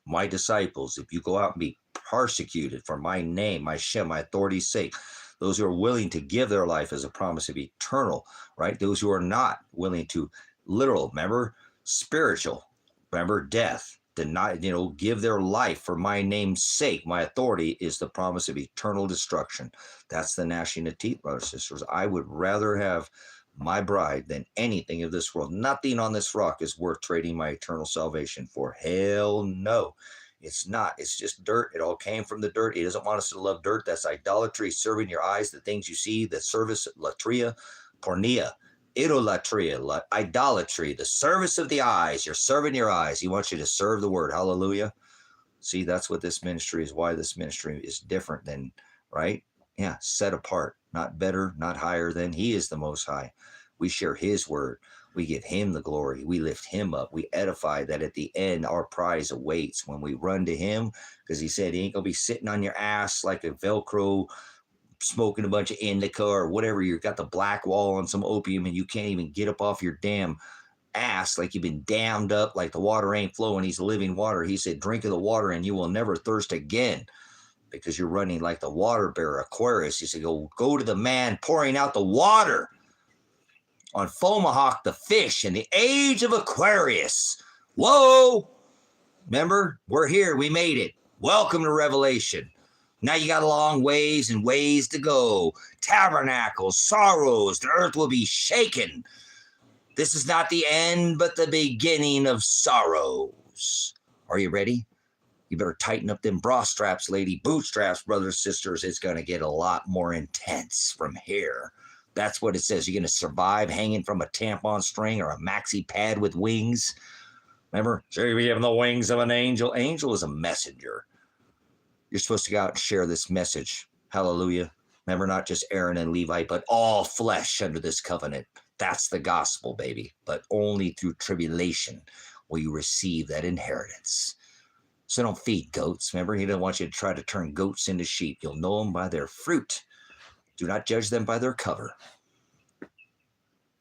Speaker 1: my disciples, if you go out and be persecuted for my name, my Shem, my authority's sake, those who are willing to give their life as a promise of eternal, right? Those who are not willing to literal, remember, spiritual, remember, death, deny, give their life for my name's sake. My authority is the promise of eternal destruction. That's the gnashing of teeth, brothers and sisters. I would rather have my bride than anything of this world. Nothing on this rock is worth trading my eternal salvation for. Hell no. It's not. It's just dirt. It all came from the dirt. He doesn't want us to love dirt. That's idolatry, serving your eyes, the things you see, the service, latria, pornea, idolatria, idolatry, the service of the eyes. You're serving your eyes. He wants you to serve the word. Hallelujah. See, that's what this ministry is, why this ministry is different than, right? Yeah, set apart, not better, not higher than. He is the Most High. We share his word. We give him the glory. We lift him up. We edify that at the end, our prize awaits when we run to him, because he said he ain't going to be sitting on your ass like a Velcro, smoking a bunch of indica or whatever. You've got the black wall on some opium and you can't even get up off your damn ass, like you've been dammed up, like the water ain't flowing. He's living water. He said, drink of the water and you will never thirst again, because you're running like the water bearer, Aquarius. He said, go to the man pouring out the water on Fomalhaut the fish in the age of Aquarius. Whoa! Remember, we're here. We made it. Welcome to Revelation. Now you got a long ways and ways to go. Tabernacles, sorrows, the earth will be shaken. This is not the end, but the beginning of sorrows. Are you ready? You better tighten up them bra straps, lady. Bootstraps, brothers, sisters. It's going to get a lot more intense from here. That's what it says. You're going to survive hanging from a tampon string or a maxi pad with wings. Remember, we have the wings of an angel. Angel is a messenger. You're supposed to go out and share this message. Hallelujah. Remember, not just Aaron and Levi, but all flesh under this covenant. That's the gospel, baby. But only through tribulation will you receive that inheritance. So don't feed goats. Remember, he doesn't want you to try to turn goats into sheep. You'll know them by their fruit. Do not judge them by their cover.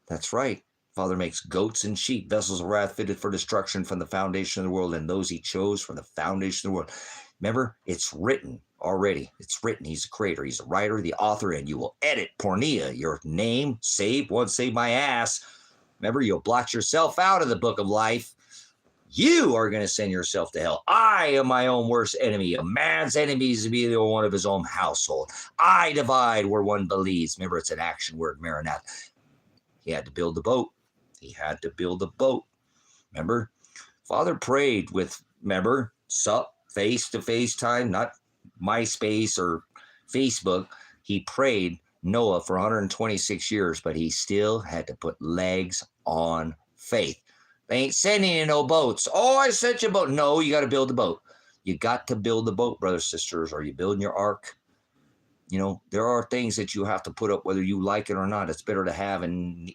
Speaker 1: That's right. Father makes goats and sheep, vessels of wrath fitted for destruction from the foundation of the world, and those he chose from the foundation of the world. Remember, it's written already. It's written. He's the creator. He's the writer, the author, and you will edit pornea, your name, save, once saved my ass. Remember, you'll blot yourself out of the book of life. You are going to send yourself to hell. I am my own worst enemy. A man's enemy is to be the one of his own household. I divide where one believes. Remember, it's an action word, Maranatha. He had to build the boat. He had to build the boat. Remember? Father prayed with, remember, face-to-face time, not MySpace or Facebook. He prayed Noah for 126 years, but he still had to put legs on faith. They ain't sending you no boats. Oh, I sent you a boat. No, you got to build the boat. You got to build the boat, brothers, sisters. Are you building your ark? There are things that you have to put up whether you like it or not. It's better to have and,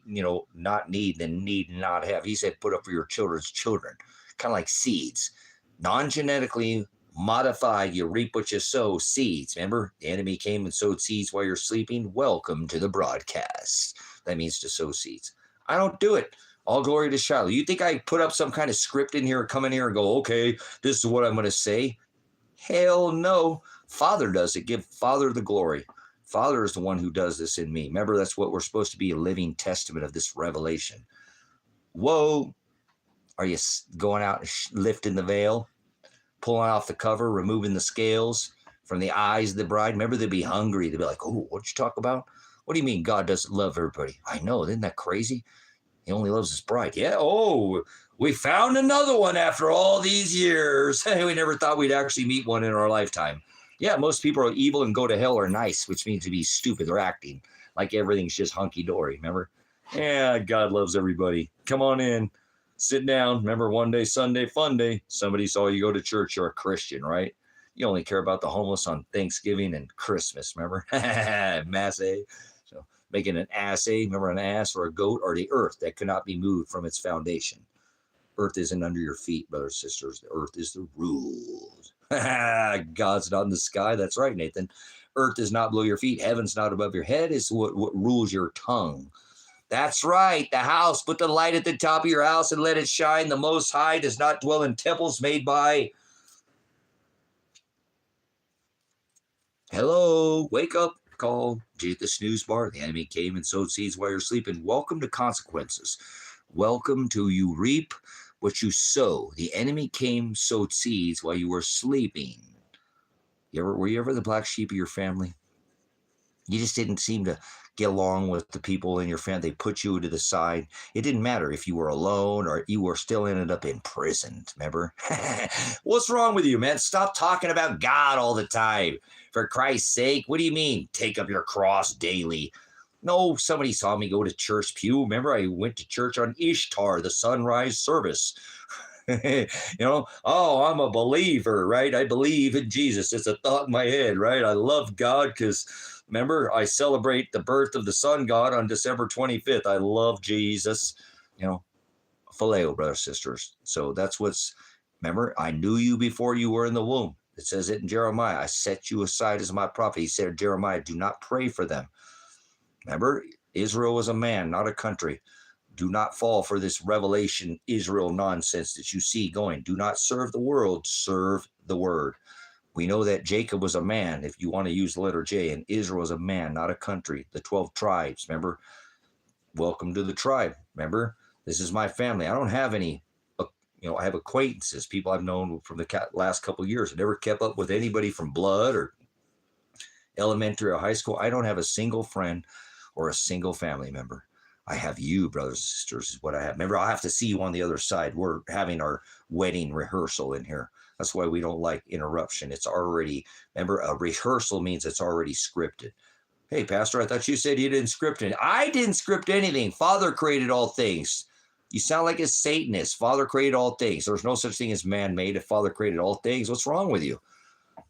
Speaker 1: not need than need and not have. He said put up for your children's children, kind of like seeds. Non-genetically modified, you reap what you sow, seeds. Remember, the enemy came and sowed seeds while you're sleeping. Welcome to the broadcast. That means to sow seeds. I don't do it. All glory to Shiloh. You think I put up some kind of script in here, come in here and go, okay, this is what I'm going to say? Hell no. Father does it. Give Father the glory. Father is the one who does this in me. Remember, that's what we're supposed to be, a living testament of this revelation. Whoa. Are you going out and lifting the veil, pulling off the cover, removing the scales from the eyes of the bride. Remember, they'd be hungry. They'd be like, oh, what'd you talk about? What do you mean God doesn't love everybody? I know. Isn't that crazy? He only loves his bride. Yeah. Oh, we found another one after all these years. We never thought we'd actually meet one in our lifetime. Yeah, most people are evil and go to hell are nice, which means to be stupid. They're acting like everything's just hunky-dory. Remember? Yeah, God loves everybody. Come on in. Sit down. Remember, one day, Sunday, fun day. Somebody saw you go to church. You're a Christian, right? You only care about the homeless on Thanksgiving and Christmas. Remember? Mass A. So making an ass A. Remember, an ass or a goat or the earth that cannot be moved from its foundation. Earth isn't under your feet, brothers and sisters. The earth is the rules. God's not in the sky. That's right, Nathan. Earth is not below your feet. Heaven's not above your head. It's what rules your tongue. That's right. The house. Put the light at the top of your house and let it shine. The Most High does not dwell in temples made by. Hello. Wake up. Call. Hit the snooze bar. The enemy came and sowed seeds while you're sleeping. Welcome to consequences. Welcome to you reap what you sow. The enemy came, sowed seeds while you were sleeping. Were you ever the black sheep of your family? You just didn't seem to get along with the people in your family. They put you to the side. It didn't matter if you were alone or you were still ended up imprisoned, remember? What's wrong with you, man? Stop talking about God all the time. For Christ's sake, what do you mean? Take up your cross daily. No, somebody saw me go to church pew. Remember, I went to church on Ishtar, the sunrise service. Oh, I'm a believer, right? I believe in Jesus. It's a thought in my head, right? I love God because, remember, I celebrate the birth of the sun God on December 25th. I love Jesus, phileo, brothers, sisters. So that's remember, I knew you before you were in the womb. It says it in Jeremiah. I set you aside as my prophet. He said, Jeremiah, do not pray for them. Remember, Israel was a man, not a country. Do not fall for this revelation Israel nonsense that you see going. Do not serve the world, serve the word. We know that Jacob was a man, if you want to use the letter J, and Israel was a man, not a country. The 12 tribes, remember? Welcome to the tribe, remember? This is my family. I don't have any, I have acquaintances, people I've known from the last couple of years. I never kept up with anybody from blood or elementary or high school. I don't have a single friend or a single family member. I have you, brothers and sisters, is what I have. Remember, I'll have to see you on the other side. We're having our wedding rehearsal in here. That's why we don't like interruption. It's already, remember, a rehearsal means it's already scripted. Hey, Pastor, I thought you said you didn't script it. I didn't script anything. Father created all things. You sound like a Satanist. Father created all things. There's no such thing as man-made. If Father created all things, what's wrong with you?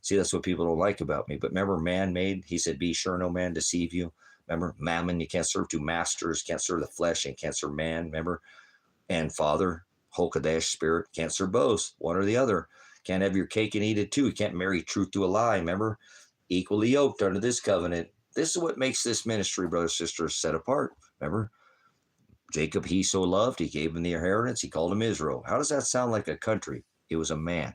Speaker 1: See, that's what people don't like about me. But remember, man-made, he said, be sure no man deceive you. Remember, mammon, you can't serve two masters, can't serve the flesh and can't serve man, remember? And Father, Hokadesh, Spirit, can't serve both, one or the other. Can't have your cake and eat it too. You can't marry truth to a lie, remember? Equally yoked under this covenant. This is what makes this ministry, brothers and sisters, set apart, remember? Jacob he so loved, he gave him the inheritance, he called him Israel. How does that sound like a country? It was a man.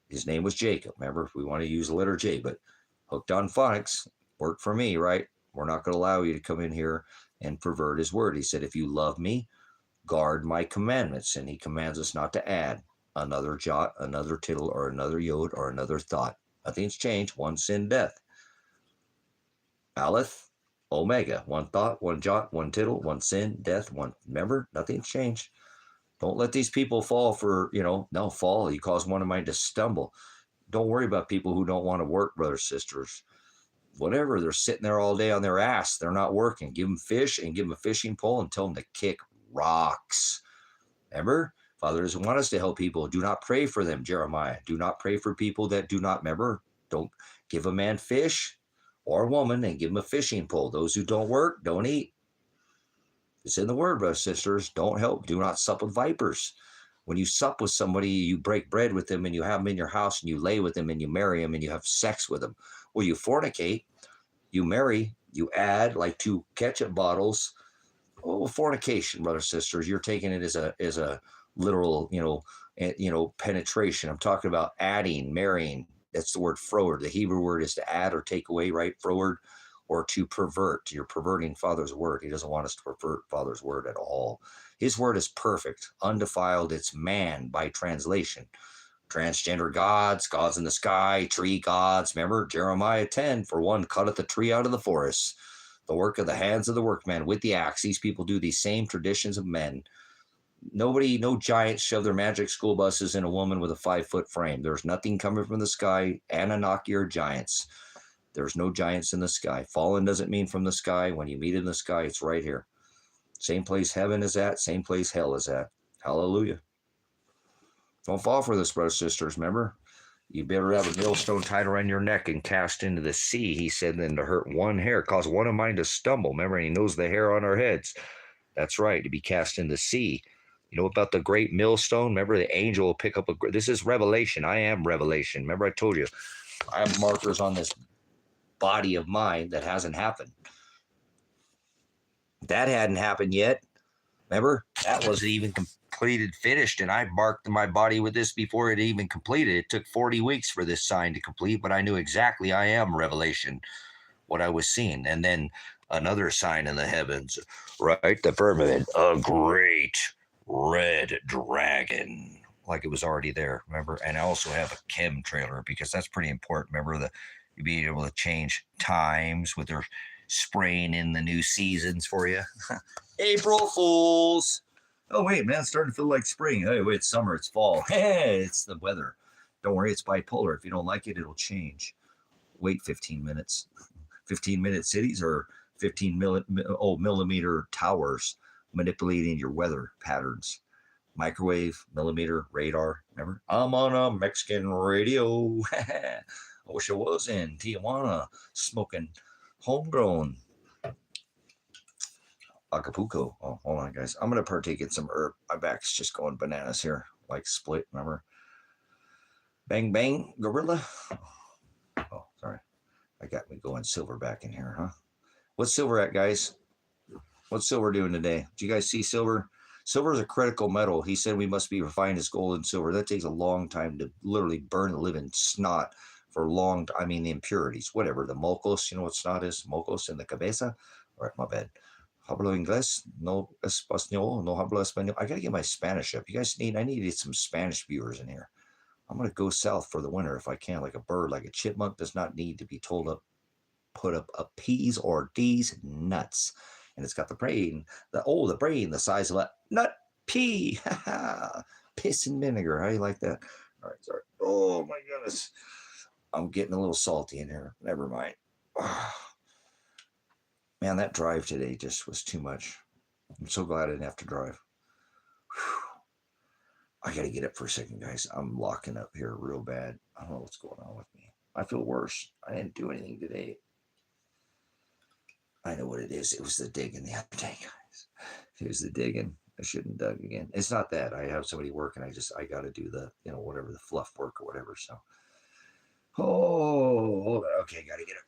Speaker 1: His name was Jacob, remember? If we want to use the letter J, but hooked on phonics, worked for me, right? We're not going to allow you to come in here and pervert his word. He said, if you love me, guard my commandments. And he commands us not to add another jot, another tittle, or another yod, or another thought. Nothing's changed. One sin, death. Aleph, Omega. One thought, one jot, one tittle, one sin, death, one. Remember, nothing's changed. Don't let these people fall for, no, fall. You cause one of mine to stumble. Don't worry about people who don't want to work, brothers, sisters. Whatever, they're sitting there all day on their ass. They're not working. Give them fish and give them a fishing pole and tell them to kick rocks. Remember, Father doesn't want us to help people. Do not pray for them, Jeremiah. Do not pray for people that do not, remember, don't give a man fish or a woman and give them a fishing pole. Those who don't work, don't eat. It's in the word, brothers and sisters. Don't help. Do not sup with vipers. When you sup with somebody, you break bread with them and you have them in your house and you lay with them and you marry them and you have sex with them. Well, you fornicate, you marry, you add like 2 ketchup bottles. Well, fornication, brothers and sisters, you're taking it as a literal, penetration. I'm talking about adding, marrying. That's the word froed. The Hebrew word is to add or take away, right? Froed, or to pervert. You're perverting Father's word. He doesn't want us to pervert Father's word at all. His word is perfect, undefiled. It's man by translation. transgender gods, gods in the sky, tree gods. Remember Jeremiah 10, for one cutteth the tree out of the forest, the work of the hands of the workman with the axe. These people do these same traditions of men. Nobody, no giants shove their magic school buses in a woman with a 5-foot frame. There's nothing coming from the sky. Anunnaki are giants. There's no giants in the sky. Fallen doesn't mean from the sky. When you meet in the sky, it's right here. Same place heaven is at, same place hell is at. Hallelujah. Don't fall for this, brothers and sisters. Remember, you better have a millstone tied around your neck and cast into the sea, he said, than to hurt one hair, cause one of mine to stumble. Remember, and he knows the hair on our heads. That's right, to be cast in the sea. You know about the great millstone? Remember, the angel will pick up a... This is Revelation. I am Revelation. Remember, I told you, I have markers on this body of mine that hasn't happened. That hadn't happened yet. Remember, that wasn't even completed, finished, and I marked my body with this before it even completed. It took 40 weeks for this sign to complete, but I knew exactly I am Revelation, what I was seeing. And then another sign in the heavens, right? The firmament, a great red dragon, like it was already there, remember? And I also have a chem trailer because that's pretty important. Remember, you being able to change times with their spraying in the new seasons for you. April Fools. Oh, wait, man, it's starting to feel like spring. Hey, wait, it's summer, it's fall. Hey, it's the weather. Don't worry, it's bipolar. If you don't like it, it'll change. Wait 15 minutes. 15-minute cities or 15 millimeter towers manipulating your weather patterns. Microwave, millimeter, radar. Remember? I'm on a Mexican radio. I wish I was in Tijuana smoking homegrown Acapulco. Oh, hold on, guys. I'm going to partake in some herb. My back's just going bananas here. Like split, remember? Bang, bang, gorilla. Oh, sorry. I got me going silver back in here, huh? What's silver at, guys? What's silver doing today? Do you guys see silver? Silver is a critical metal. He said we must be refined as gold and silver. That takes a long time to literally burn the living snot for long. I mean, the impurities, whatever. The mocos, you know what snot is? Mocos in the cabeza. All right, my bad. Hablo inglés, no español, no hablo español. I got to get my Spanish up. You guys I need to get some Spanish viewers in here. I'm going to go south for the winter if I can, like a bird, like a chipmunk does not need to be told to put up a P's or D's nuts. And it's got the brain, the brain, the size of a nut pea. Piss and vinegar. How do you like that? All right, sorry. Oh, my goodness. I'm getting a little salty in here. Never mind. Man, that drive today just was too much. I'm so glad I didn't have to drive. Whew. I got to get up for a second, guys. I'm locking up here real bad. I don't know what's going on with me. I feel worse. I didn't do anything today. I know what it is. It was the digging the other day, guys. It was the digging. I shouldn't dug again. It's not that. I have somebody working. I got to do the, whatever, the fluff work or whatever. So, hold on. Okay, got to get up.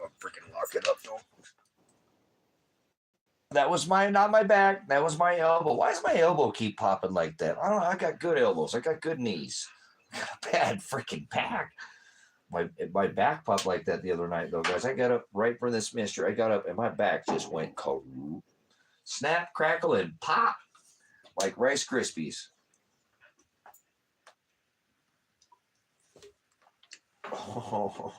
Speaker 1: I'm freaking locking up. Don't. That was not my back. That was my elbow. Why does my elbow keep popping like that? I don't know. I got good elbows. I got good knees. I got a bad freaking back. My back popped like that the other night, though, guys. I got up right from this mystery. I got up, and my back just went snap, crackle, and pop like Rice Krispies. Oh.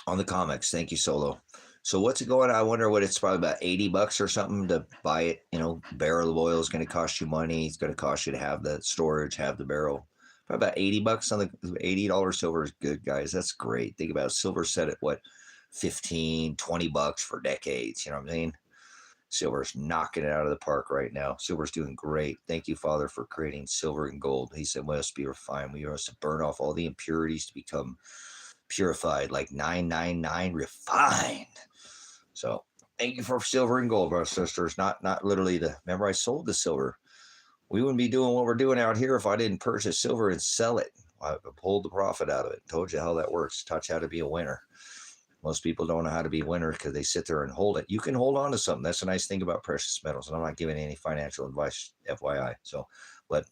Speaker 1: On the comics, thank you, Solo. So what's it going on? I wonder what it's probably about $80 or something to buy it. Barrel of oil is going to cost you money. It's going to cost you to have the storage, have the barrel. Probably about $80 on the $80 silver is good, guys. That's great. Think about it. Silver set at what, $15, $20 for decades. You know what I mean? Silver's knocking it out of the park right now. Silver's doing great. Thank you, Father, for creating silver and gold. He said, we must be refined. We must burn off all the impurities to become purified, like 999 refined. So thank you for silver and gold, brothers and sisters. Not literally remember I sold the silver. We wouldn't be doing what we're doing out here if I didn't purchase silver and sell it. I pulled the profit out of it. Told you how that works. Taught you how to be a winner. Most people don't know how to be winners because they sit there and hold it. You can hold on to something. That's a nice thing about precious metals. And I'm not giving any financial advice, FYI. So, but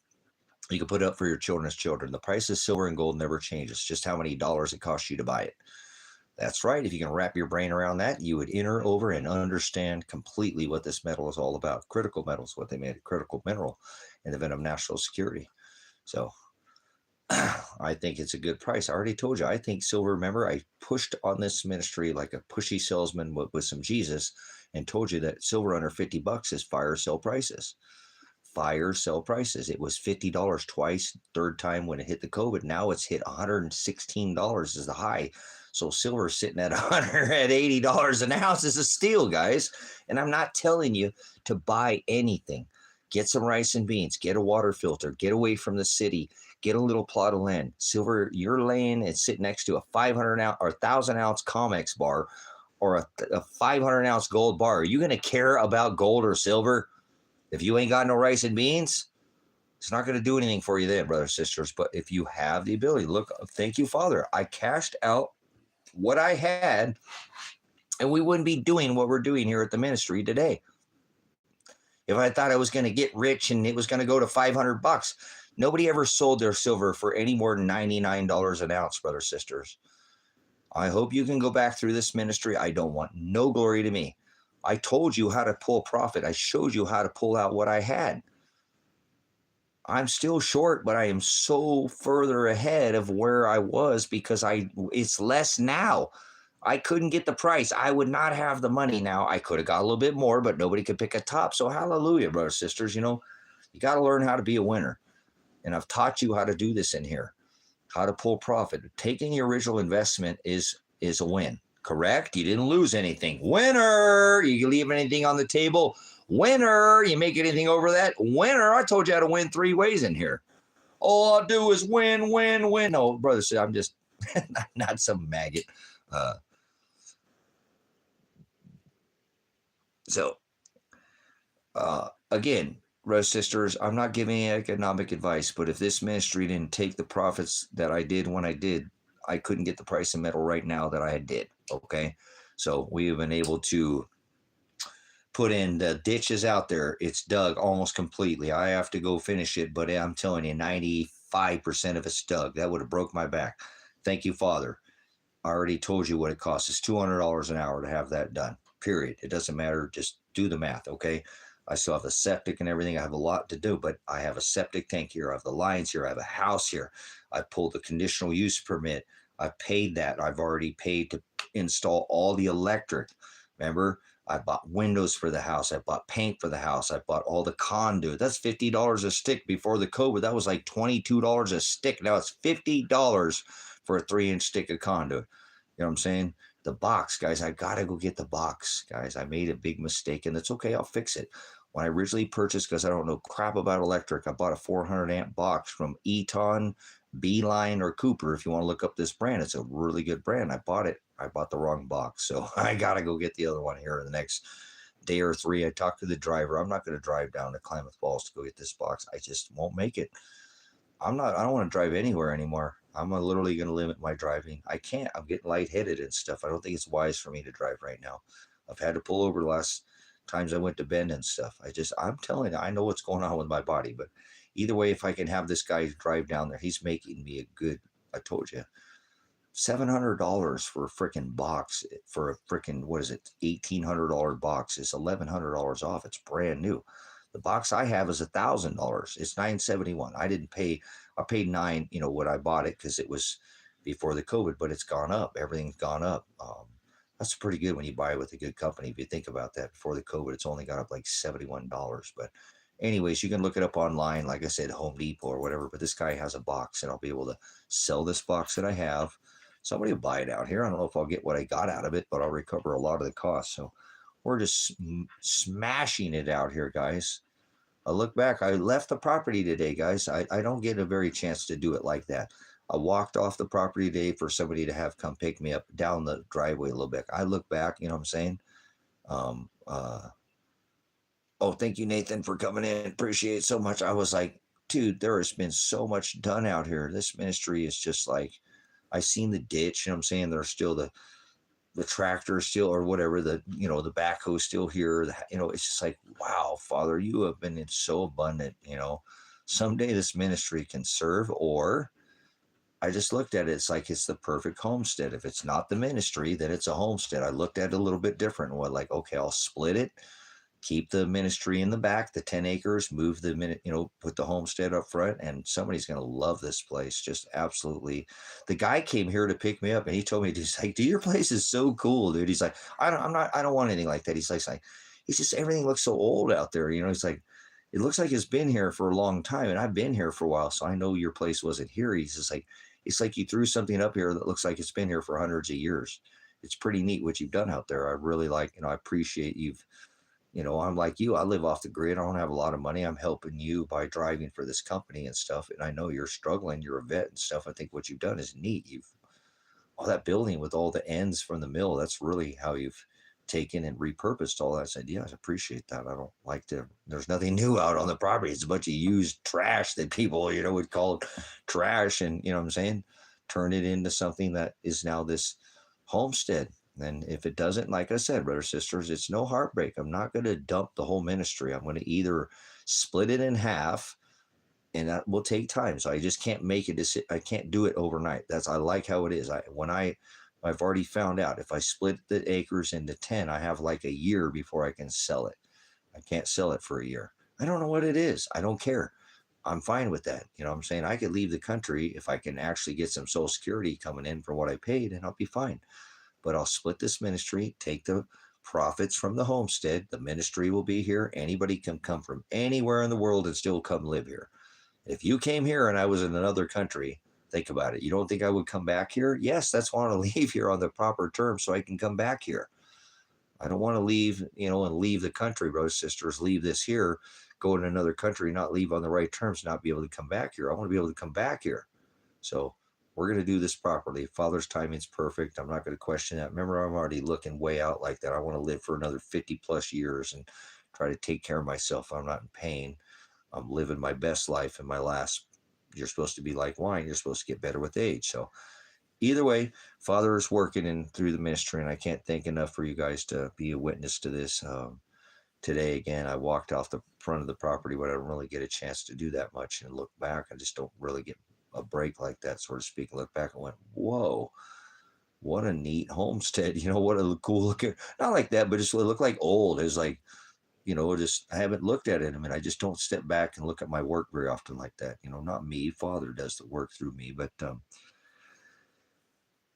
Speaker 1: you can put it up for your children's children. The price of silver and gold never changes. Just how many dollars it costs you to buy it. That's right. If you can wrap your brain around that, you would enter over and understand completely what this metal is all about. Critical metals, what they made a critical mineral in the event of national security. So I think it's a good price. I already told you, I think silver, remember, I pushed on this ministry like a pushy salesman with some Jesus and told you that silver under $50 is fire sell prices. Fire sell prices. It was $50 twice, third time when it hit the COVID. Now it's hit $116 is the high. So silver is sitting at $180 an ounce is a steal, guys. And I'm not telling you to buy anything. Get some rice and beans, get a water filter, get away from the city, get a little plot of land. Silver, you're laying and sitting next to a 500 ounce or 1,000 ounce Comex bar or a 500 ounce gold bar. Are you going to care about gold or silver? If you ain't got no rice and beans, it's not going to do anything for you then, brothers and sisters. But if you have the ability, look, thank you, Father. I cashed out what I had, and we wouldn't be doing what we're doing here at the ministry today. If I thought I was going to get rich and it was going to go to $500, nobody ever sold their silver for any more than $99 an ounce, brothers and sisters. I hope you can go back through this ministry. I don't want no glory to me. I told you how to pull profit. I showed you how to pull out what I had. I'm still short, but I am so further ahead of where I was because it's less now. I couldn't get the price. I would not have the money now. I could have got a little bit more, but nobody could pick a top. So hallelujah, brothers, sisters. You know, you got to learn how to be a winner. And I've taught you how to do this in here, how to pull profit. Taking your original investment is a win, correct? You didn't lose anything. Winner. You leave anything on the table. Winner. You make anything over that. Winner. I told you how to win 3 ways in here. All I'll do is win, win, win. No, brother, I'm just not some maggot. So, again, brothers, sisters, I'm not giving any economic advice, but if this ministry didn't take the profits that I did when I did, I couldn't get the price of metal right now that I did. Okay. So we have been able to put in the ditches out there. It's dug almost completely. I have to go finish it, but I'm telling you, 95% of it's dug. That would have broke my back. Thank you, Father. I already told you what it costs. It's $200 an hour to have that done. Period. It doesn't matter. Just do the math, okay? I still have a septic and everything. I have a lot to do, but I have a septic tank here. I have the lines here. I have a house here. I pulled the conditional use permit. I paid that. I've already paid to install all the electric. Remember, I bought windows for the house. I bought paint for the house. I bought all the conduit. That's $50 a stick. Before the COVID, that was like $22 a stick. Now it's $50 for a 3-inch stick of conduit. You know what I'm saying? The box, guys, I got to go get the box, guys. I made a big mistake, and that's okay. I'll fix it. When I originally purchased, because I don't know crap about electric, I bought a 400-amp box from Eton, Beeline, or Cooper. If you want to look up this brand, it's a really good brand. I bought it. I bought the wrong box, so I got to go get the other one here in the next day or 3. I talked to the driver. I'm not going to drive down to Klamath Falls to go get this box. I just won't make it. I don't want to drive anywhere anymore. I'm literally going to limit my driving. I can't. I'm getting lightheaded and stuff. I don't think it's wise for me to drive right now. I've had to pull over the last times I went to Bend and stuff. I'm telling you, I know what's going on with my body. But either way, if I can have this guy drive down there, he's making me a good, I told you, $700 for a freaking box, for a freaking, what is it, $1,800 box is $1,100 off. It's brand new. The box I have is $1,000. It's $971. I didn't pay. I paid $9. You know when I bought it because it was before the COVID, but it's gone up. Everything's gone up. That's pretty good when you buy it with a good company. If you think about that, before the COVID, it's only gone up like $71. But anyways, you can look it up online. Like I said, Home Depot or whatever. But this guy has a box, and I'll be able to sell this box that I have. Somebody will buy it out here. I don't know if I'll get what I got out of it, but I'll recover a lot of the cost. So we're just smashing it out here, guys. I look back. I left the property today, guys. I don't get a very chance to do it like that. I walked off the property today for somebody to have come pick me up down the driveway a little bit. I look back, you know what I'm saying? Oh, thank you, Nathan, for coming in. Appreciate it so much. I was like, dude, there has been so much done out here. This ministry is just like, I seen the ditch, you know what I'm saying? There's still the tractor still, or whatever, the, you know, the backhoe still here. You know, it's just like, wow, Father, you have been so abundant, you know. Someday this ministry can serve, or I just looked at it. It's like it's the perfect homestead. If it's not the ministry, then it's a homestead. I looked at it a little bit different. What, like, okay, I'll split it, keep the ministry in the back, the 10 acres, move the minute, you know, put the homestead up front, and somebody's going to love this place. Just absolutely. The guy came here to pick me up, and he told me, he's like, dude, your place is so cool, dude. He's like, I don't want anything like that. He's just, everything looks so old out there. You know, he's like, it looks like it's been here for a long time, and I've been here for a while, so I know your place wasn't here. He's just like, it's like you threw something up here that looks like it's been here for hundreds of years. It's pretty neat what you've done out there. I really like, you know, I appreciate you've, you know, I'm like you. I live off the grid. I don't have a lot of money. I'm helping you by driving for this company and stuff. And I know you're struggling. You're a vet and stuff. I think what you've done is neat. You've, all that building with all the ends from the mill, that's really how you've taken and repurposed all that. I said, yeah, I appreciate that. I don't like to, there's nothing new out on the property. It's a bunch of used trash that people, you know, would call trash. And, you know what I'm saying? Turn it into something that is now this homestead. And if it doesn't, like I said, brothers, sisters, it's no heartbreak. I'm not going to dump the whole ministry. I'm going to either split it in half, and that will take time. So I just can't make it. I can't do it overnight. I like how it is. I've already found out if I split the acres into 10, I have like a year before I can sell it. I can't sell it for a year. I don't know what it is. I don't care. I'm fine with that. You know what I'm saying? I could leave the country if I can actually get some Social Security coming in for what I paid, and I'll be fine. But I'll split this ministry, take the profits from the homestead. The ministry will be here. Anybody can come from anywhere in the world and still come live here. If you came here and I was in another country, think about it. You don't think I would come back here? Yes, that's why I want to leave here on the proper terms so I can come back here. I don't want to leave, you know, and leave the country, brothers, sisters, leave this here, go in another country, not leave on the right terms, not be able to come back here. I want to be able to come back here. So we're going to do this properly. Father's timing's perfect. I'm not going to question that. Remember, I'm already looking way out like that. I want to live for another 50 plus years and try to take care of myself. I'm not in pain. I'm living my best life in my last. You're supposed to be like wine. You're supposed to get better with age. So either way, Father is working in through the ministry, and I can't thank enough for you guys to be a witness to this. Today, again, I walked off the front of the property, but I don't really get a chance to do that much and look back. I just don't really get a break like that, so to speak. Look back and went, whoa, what a neat homestead. You know, what a cool looking, not like that, but just it looked like old. It was like, you know, just I haven't looked at it. I mean, I just don't step back and look at my work very often like that. You know, not me. Father does the work through me, but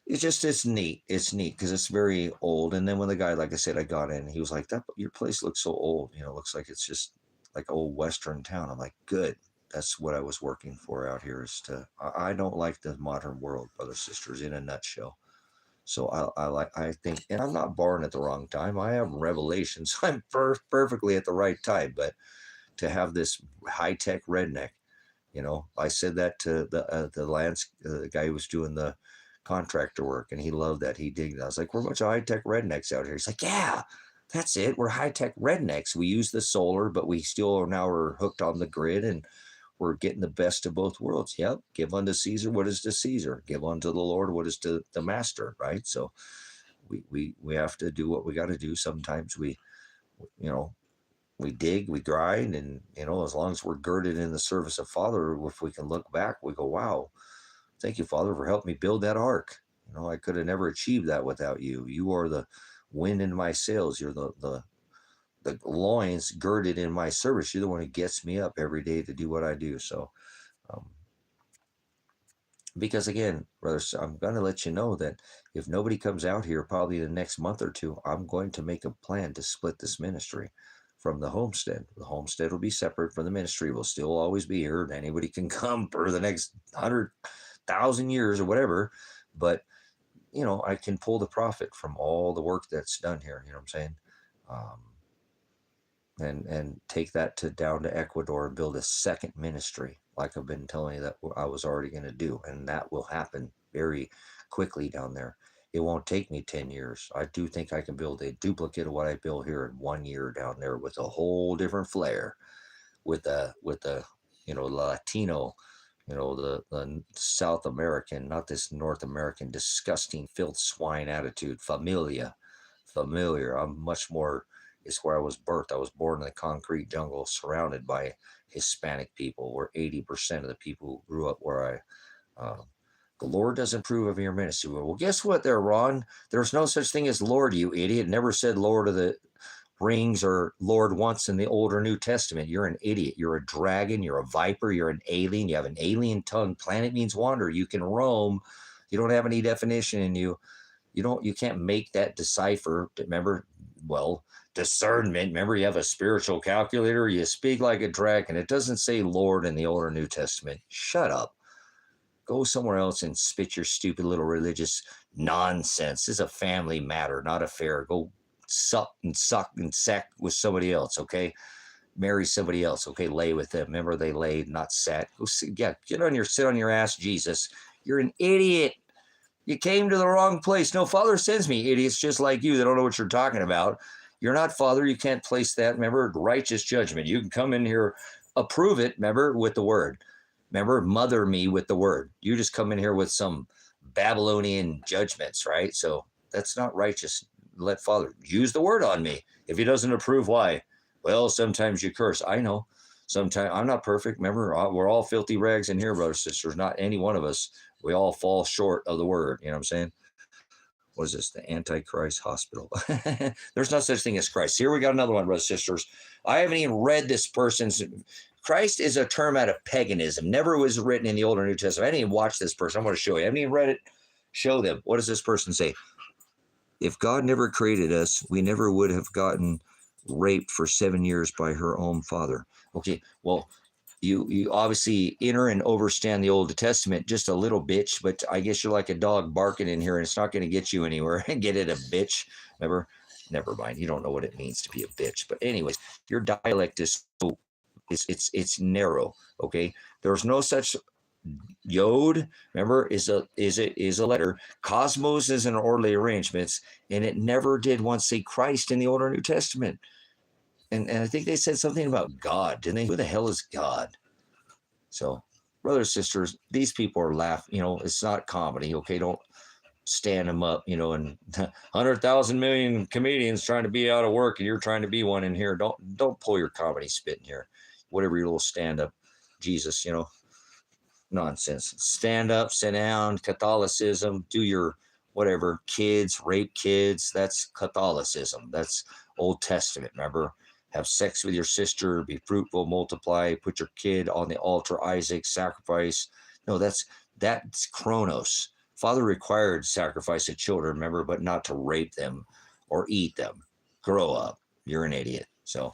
Speaker 1: it's neat. It's neat because it's very old. And then when the guy, like I said, I got in, he was like, "That your place looks so old. You know, looks like it's just like old Western town." I'm like, good. That's what I was working for out here. Is to I don't like the modern world, brothers, sisters, in a nutshell. So I think, and I'm not born at the wrong time. I have revelations. I'm perfectly at the right time. But to have this high tech redneck, you know, I said that to the guy who was doing the contractor work, and he loved that. He digged it. I was like, we're a bunch of high tech rednecks out here. He's like, yeah, that's it. We're high tech rednecks. We use the solar, but we still are now we're hooked on the grid, and we're getting the best of both worlds. Yep. Give unto Caesar what is to Caesar. Give unto the Lord what is to the master. Right. So we have to do what we got to do. Sometimes we, you know, we dig, we grind, and, you know, as long as we're girded in the service of Father, if we can look back, we go, wow, thank you, Father, for helping me build that ark. You know, I could have never achieved that without you. You are the wind in my sails. You're the loins girded in my service. You're the one who gets me up every day to do what I do. So, um, because again, brothers, I'm going to let you know that if nobody comes out here, probably the next month or two, I'm going to make a plan to split this ministry from the homestead. The homestead will be separate from the ministry. Will still always be here, and anybody can come for the next 100,000 years or whatever. But, you know, I can pull the profit from all the work that's done here. You know what I'm saying? And take that down to Ecuador and build a second ministry, like I've been telling you that I was already going to do, and that will happen very quickly down there. It won't take me 10 years. I do think I can build a duplicate of what I built here in 1 year down there with a whole different flair, with a Latino, the South American, not this North American disgusting filth swine attitude. Familiar. I'm much more. It's where I was birthed. I was born in the concrete jungle, surrounded by Hispanic people, where 80% of the people who grew up where the Lord doesn't approve of your ministry. Well, guess what? They're wrong. There's no such thing as Lord, you idiot. Never said Lord of the Rings or Lord once in the Old or New Testament. You're an idiot. You're a dragon. You're a viper. You're an alien. You have an alien tongue. Planet means wander. You can roam. You don't have any definition in you. You can't make that decipher. Remember, discernment. Remember, you have a spiritual calculator. You speak like a dragon. It doesn't say Lord in the Old or New Testament. Shut up. Go somewhere else and spit your stupid little religious nonsense. This is a family matter, not a fair. Go suck and sack with somebody else, okay? Marry somebody else, okay? Lay with them. Remember, they laid, not sat. Go sit on your ass, Jesus. You're an idiot. You came to the wrong place. No, Father sends me idiots just like you that don't know what you're talking about. You're not Father. You can't place that. Remember, righteous judgment. You can come in here, approve it, remember, with the word. Remember, mother me with the word. You just come in here with some Babylonian judgments, right? So that's not righteous. Let Father use the word on me. If he doesn't approve, why? Well, sometimes you curse. I know. Sometimes I'm not perfect. Remember, we're all filthy rags in here, brothers and sisters. Not any one of us. We all fall short of the word. You know what I'm saying? What is this? The Antichrist Hospital. There's no such thing as Christ. Here we got another one, brothers and sisters. I haven't even read this person's. Christ is a term out of paganism. Never was written in the Old or New Testament. I didn't even watch this person. I'm going to show you. I haven't even read it. Show them. What does this person say? If God never created us, we never would have gotten raped for 7 years by her own father. Okay, well, you obviously enter and overstand the Old Testament just a little bitch, but I guess you're like a dog barking in here and it's not going to get you anywhere. Get it, a bitch. Never mind. You don't know what it means to be a bitch. But anyways, your dialect is so it's narrow. Okay, there's no such. Yod, remember, is a letter. Cosmos is an orderly arrangements, and it never did once say Christ in the Old or New Testament. And I think they said something about God, didn't they? Who the hell is God? So, brothers, sisters, these people are laughing. It's not comedy. Okay, don't stand them up. And 100,000 million comedians trying to be out of work, and you're trying to be one in here. Don't pull your comedy spit in here. Whatever your little stand up, Jesus, nonsense. Stand up, sit down, Catholicism, do your whatever, kids, rape kids. That's Catholicism. That's Old Testament, remember? Have sex with your sister, be fruitful, multiply, put your kid on the altar, Isaac, sacrifice. No, that's Chronos. Father required sacrifice of children, remember, but not to rape them or eat them. Grow up. You're an idiot. So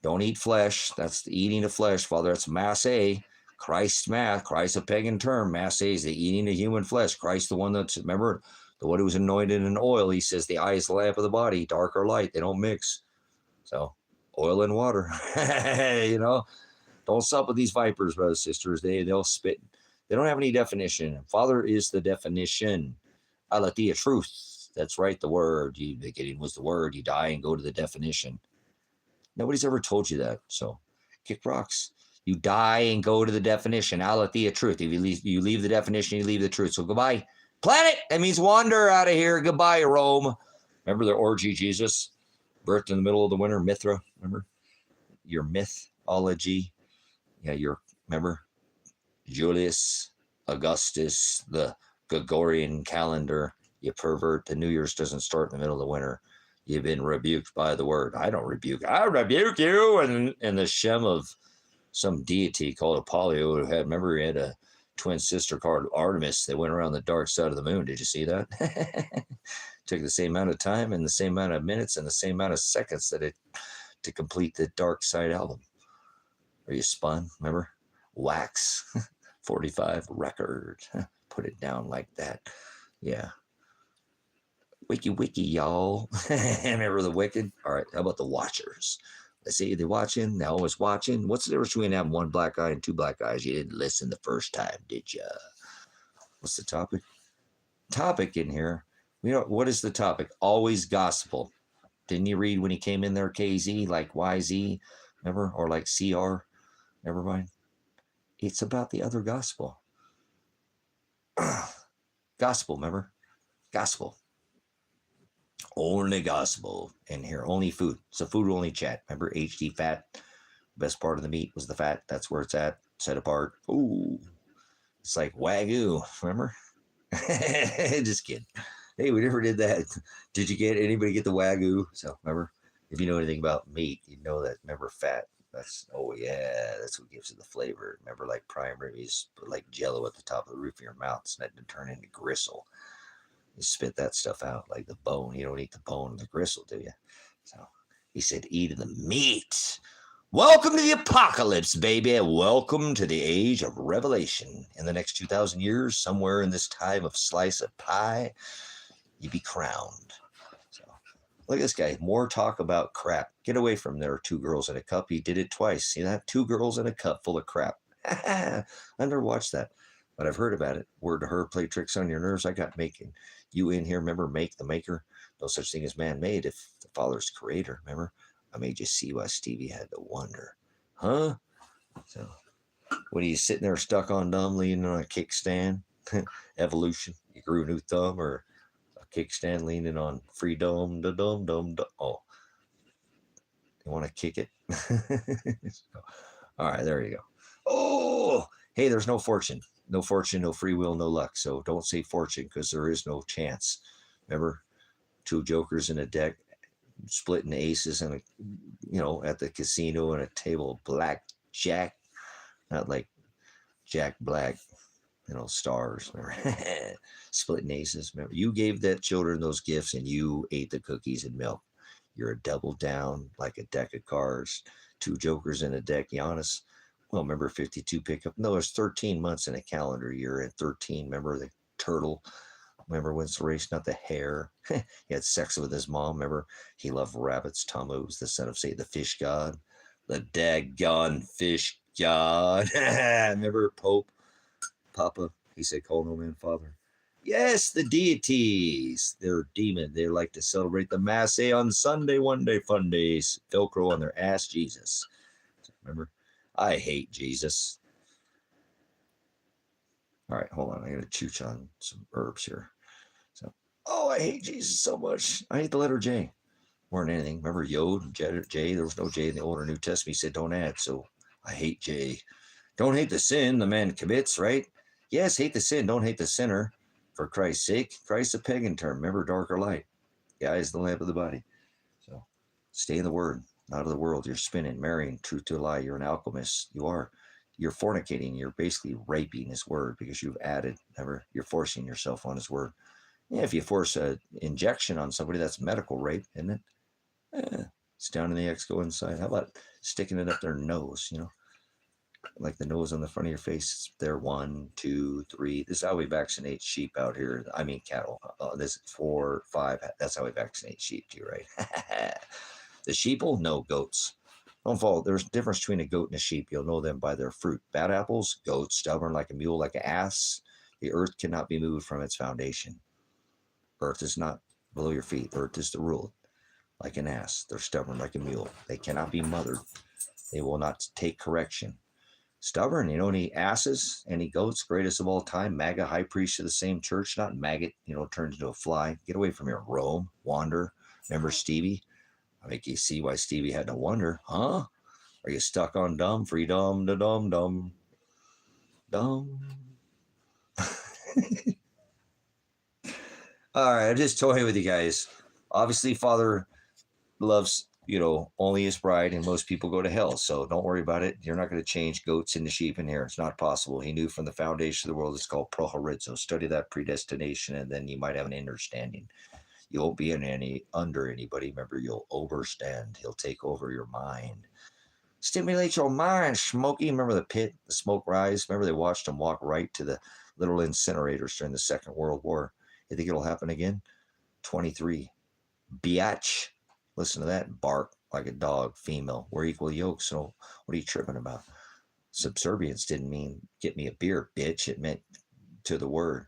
Speaker 1: don't eat flesh. That's the eating of flesh, Father. That's masse. Christ, a pagan term. Masse is the eating of human flesh. Christ, the one that's, remember, the one who was anointed in oil. He says the eye is the lamp of the body, dark or light. They don't mix. So oil and water, don't sup with these vipers, brothers and sisters. They'll spit. They don't have any definition. Father is the definition. Aletheia, truth. That's right, the word. The beginning was the word. You die and go to the definition. Nobody's ever told you that. So kick rocks. You die and go to the definition. Aletheia, truth. If you leave the definition, you leave the truth. So goodbye, planet. That means wander out of here. Goodbye, Rome. Remember the orgy Jesus? Birthed in the middle of the winter. Mithra, remember? Your mythology. Yeah, remember? Julius, Augustus, the Gregorian calendar. You pervert. The New Year's doesn't start in the middle of the winter. You've been rebuked by the word. I don't rebuke. I rebuke you. And the Shem of some deity called Apollo who remember he had a twin sister called Artemis that went around the dark side of the moon. Did you see that? Took the same amount of time and the same amount of minutes and the same amount of seconds to complete the Dark Side album. Are you spun? Remember? Wax 45 record. Put it down like that. Yeah. Wiki, y'all. Remember the wicked? All right. How about the watchers? Let's see. They're watching. They're always watching. What's the difference between having one black eye and two black eyes? You didn't listen the first time, did you? What's the topic? Topic in here. What is the topic? Always gospel. Didn't you read when he came in there, KZ, like YZ? Remember? Or like CR? Never mind. It's about the other gospel. Gospel, remember? Gospel. Only gospel in here. Only food. It's a food only chat. Remember, HD fat. Best part of the meat was the fat. That's where it's at. Set apart. Ooh. It's like Wagyu. Remember? Just kidding. Hey, we never did that. Did you get anybody get the Wagyu? So remember, if you know anything about meat, you know that. Remember, fat. That's that's what gives it the flavor. Remember, like prime ribs, put like Jello at the top of the roof of your mouth, so that to turn into gristle. You spit that stuff out like the bone. You don't eat the bone and the gristle, do you? So he said, eat the meat. Welcome to the apocalypse, baby. Welcome to the age of revelation. In the next 2,000 years, somewhere in this time of slice of pie, you be crowned. So look at this guy. More talk about crap. Get away from there. 2 girls in a cup. He did it twice. See that? 2 girls in a cup full of crap. I never watched that, but I've heard about it. Word to her, play tricks on your nerves. I got making you in here. Remember, make the maker. No such thing as man-made if the Father's creator. Remember, I made you see why Stevie had to wonder. Huh? So, what are you sitting there stuck on dumb, leaning on a kickstand? Evolution. You grew a new thumb or a kickstand leaning on freedom. Oh, you want to kick it? All right, there you go. Oh, hey, there's no fortune. No fortune, no free will, no luck. So don't say fortune because there is no chance. Remember, 2 jokers in a deck, splitting aces and at the casino and a table of blackjack, not like Jack Black, stars. Remember, splitting aces. Remember, you gave that children those gifts and you ate the cookies and milk. You're a double down like a deck of cards. 2 jokers in a deck. Giannis. Well, remember 52 pickup? No, there's 13 months in a calendar year, and 13. Remember the turtle. Remember when's the race? Not the hare. He had sex with his mom. Remember, he loved rabbits. Tamu was the son of, say, the fish god. The daggone fish god. Remember Pope? Papa? He said, call no man father. Yes, the deities. They're demon. They like to celebrate the Mass on Sunday, one day, fun days. Velcro on their ass, Jesus. Remember? I hate Jesus. All right, hold on. I got to chooch on some herbs here. So, I hate Jesus so much. I hate the letter J. More than anything. Remember Yod, J? There was no J in the Old or New Testament. He said, don't add. So I hate J. Don't hate the sin the man commits, right? Yes, hate the sin. Don't hate the sinner. For Christ's sake. Christ's a pagan term. Remember dark or light. The eye is the lamp of the body. So stay in the word, not of the world. You're spinning, marrying truth to a lie. You're an alchemist. You're fornicating. You're basically raping his word because you've added. You're forcing yourself on his word. Yeah, if you force an injection on somebody, that's medical rape, isn't it? It's down in the X, go inside. How about sticking it up their nose, like the nose on the front of your face? It's there, 1, 2, 3. This is how we vaccinate sheep out here. I mean, cattle. This is 4, 5. That's how we vaccinate sheep, too, right? The sheeple? No, goats. Don't fall. There's a difference between a goat and a sheep. You'll know them by their fruit. Bad apples, goat, stubborn like a mule, like an ass. The earth cannot be moved from its foundation. Earth is not below your feet. Earth is the rule. Like an ass. They're stubborn like a mule. They cannot be mothered. They will not take correction. Stubborn. Any asses, any goats, greatest of all time, MAGA high priest of the same church, not maggot, turned into a fly. Get away from here. Roam, wander. Remember Stevie? I make you see why Stevie had to wonder. Huh? Are you stuck on dumb? Freedom, da dum dum. Dumb. All right, I'm just toying with you guys. Obviously, Father loves, only his bride, and most people go to hell. So don't worry about it. You're not going to change goats into sheep in here. It's not possible. He knew from the foundation of the world. It's called prohorizo. Study that predestination, and then you might have an understanding. You won't be under anybody. Remember, you'll overstand. He'll take over your mind. Stimulate your mind, Smokey. Remember the pit, the smoke rise? Remember they watched him walk right to the little incinerators during the Second World War. You think it'll happen again? 23. Biatch. Listen to that. Bark like a dog. Female. We're equal yokes. So what are you tripping about? Subservience didn't mean get me a beer, bitch. It meant to the word,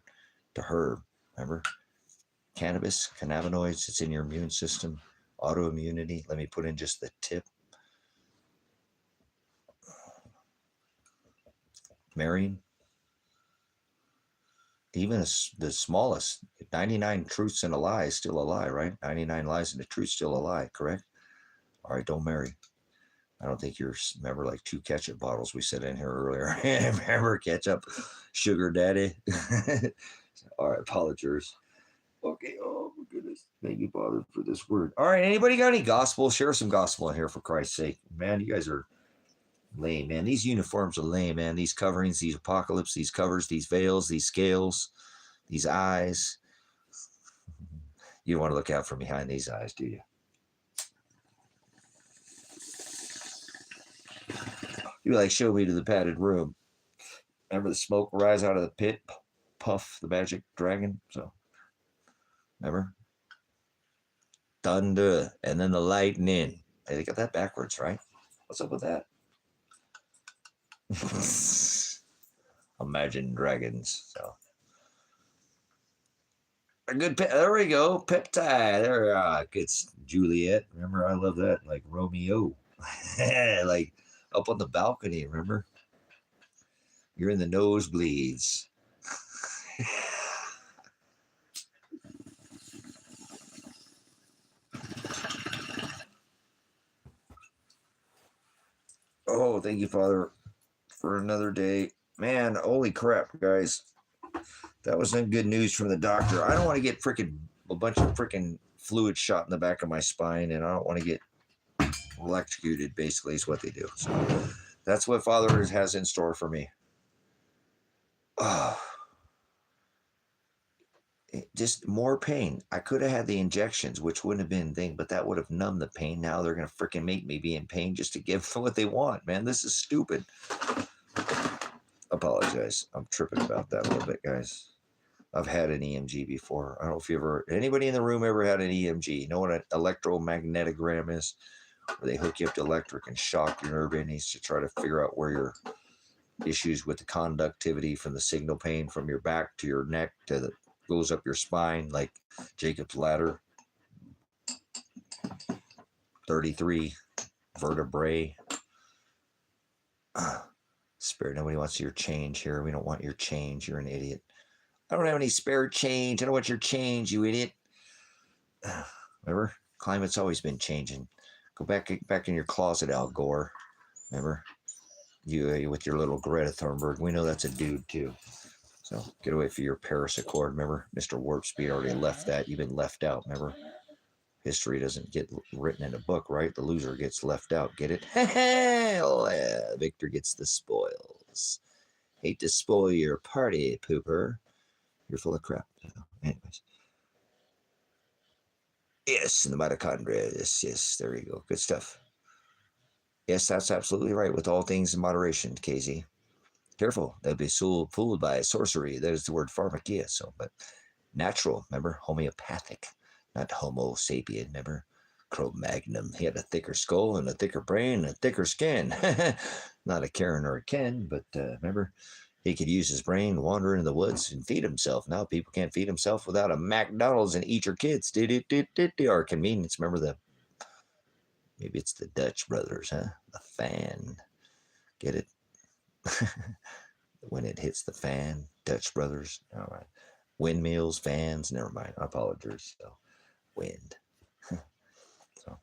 Speaker 1: to herb. Remember? Cannabis, cannabinoids. It's in your immune system. Autoimmunity. Let me put in just the tip. marrying. Even the smallest, 99 truths and a lie is still a lie, right? 99 lies and the truth's still a lie, correct? All right, don't marry. I don't think you're, remember, like 2 ketchup bottles we said in here earlier. Remember ketchup, sugar daddy. All right, apologies. Okay, oh my goodness. Thank you, Father, for this word. All right, anybody got any gospel? Share some gospel in here for Christ's sake. Man, you guys are lame, man. These uniforms are lame, man. These coverings, these apocalypse, these covers, these veils, these scales, these eyes. You don't want to look out from behind these eyes, do you? You like, show me to the padded room. Remember the smoke rise out of the pit? Puff, the magic dragon. So, remember? Thunder, and then the lightning. Hey, they got that backwards, right? What's up with that? Imagine dragons. So, a good there we go. Peptide. There, good Juliet. Remember, I love that. Like Romeo. Like up on the balcony. Remember, you're in the nosebleeds. Oh, thank you, Father, for another day. Man, holy crap, guys. That was some good news from the doctor. I don't want to get a bunch of freaking fluid shot in the back of my spine, and I don't want to get electrocuted, basically, is what they do. So that's what Father has in store for me. Oh, just more pain. I could have had the injections, which wouldn't have been a thing, but that would have numbed the pain. Now they're going to freaking make me be in pain just to give them what they want, man. This is stupid. Apologize. I'm tripping about that a little bit, guys. I've had an EMG before. I don't know if you ever, anybody in the room ever had an EMG? You know what an electromagnetogram is? Where they hook you up to electric and shock your nerve endings to try to figure out where your issues with the conductivity from the signal pain from your back to your neck to the goes up your spine like Jacob's ladder. 33 vertebrae. Spirit, nobody wants your change here. We don't want your change. You're an idiot. I don't have any spare change. I don't want your change, you idiot. Remember, climate's always been changing. Go back in your closet, Al Gore. Remember, you with your little Greta Thunberg. We know that's a dude too. So get away from your Paris Accord. Remember, Mr. Warp Speed already left that. You've been left out. Remember, history doesn't get written in a book, right? The loser gets left out. Get it? Hell yeah. Victor gets the spoils. Hate to spoil your party, pooper. You're full of crap. Anyways. Yes, in the mitochondria. Yes, there you go. Good stuff. Yes, that's absolutely right. With all things in moderation, KZ. Careful, they'll be fooled by sorcery. That is the word pharmakia. So, but natural, remember, homeopathic, not Homo sapien. Remember, Cro-Magnon. He had a thicker skull and a thicker brain and a thicker skin. Not a Karen or a Ken, but remember, he could use his brain, wander into the woods, and feed himself. Now people can't feed himself without a McDonald's and eat your kids. Or convenience. Remember maybe it's the Dutch brothers, huh? The fan. Get it? When it hits the fan, Dutch brothers. All right. Windmills, fans, never mind. I apologize. So, wind. So,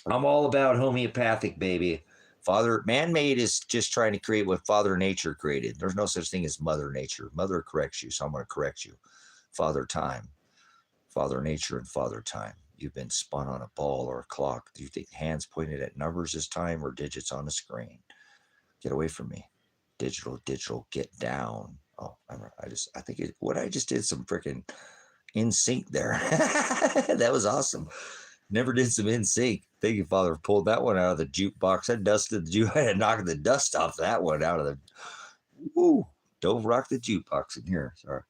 Speaker 1: I'm all about homeopathic, baby. Father, man-made is just trying to create what Father Nature created. There's no such thing as Mother Nature. Mother corrects you, so I'm going to correct you. Father Time. Father Nature and Father Time. You've been spun on a ball or a clock. Do you think hands pointed at numbers this time or digits on the screen? Get away from me. Digital, get down. Oh, I think what I just did some freaking in sync there. That was awesome. Never did some in sync. Thank you, Father. Pulled that one out of the jukebox. I had knocked the dust off that one out of the. Woo! Don't rock the jukebox in here. Sorry.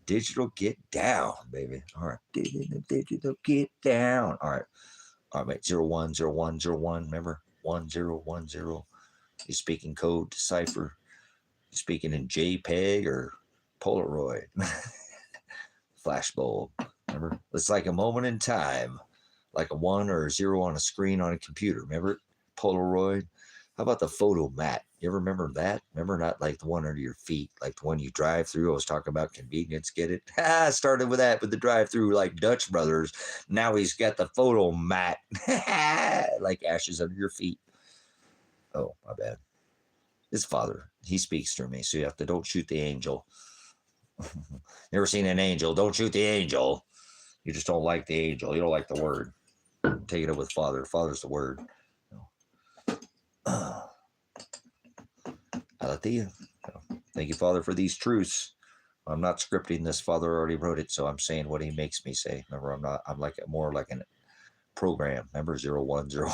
Speaker 1: Digital, get down, baby. All right. Digital, get down. All right. All right, 010101. Remember 1010. You're speaking code decipher. You're speaking in JPEG or Polaroid. Flashbulb. Remember? It's like a moment in time. Like a 1 or a 0 on a screen on a computer. Remember Polaroid? How about the photo mat? You ever remember that? Remember, not like the one under your feet, like the one you drive through. I was talking about convenience. Get it? Started with that with the drive through, like Dutch Brothers. Now he's got the photo mat, like ashes under your feet. Oh, my bad. His father, he speaks through me, so you have to don't shoot the angel. You ever seen an angel? Don't shoot the angel. You just don't like the angel. You don't like the word. Take it up with Father. Father's the word. Hallelujah. Thank you, Father, for these truths. I'm not scripting this. Father already wrote it, so I'm saying what he makes me say. Remember, I'm like more like a program. Remember, 0101.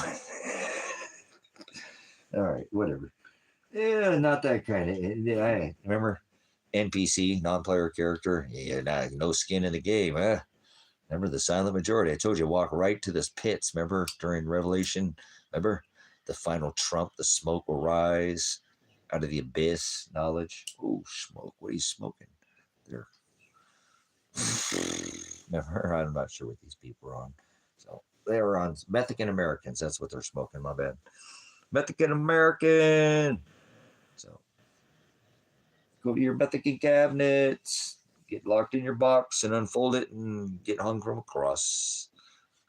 Speaker 1: All right, whatever. Yeah, not that kind of. Remember, NPC, non-player character. Yeah, no skin in the game, huh? Remember the silent majority? I told you, walk right to this pits. Remember during Revelation? Remember the final trump, the smoke will rise out of the abyss. Knowledge. Oh, smoke. What are you smoking? There. Never. I'm not sure what these people are on. So they were on Mexican Americans. That's what they're smoking. My bad. Mexican American. So go to your Mexican cabinets, get locked in your box, and unfold it, and get hung from a cross.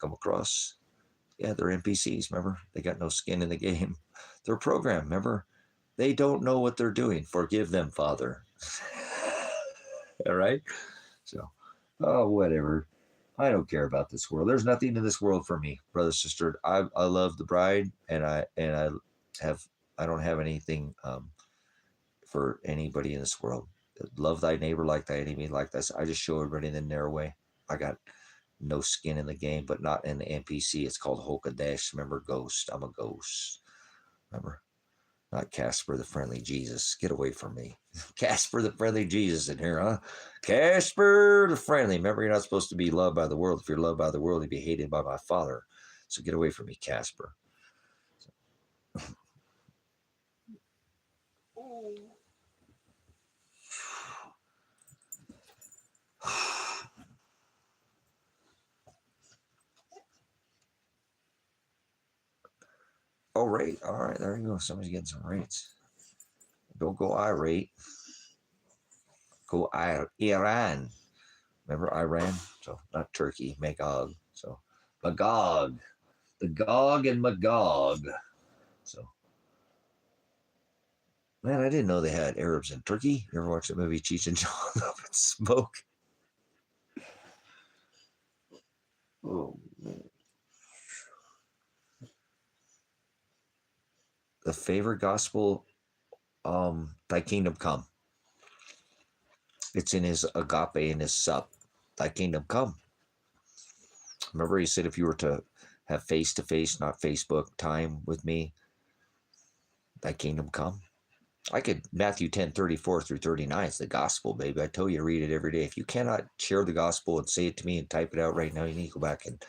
Speaker 1: Come across. Yeah, they're NPCs. Remember, they got no skin in the game. They're programmed. Remember, they don't know what they're doing. Forgive them, Father. All right. So, oh, whatever. I don't care about this world. There's nothing in this world for me, brother, sister. I love the bride, and I don't have anything for anybody in this world. Love thy neighbor like thy enemy, like this. I just show everybody in the narrow way. I got no skin in the game, but not in the NPC. It's called Hokadesh. Remember, ghost. I'm a ghost. Remember, not Casper the friendly Jesus. Get away from me. Casper the friendly Jesus in here, huh? Casper the friendly. Remember, you're not supposed to be loved by the world. If you're loved by the world, you'd be hated by my Father. So get away from me, Casper. Oh, rate. All right, there you go. Somebody's getting some rates. Don't go irate. Go Iran. Remember Iran? So not Turkey, Magog. So Magog. The Gog and Magog. So man, I didn't know they had Arabs in Turkey. You ever watch the movie Cheech and Chong Up in Smoke? Oh man. The favorite gospel, thy kingdom come. It's in his Agape, in his sup. Thy kingdom come. Remember, he said if you were to have face-to-face, not Facebook time with me, thy kingdom come. I could, Matthew 10:34 through 39, it's the gospel, baby. I tell you, read it every day. If you cannot share the gospel and say it to me and type it out right now, you need to go back and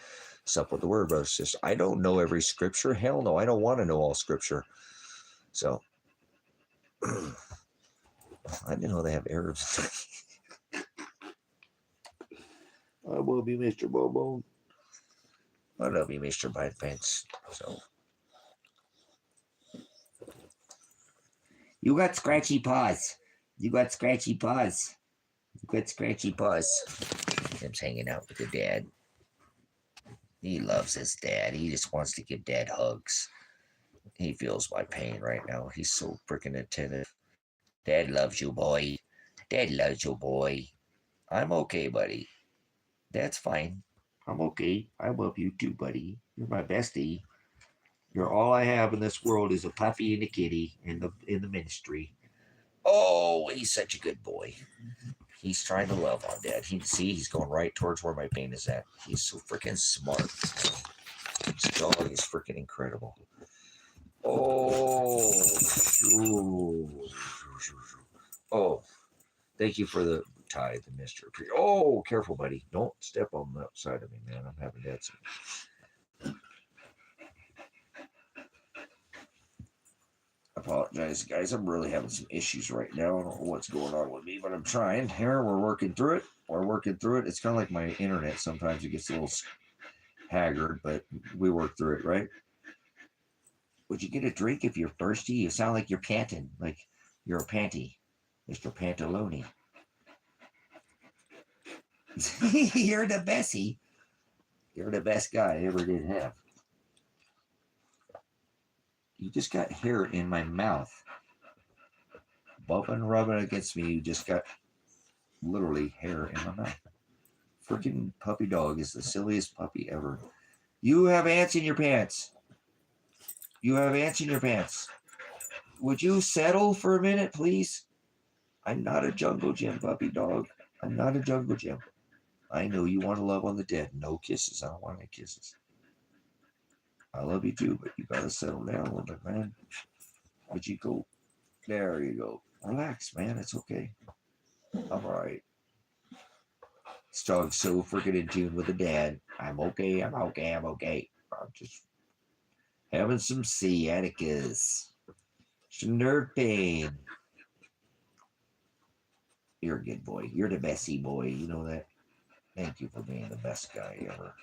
Speaker 1: sup with the word, brother, sister. I don't know every scripture. Hell no, I don't want to know all scripture. So, I didn't know they have Arabs. I will be Mr. Bobo. I love you, Mr. Bite Pants. So, you got scratchy paws. You got scratchy paws. You got scratchy paws. Him's hanging out with the dad. He loves his dad. He just wants to give dad hugs. He feels my pain right now. He's so freaking attentive. Dad loves you, boy. Dad loves you, boy. I'm okay, buddy. That's fine. I'm okay. I love you too, buddy. You're my bestie. You're all I have in this world is a puppy and a kitty in the ministry. Oh, he's such a good boy. He's trying to love on Dad. He's going right towards where my pain is at. He's so freaking smart. His dog is freaking incredible. Oh, oh, thank you for the tithe, the Mr. Oh, careful, buddy. Don't step on the side of me, man. I'm having that. I apologize, guys. I'm really having some issues right now. I don't know what's going on with me, but I'm trying. Here, we're working through it. It's kind of like my internet. Sometimes it gets a little haggard, but we work through it, right? Would you get a drink if you're thirsty? You sound like you're panting, like you're a panty, Mr. Pantalone. You're the bestie. You're the best guy I ever did have. You just got hair in my mouth. Bumping, rubbing against me. You just got literally hair in my mouth. Freaking puppy dog is the silliest puppy ever. You have ants in your pants. You have ants in your pants. Would you settle for a minute, please? I'm not a jungle gym puppy dog. I'm not a jungle gym. I know you want to love on the dead. No kisses. I don't want any kisses. I love you too, but you gotta settle down a little bit, man. Would you go? There you go. Relax, man. It's okay. I'm alright. This dog's so freaking in tune with the dad. I'm okay. I'm okay. I'm okay. I'm just having some sciaticas. Some nerve pain. You're a good boy. You're the bestie boy. You know that? Thank you for being the best guy ever.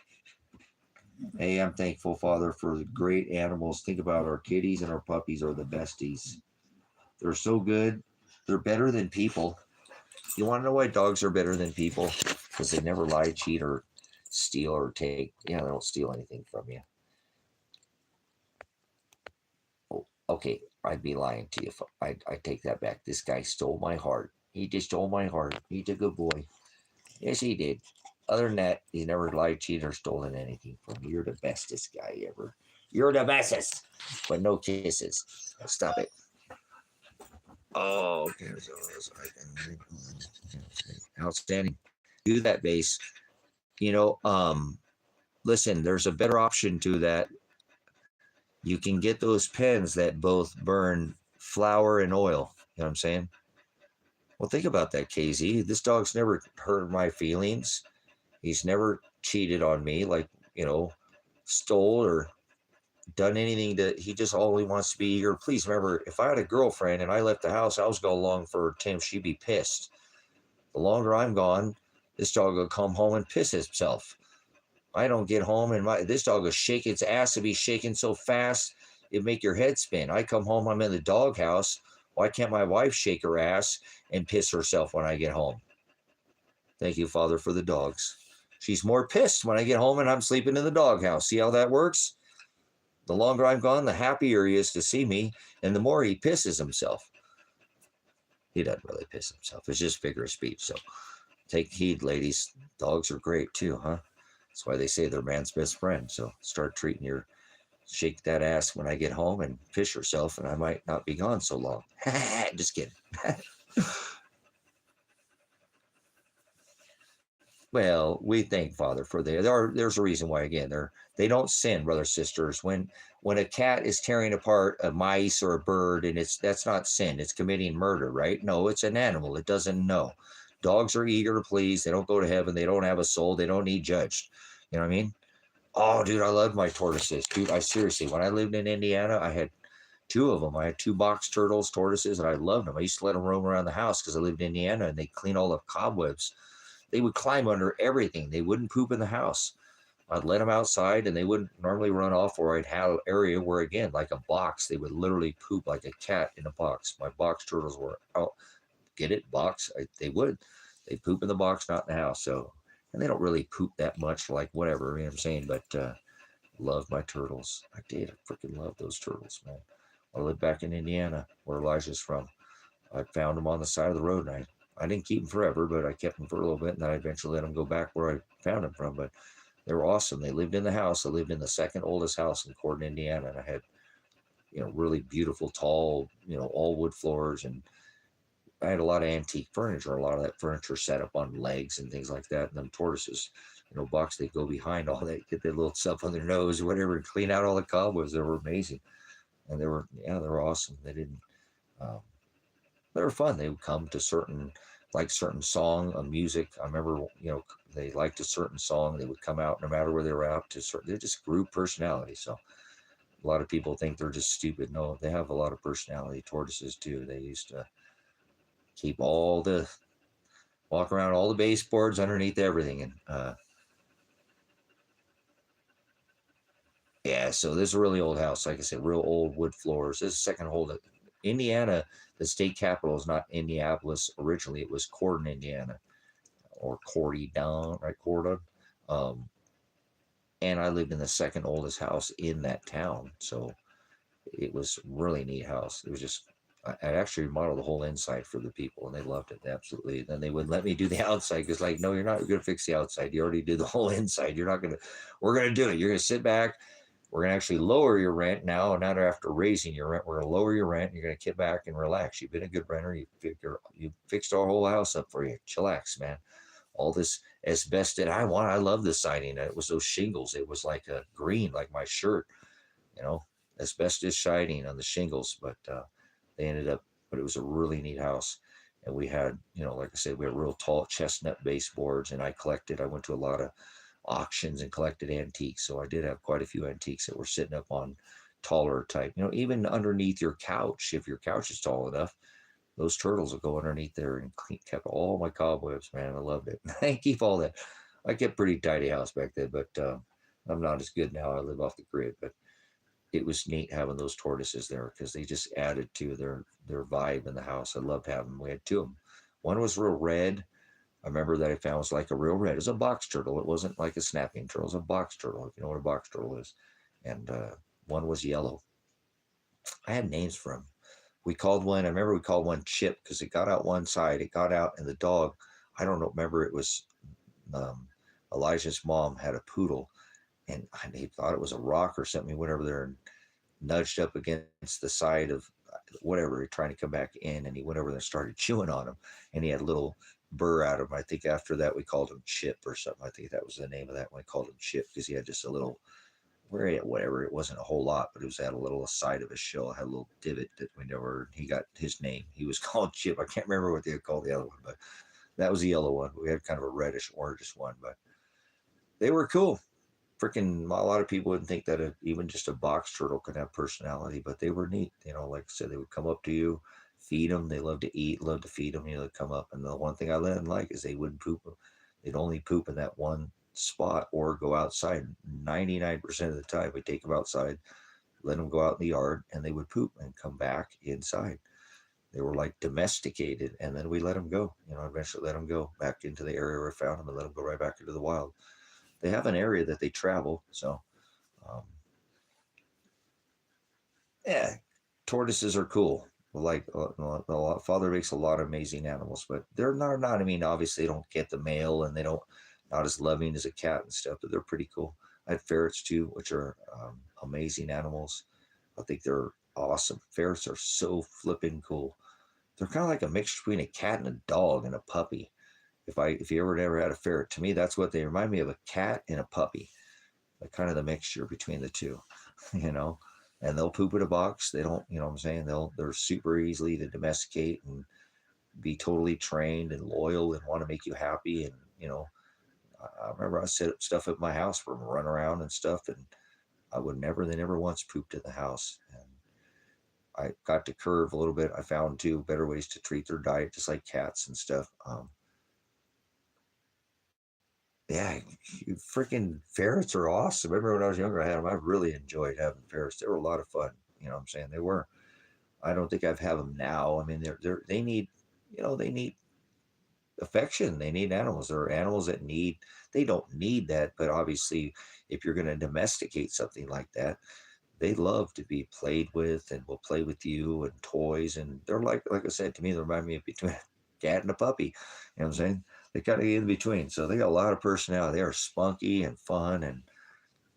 Speaker 1: Hey, I'm thankful, Father, for the great animals. Think about our kitties and our puppies are the besties. They're so good. They're better than people. You want to know why dogs are better than people? Because they never lie, cheat, or steal or take. Yeah, they don't steal anything from you. Oh, okay, I'd be lying to you. I take that back. This guy stole my heart. He just stole my heart. He's a good boy. Yes, he did. Other than that, he's never lied, cheated, or stolen anything from me. You're the bestest guy ever. You're the bestest. But no kisses. Stop it. Oh, okay. Outstanding. Do that, base. You know, listen, there's a better option to that. You can get those pens that both burn flour and oil. You know what I'm saying? Well, think about that, KZ. This dog's never hurt my feelings. He's never cheated on me, like, stole or done anything that he just only wants to be here. Please remember, if I had a girlfriend and I left the house, I was going along for Tim, she'd be pissed. The longer I'm gone, this dog will come home and piss himself. I don't get home and this dog will shake its ass and be shaking so fast it'd make your head spin. I come home, I'm in the doghouse. Why can't my wife shake her ass and piss herself when I get home? Thank you, Father, for the dogs. She's more pissed when I get home and I'm sleeping in the doghouse. See how that works? The longer I'm gone, the happier he is to see me, and the more he pisses himself. He doesn't really piss himself. It's just figure of speech. So take heed, ladies. Dogs are great too, huh? That's why they say they're man's best friend. So start treating shake that ass when I get home and piss yourself, and I might not be gone so long. Just kidding. Well, we thank Father for there's a reason why, again, they don't sin, brothers, sisters. When a cat is tearing apart a mice or a bird, and that's not sin, it's committing murder, right? No, it's an animal. It doesn't know. Dogs are eager to please. They don't go to heaven. They don't have a soul. They don't need judged. You know what I mean? Oh, dude, I love my tortoises. Dude, I seriously, when I lived in Indiana, I had two of them. I had two box turtles, tortoises, and I loved them. I used to let them roam around the house because I lived in Indiana, and they clean all the cobwebs. They would climb under everything. They wouldn't poop in the house. I'd let them outside, and they wouldn't normally run off, or I'd have an area where, again, like a box, they would literally poop like a cat in a box. My box turtles were out. Get it? Box? They would. They poop in the box, not in the house. So, and they don't really poop that much, like whatever, you know what I'm saying? But love my turtles. I did. I freaking love those turtles, man. I lived back in Indiana, where Elijah's from. I found them on the side of the road, and I didn't keep them forever, but I kept them for a little bit, and then I eventually let them go back where I found them from. But they were awesome. They lived in the house. I lived in the second oldest house in Corden, Indiana, and I had, really beautiful, tall, all wood floors, and I had a lot of antique furniture. A lot of that furniture set up on legs and things like that. And them tortoises, Bucks, they go behind all that, get their little stuff on their nose or whatever, and clean out all the cobwebs. They were amazing, and they were awesome. They didn't. They were fun. They would come to certain song, music. I remember, they liked a certain song. They would come out no matter where they were out to certain. They just grew personality. So a lot of people think they're just stupid. No, they have a lot of personality. Tortoises too. They used to keep walk around all the baseboards underneath everything, and Yeah, so this is a really old house. Like I said, real old wood floors. This is the second hold. Indiana, the state capital is not Indianapolis originally. It was Cordon, Indiana, or Cordy down, right? Cordon. Um, and I lived in the second oldest house in that town. So it was really neat house. It was just, I actually remodeled the whole inside for the people, and they loved it absolutely. Then they wouldn't let me do the outside because, like, no, you're not going to fix the outside. You already did the whole inside. You're not going to. We're going to do it. You're going to sit back. We're going to actually lower your rent now. Not after raising your rent, we're going to lower your rent. You're going to get back and relax. You've been a good renter. You fixed our whole house up for you. Chillax, man. All this asbestos. I love the siding. It was those shingles. It was like a green, like my shirt. You know, asbestos siding on the shingles. But they ended up. But it was a really neat house. And we had, like I said, we had real tall chestnut baseboards. And I collected. I went to a lot of auctions and collected antiques. So I did have quite a few antiques that were sitting up on taller type, even underneath your couch. If your couch is tall enough, those turtles will go underneath there and kept all my cobwebs, man. I loved it. I keep all that. I kept pretty tidy house back then, but I'm not as good now. I live off the grid, but it was neat having those tortoises there because they just added to their vibe in the house. I loved having them. We had two of them. One was real red. I remember that I found was like a real red. It was a box turtle. It wasn't like a snapping turtle. It was a box turtle, if you know what a box turtle is. And one was yellow. I had names for them. I remember we called one Chip because it got out one side. It got out, and the dog, I don't know, remember it was um, Elijah's mom had a poodle, and he thought it was a rock or something. He went over there and nudged up against the side of whatever, trying to come back in, and he went over there and started chewing on him, and he had a little burr out of him. I think after that we called him Chip or something. I think that was the name of that one. We called him Chip because he had just a little, whatever, it wasn't a whole lot, but it was had a little side of his shell, it had a little divot that we never, he got his name. He was called Chip. I can't remember what they called the other one, but that was the yellow one. We had kind of a reddish orangish one, but they were cool. Freaking, a lot of people wouldn't think that even just a box turtle could have personality, but they were neat. Like I said, they would come up to you, feed them. They love to eat, love to feed them. They'd come up, and the one thing I didn't like is they wouldn't poop. They'd only poop in that one spot or go outside. 99% of the time, we take them outside, let them go out in the yard, and they would poop and come back inside. They were like domesticated, and then we let them go. Eventually let them go back into the area where I found them and let them go right back into the wild. They have an area that they travel, so um, yeah, tortoises are cool. Like father makes a lot of amazing animals, but they're not. I mean, obviously, they don't get the mail, and they don't not as loving as a cat and stuff. But they're pretty cool. I had ferrets too, which are amazing animals. I think they're awesome. Ferrets are so flipping cool. They're kind of like a mix between a cat and a dog and a puppy. If you ever had a ferret, to me that's what they remind me of, a cat and a puppy. Like kind of the mixture between the two, you know. And they'll poop in a box. They don't, what I'm saying? They're super easily to domesticate and be totally trained and loyal and want to make you happy. And I remember I set up stuff at my house for them to run around and stuff, and they never once pooped in the house. And I got to curve a little bit. I found too better ways to treat their diet, just like cats and stuff. Yeah, freaking ferrets are awesome. I remember when I was younger, I had them. I really enjoyed having ferrets. They were a lot of fun. What I'm saying? They were. I don't think I've have them now. I mean, they need, they need affection. They need animals. There are animals that need. They don't need that, but obviously, if you're going to domesticate something like that, they love to be played with and will play with you and toys. And they're like I said, to me, they remind me of between a cat and a puppy. You know what I'm saying? They kind of get in between. So they got a lot of personality. They are spunky and fun. And,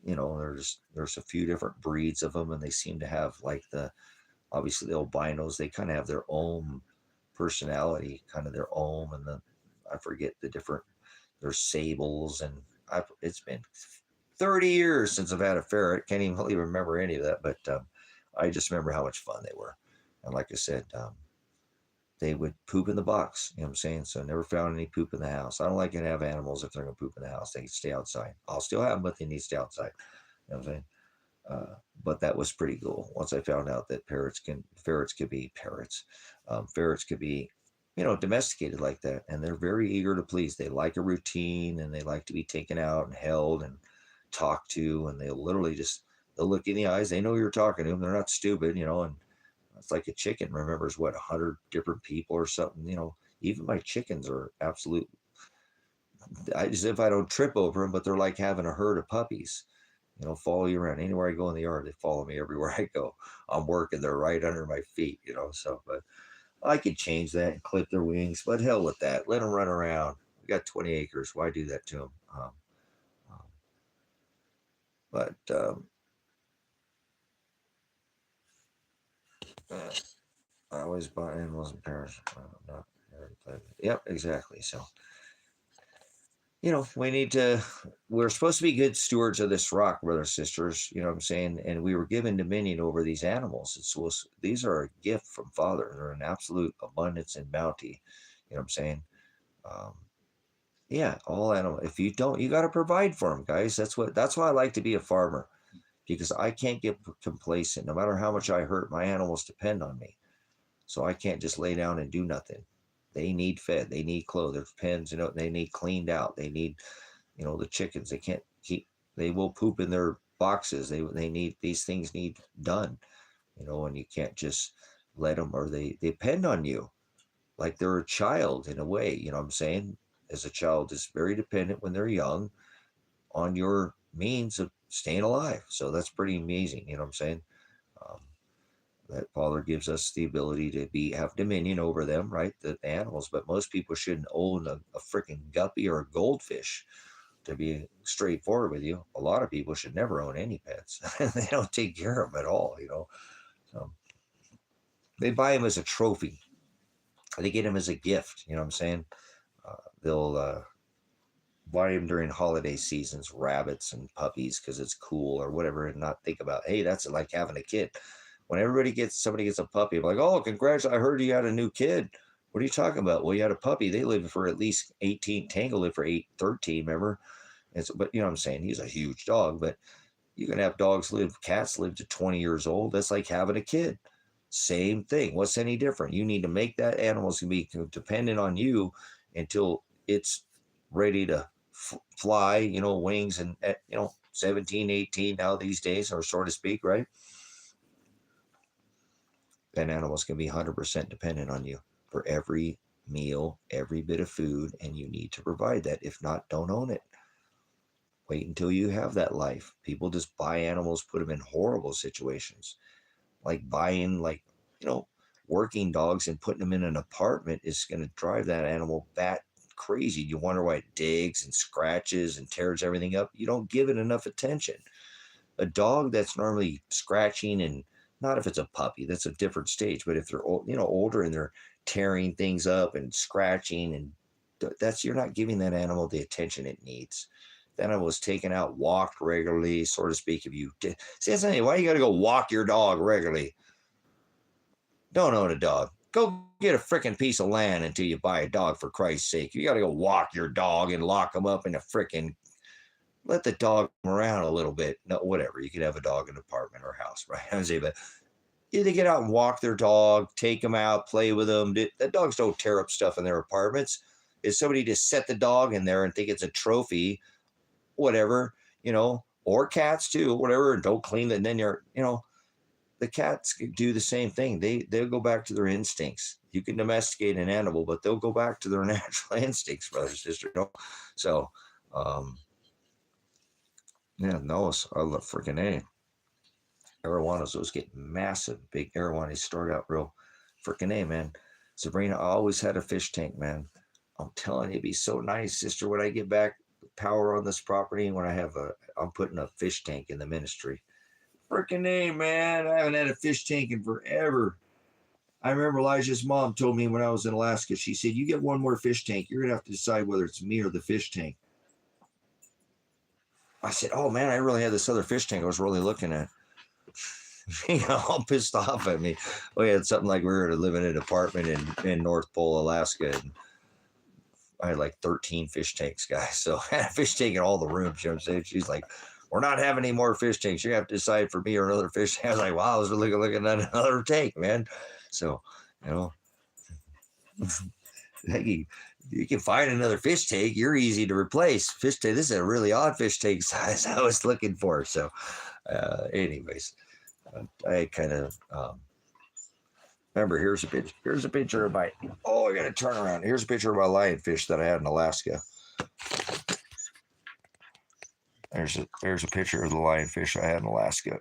Speaker 1: there's a few different breeds of them. And they seem to have obviously the albinos, they kind of have their own personality, kind of their own. And I forget the different, there's sables. And it's been 30 years since I've had a ferret. Can't even really remember any of that, but I just remember how much fun they were. And like I said, they would poop in the box. You know what I'm saying? So I never found any poop in the house. I don't like to have animals if they're going to poop in the house. They can stay outside. I'll still have them, but they need to stay outside. You know what I'm saying? But that was pretty cool. Once I found out that ferrets could be parrots. Ferrets could be, domesticated like that. And they're very eager to please. They like a routine, and they like to be taken out and held and talked to. And they'll literally just They'll look in the eyes. They know you're talking to them. They're not stupid, and it's like a chicken remembers 100 different people or something. Even my chickens are absolute. As if I don't trip over them, but they're like having a herd of puppies. Follow you around anywhere I go in the yard. They follow me everywhere I go. I'm working. They're right under my feet. So, but I could change that and clip their wings. But hell with that. Let them run around. We got 20 acres. Why do that to them? Um, but I always buy animals and parents. Yep, exactly. So, we're supposed to be good stewards of this rock, brothers and sisters, what I'm saying? And we were given dominion over these animals. These are a gift from Father. They're an absolute abundance and bounty. You know what I'm saying? Um, yeah, all animals. If you don't, you got to provide for them, guys. That's why I like to be a farmer, because I can't get complacent. No matter how much I hurt, my animals depend on me. So I can't just lay down and do nothing. They need fed. They need clothed. Their pens, they need cleaned out. They need, the chickens. They can't keep. They will poop in their boxes. They need, these things need done. And you can't just let them, or they depend on you, like they're a child in a way. You know what I'm saying? As a child is very dependent when they're young on your means of staying alive. So that's pretty amazing. You know what I'm saying? Um, that Father gives us the ability to have dominion over them, right? The animals, but most people shouldn't own a freaking guppy or a goldfish. To be straightforward with you, a lot of people should never own any pets. They don't take care of them at all, So they buy them as a trophy. They get them as a gift. You know what I'm saying? They'll buy them during holiday seasons, rabbits and puppies, because it's cool or whatever, and not think about, hey, that's like having a kid. When somebody gets a puppy, I'm like, oh, congrats, I heard you had a new kid. What are you talking about? Well, you had a puppy. They live for at least 18. Tango lived for 13, remember? But you know what I'm saying? He's a huge dog, but you can have cats live to 20 years old. That's like having a kid. Same thing. What's any different? You need to make that animal's going to be dependent on you until it's ready to fly, wings and, 17, 18 now these days, or so to speak, right? That animal's going to be 100% dependent on you for every meal, every bit of food, and you need to provide that. If not, don't own it. Wait until you have that life. People just buy animals, put them in horrible situations. Like buying, working dogs and putting them in an apartment is going to drive that animal bat crazy. You wonder why it digs and scratches and tears everything up. You don't give it enough attention. A dog that's normally scratching, and not if it's a puppy, that's a different stage, but if they're older and they're tearing things up and scratching, and you're not giving that animal the attention it needs. That animal was taken out, walked regularly, so to speak. If you see, that's why you got to go walk your dog regularly. Don't own a dog. Go get a freaking piece of land until you buy a dog, for Christ's sake. You got to go walk your dog and lock them up in a freaking. Let the dog around a little bit. No, whatever. You could have a dog in an apartment or house, right? I'm saying, but they get out and walk their dog, take them out, play with them. The dogs don't tear up stuff in their apartments. Is somebody just set the dog in there and think it's a trophy, whatever, or cats too, whatever, and don't clean it. And then the cats do the same thing. They'll go back to their instincts. You can domesticate an animal, but they'll go back to their natural instincts, brother, sister. So, yeah, no, I love freaking A. Arowanas, those get massive, big arowanas start out real freaking A, man. Sabrina, I always had a fish tank, man. I'm telling you, it'd be so nice, sister, when I get back power on this property, when I'm putting a fish tank in the ministry. Freaking A, man. I haven't had a fish tank in forever. I remember Elijah's mom told me when I was in Alaska, she said, you get one more fish tank, you're going to have to decide whether it's me or the fish tank. I said, oh, man, I really had this other fish tank I was really looking at. All pissed off at me. We had something like we were living in an apartment in North Pole, Alaska, and I had like 13 fish tanks, guys. So I had a fish tank in all the rooms. You know what I'm saying? She's like, we're not having any more fish tanks. You have to decide for me or another fish tank. I was like, wow, I was really looking at another tank, man. So, you can find another fish tank. You're easy to replace. Fish tank. This is a really odd fish tank size I was looking for. So, Anyways, I kind of remember. Here's a picture. Here's a picture of my. Oh, I got to turn around. Here's a picture of my lionfish that I had in Alaska. There's a picture of the lionfish I had in Alaska.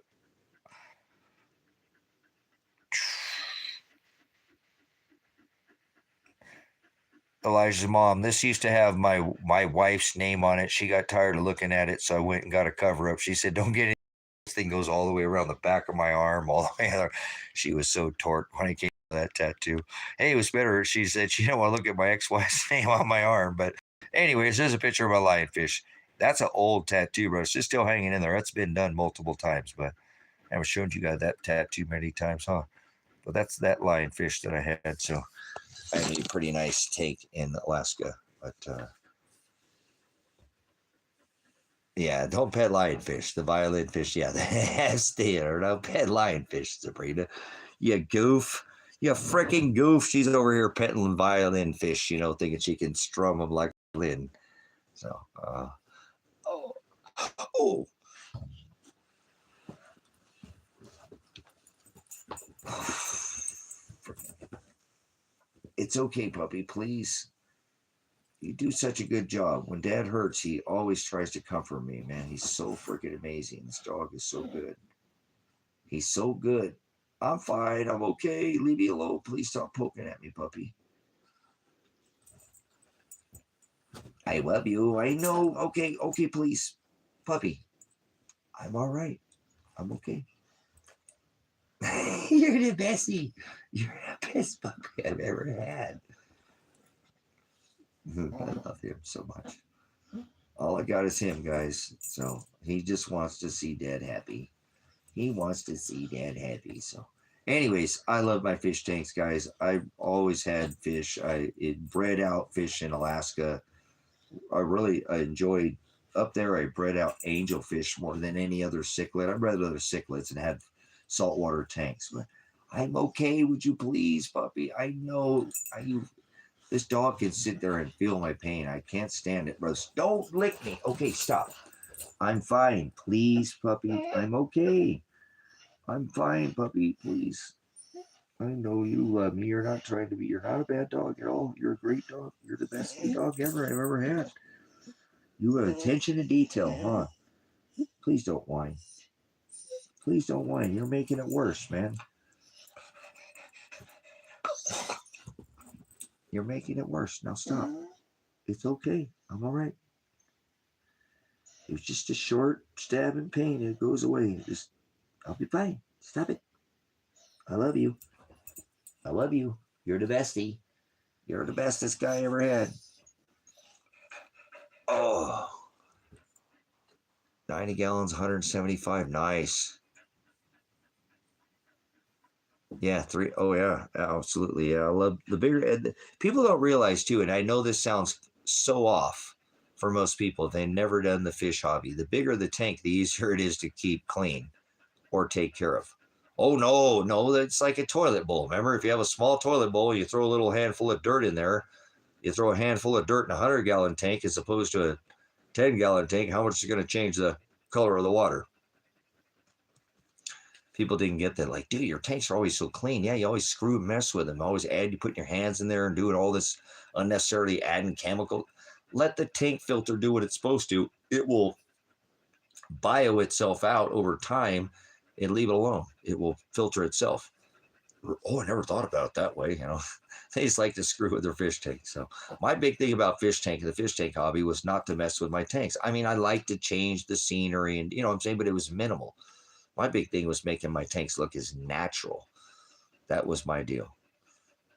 Speaker 1: Elijah's mom. This used to have my wife's name on it. She got tired of looking at it, so I went and got a cover up. She said, "Don't get it. This thing goes all the way around the back of my arm, all the way there." She was so torqued when I came to that tattoo. Hey, it was better. She said she didn't want to look at my ex-wife's name on my arm. But anyways, there's a picture of my lionfish. That's an old tattoo, bro. It's just still hanging in there. That's been done multiple times, but I haven't shown you guys that tattoo many times, huh? But that's that lionfish that I had. So I made a pretty nice take in Alaska, but yeah, don't pet lionfish. The violin fish, yeah, stay there. Don't pet lionfish, Sabrina. You goof. You freaking goof. She's over here petting violin fish, thinking she can strum them like a violin. So, oh. It's okay, puppy, please. You do such a good job. When Dad hurts, he always tries to comfort me, man. He's so freaking amazing. This dog is so good. He's so good. I'm fine. I'm okay. Leave me alone. Please stop poking at me, puppy. I love you. I know. Okay, please. Puppy. I'm all right. I'm okay. You're the bestie. You're the best puppy I've ever had. I love him so much. All I got is him, guys. So he just wants to see Dad happy. He wants to see Dad happy. So anyways, I love my fish tanks, guys. I've always had fish. I bred out fish in Alaska. I enjoyed up there. I bred out angelfish more than any other cichlid. I bred other cichlids and had saltwater tanks. But I'm okay. Would you please, puppy? I know this dog can sit there and feel my pain. I can't stand it, bros. Don't lick me. Okay, stop. I'm fine. Please, puppy. I'm okay. I'm fine, puppy. Please. I know you love me. You're not a bad dog at all. You're a great dog. You're the best dog I've ever had. You have attention to detail, huh? Please don't whine. Please don't whine. You're making it worse, man. You're making it worse. Now stop. It's okay. I'm all right. It was just a short stab in pain. It goes away. I'll be fine. Stop it. I love you. I love you. You're the bestie. You're the bestest guy I ever had. Oh. 90 gallons, 175. Nice. Yeah, 3. Oh, yeah, absolutely. Yeah, I love the bigger. People don't realize, too, and I know this sounds so off for most people. They've never done the fish hobby. The bigger the tank, the easier it is to keep clean or take care of. Oh, no, it's like a toilet bowl. Remember, if you have a small toilet bowl, you throw a little handful of dirt in there. You throw a handful of dirt in a 100-gallon tank as opposed to a 10-gallon tank. How much is it going to change the color of the water? People didn't get that. Like, dude, your tanks are always so clean. Yeah, you always screw and mess with them. Always you putting your hands in there and doing all this unnecessarily adding chemical. Let the tank filter do what it's supposed to. It will bio itself out over time and leave it alone. It will filter itself. Oh, I never thought about it that way. They just like to screw with their fish tank. So my big thing about the fish tank hobby was not to mess with my tanks. I mean, I like to change the scenery and, what I'm saying, but it was minimal. My big thing was making my tanks look as natural. That was my deal.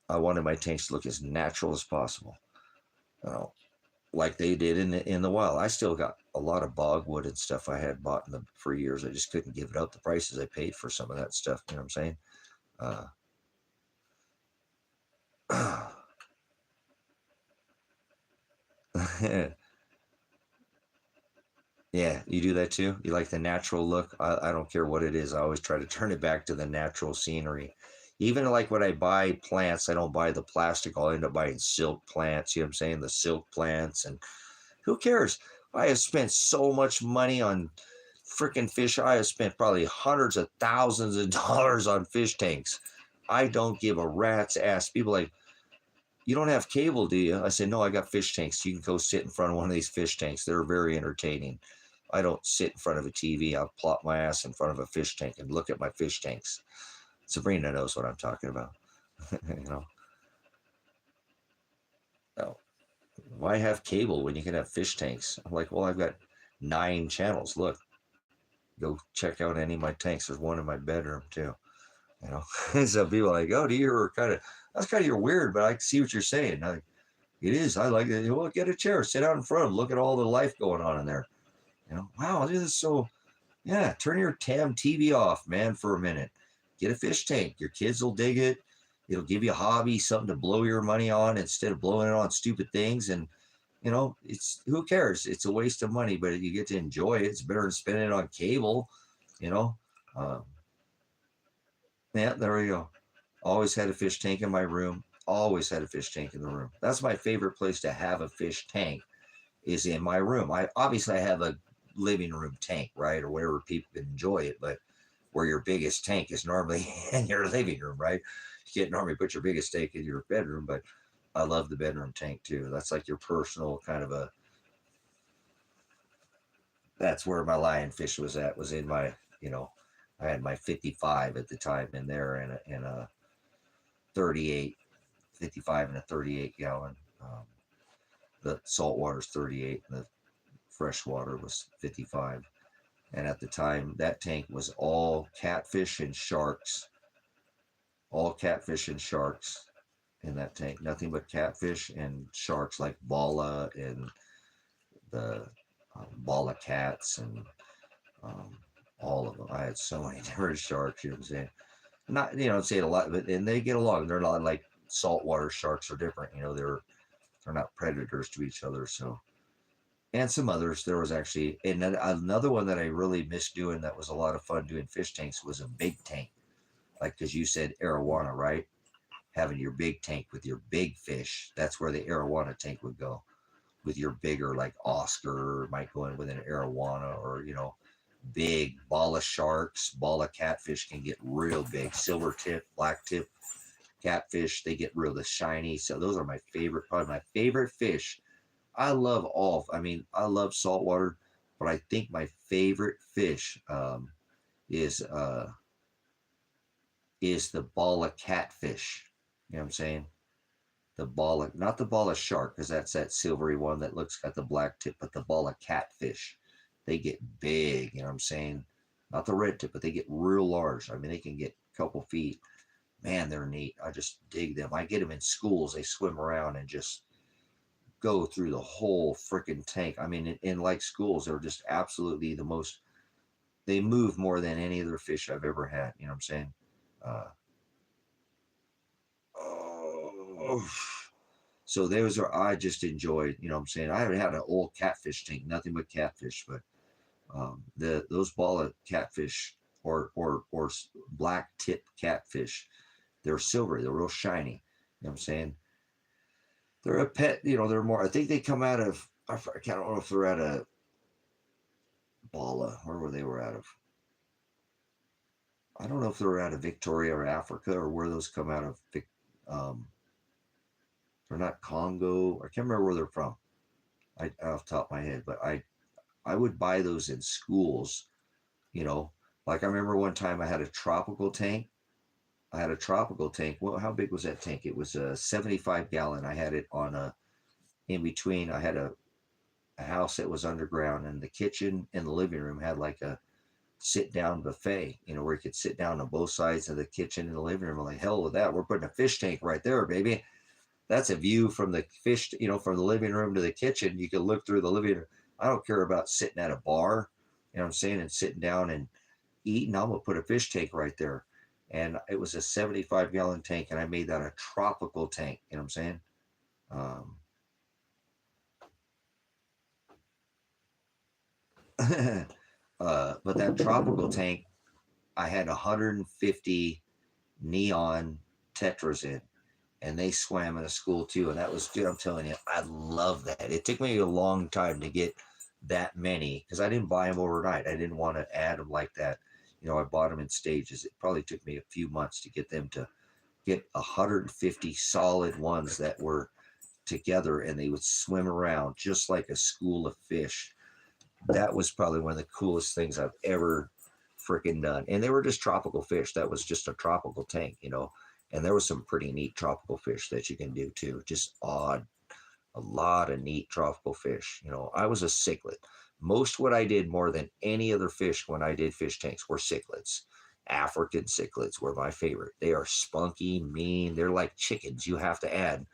Speaker 1: I wanted my tanks to look as natural as possible. Like they did in the wild. I still got a lot of bogwood and stuff I had bought for years. I just couldn't give it up. The prices I paid for some of that stuff. You know what I'm saying? Yeah, you do that too? You like the natural look? I don't care what it is. I always try to turn it back to the natural scenery. Even like when I buy plants, I don't buy the plastic. I'll end up buying silk plants. You know what I'm saying? The silk plants. And who cares? I have spent so much money on freaking fish. I have spent probably hundreds of thousands of dollars on fish tanks. I don't give a rat's ass. People like, you don't have cable, do you? I said, no, I got fish tanks. You can go sit in front of one of these fish tanks. They're very entertaining. I don't sit in front of a TV. I'll plop my ass in front of a fish tank and look at my fish tanks. Sabrina knows what I'm talking about. You know, no, why have cable when you can have fish tanks? I'm like, well, I've got 9 channels. Look, go check out any of my tanks. There's one in my bedroom too. You know, so people are like, oh, you're you're weird, but I see what you're saying. It is. I like it. Well, get a chair, sit out in front of them, look at all the life going on in there. You know, wow, this is so. Yeah, turn your TV off, man, for a minute. Get a fish tank. Your kids will dig it. It'll give you a hobby, something to blow your money on instead of blowing it on stupid things. And, you know, it's, who cares? It's a waste of money, but you get to enjoy it. It's better than spending it on cable, you know. Yeah, there we go. Always had a fish tank in my room. Always had a fish tank in the room. That's my favorite place to have a fish tank, is in my room. I have a living room tank, right, or wherever people can enjoy it, but where your biggest tank is normally in your living room, right? You can't normally put your biggest tank in your bedroom, but I love the bedroom tank too. That's like your personal kind of a, that's where my lionfish was at, was in my, you know, I had my 55 at the time in there, and a 38, 55 and a 38 gallon. The salt water is 38 and the fresh water was 55. And at the time, that tank was all catfish and sharks. All catfish and sharks in that tank. Nothing but catfish and sharks, like bala and the bala cats and all of them. I had so many different sharks, you know what I'm saying? Not, you know, saying a lot, but and they get along. They're not like saltwater sharks are different. You know, they're not predators to each other. So, and some others. There was actually, and another one that I really missed doing that was a lot of fun doing fish tanks was a big tank. Like, because you said arowana, right? Having your big tank with your big fish. That's where the arowana tank would go. With your bigger, like Oscar, might go in with an arowana, or, you know, big bala sharks, bala catfish can get real big. Silver tip, black tip catfish, they get real shiny. So those are my favorite, probably my favorite fish. I love all. I mean, I love saltwater, but I think my favorite fish is the bala catfish. You know what I'm saying? The bala, not the bala shark, because that's that silvery one that looks got the black tip, but the bala catfish. They get big, you know what I'm saying? Not the red tip, but they get real large. I mean, they can get a couple feet. Man, they're neat. I just dig them. I get them in schools. They swim around and just go through the whole freaking tank. I mean, in like schools, they're just absolutely the most, they move more than any other fish I've ever had. You know what I'm saying? So those are, I just enjoyed, you know what I'm saying? I haven't had an old catfish tank, nothing but catfish, but those bala catfish or black tip catfish, they're silvery, they're real shiny. You know what I'm saying? They're a pet, you know, they're more, I think they come out of, I don't know if they're out of Bala, where they were out of. I don't know if they're out of Victoria or Africa, or where those come out of. They're not Congo. I can't remember where they're from. Off the top of my head, but I would buy those in schools, you know. Like I remember one time I had a tropical tank. Well, how big was that tank? It was a 75 gallon. I had it on in between. I had a house that was underground, and the kitchen and the living room had like a sit down buffet, you know, where you could sit down on both sides of the kitchen and the living room. I'm like, hell with that. We're putting a fish tank right there, baby. That's a view from the fish, you know, from the living room to the kitchen. You can look through the living room. I don't care about sitting at a bar, you know what I'm saying, and sitting down and eating. I'm going to put a fish tank right there. And it was a 75 gallon tank, and I made that a tropical tank, you know what I'm saying? But that tropical tank, I had 150 neon tetras in, and they swam in a school too. And that was, dude, I'm telling you, I love that. It took me a long time to get that many because I didn't buy them overnight. I didn't want to add them like that. I bought them in stages. It probably took me a few months to get them to get 150 solid ones that were together, and they would swim around just like a school of fish. That was probably one of the coolest things I've ever freaking done. And they were just tropical fish. That was just a tropical tank, and there was some pretty neat tropical fish that you can do too. Just odd, a lot of neat tropical fish. I was a cichlid. Most what I did more than any other fish when I did fish tanks were cichlids. African cichlids were my favorite. They are spunky, mean. They're like chickens. You have to add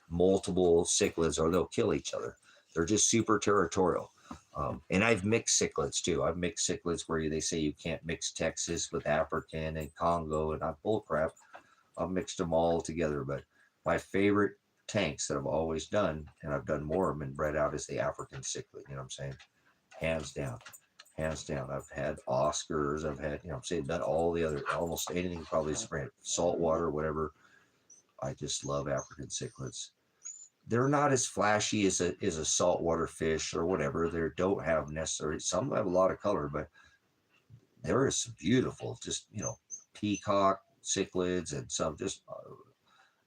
Speaker 1: multiple cichlids or they'll kill each other. They're just super territorial. And I've mixed cichlids too. I've mixed cichlids where they say you can't mix Texas with African and Congo, and I'm bullcrap. I've mixed them all together. But my favorite tanks that I've always done, and I've done more of them and bred out, is the African cichlid. You know what I'm saying? Hands down. Hands down. I've had Oscars. I've had, I'm saying, done all the other, almost anything probably sprayed. Saltwater, whatever. I just love African cichlids. They're not as flashy as a saltwater fish or whatever. They don't have necessarily, some have a lot of color, but there is some beautiful, just, peacock cichlids, and some just,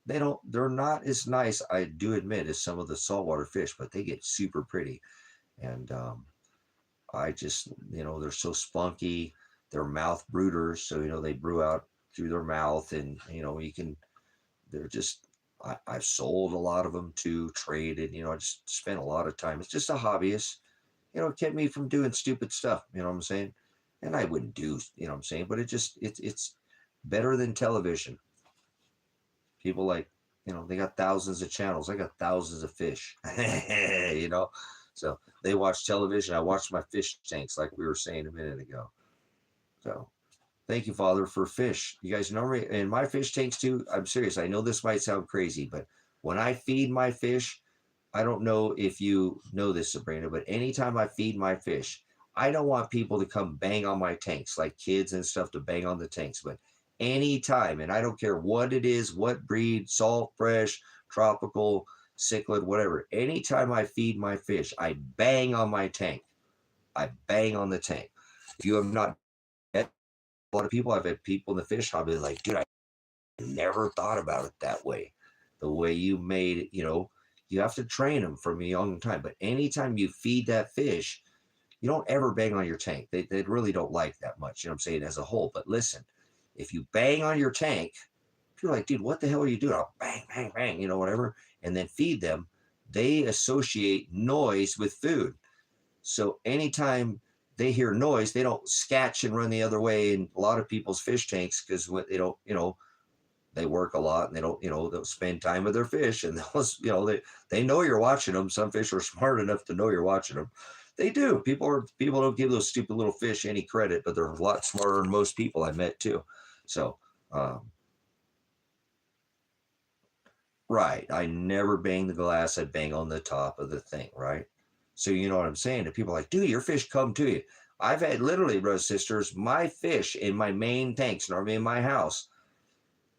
Speaker 1: they're not as nice, I do admit, as some of the saltwater fish, but they get super pretty. And I just, they're so spunky. They're mouth brooders. So, they brew out through their mouth, and, they're just, I've sold a lot of them too, traded, I just spent a lot of time. It's just a hobbyist, it kept me from doing stupid stuff, you know what I'm saying? And I wouldn't do, what I'm saying, but it's better than television. People like, they got thousands of channels. I got thousands of fish, so they watch television. I watch my fish tanks, like we were saying a minute ago. So thank you, Father, for fish. You guys know me, and my fish tanks too. I'm serious. I know this might sound crazy, but when I feed my fish, I don't know if you know this, Sabrina, but anytime I feed my fish, I don't want people to come bang on my tanks, like kids and stuff to bang on the tanks, but anytime, and I don't care what it is, what breed, salt, fresh, tropical, cichlid, whatever. Anytime I feed my fish, I bang on my tank. I bang on the tank. If you have not met a lot of people, I've had people in the fish hobby like, dude, I never thought about it that way. The way you made it, you have to train them from a young time. But anytime you feed that fish, you don't ever bang on your tank. They really don't like that much, you know what I'm saying, as a whole. But listen, if you bang on your tank, you're like, dude, what the hell are you doing? I'll bang, bang, bang, whatever, and then feed them. They associate noise with food. So anytime they hear noise, they don't scatch and run the other way in a lot of people's fish tanks, because they don't, they work a lot, and they don't, they'll spend time with their fish, and they'll, they know you're watching them. Some fish are smart enough to know you're watching them. They do. People don't give those stupid little fish any credit, but they're a lot smarter than most people I met too. So, right. I never bang the glass. I bang on the top of the thing, right? So you know what I'm saying? And people are like, dude, your fish come to you. I've had literally, brothers and sisters, my fish in my main tanks, normally in my house,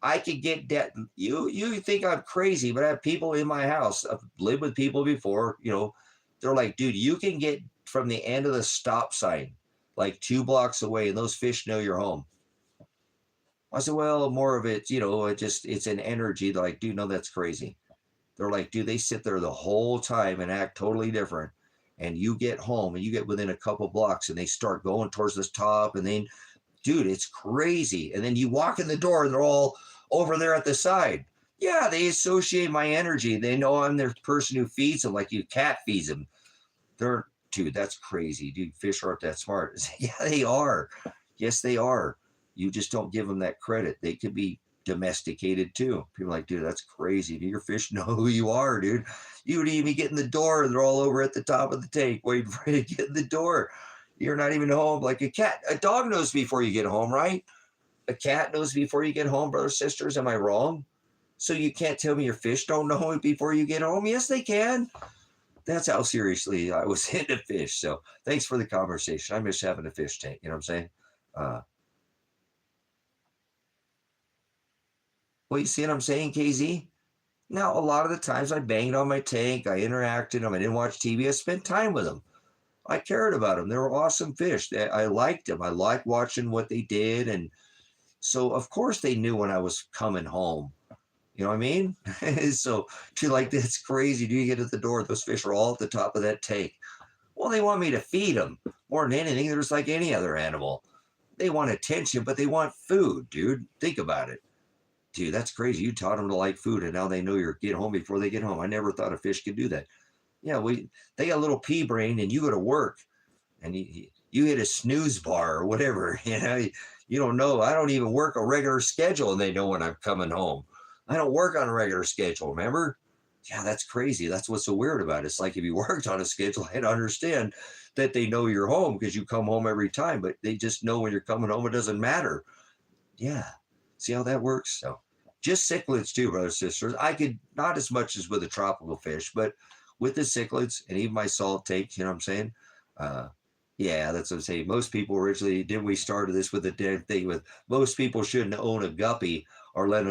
Speaker 1: I could get that. You think I'm crazy, but I have people in my house. I've lived with people before, they're like, dude, you can get from the end of the stop sign, like 2 blocks away, and those fish know you're home. I said, well, more of it, it's an energy. They're like, dude, no, that's crazy. They're like, dude, they sit there the whole time and act totally different. And you get home and you get within a couple blocks and they start going towards the top, and then, dude, it's crazy. And then you walk in the door and they're all over there at the side. Yeah, they associate my energy. They know I'm the person who feeds them, like you cat feeds them. Dude, that's crazy. Dude, fish aren't that smart. Yeah, they are. Yes, they are. You just don't give them that credit. They could be domesticated too. People are like, dude, that's crazy. Do your fish know who you are, dude? You would even get in the door and they're all over at the top of the tank waiting for you to get in the door. You're not even home. Like a cat. A dog knows before you get home, right? A cat knows before you get home, brothers, sisters. Am I wrong? So you can't tell me your fish don't know it before you get home? Yes, they can. That's how seriously I was into fish. So thanks for the conversation. I miss having a fish tank. You know what I'm saying? Well, you see what I'm saying, KZ? Now, a lot of the times I banged on my tank. I interacted with them. I didn't watch TV. I spent time with them. I cared about them. They were awesome fish. I liked them. I liked watching what they did. And so, of course, they knew when I was coming home. You know what I mean? So, to like, that's crazy. Do you get at the door? Those fish are all at the top of that tank. Well, they want me to feed them more than anything. They're just like any other animal. They want attention, but they want food, dude. Think about it. Dude, that's crazy. You taught them to like food, and now they know you're get home before they get home. I never thought a fish could do that. Yeah, they got a little pea brain, and you go to work, and you hit a snooze bar or whatever. You don't know. I don't even work a regular schedule, and they know when I'm coming home. I don't work on a regular schedule. Remember? Yeah, that's crazy. That's what's so weird about it. It's like if you worked on a schedule, I'd understand that they know you're home because you come home every time, but they just know when you're coming home. It doesn't matter. Yeah. See how that works? So just cichlids too, brothers and sisters. I could, not as much as with the tropical fish, but with the cichlids and even my salt tank, you know what I'm saying? Yeah, that's what I'm saying. Most people originally, didn't we started this with the damn thing with most people shouldn't own a guppy or let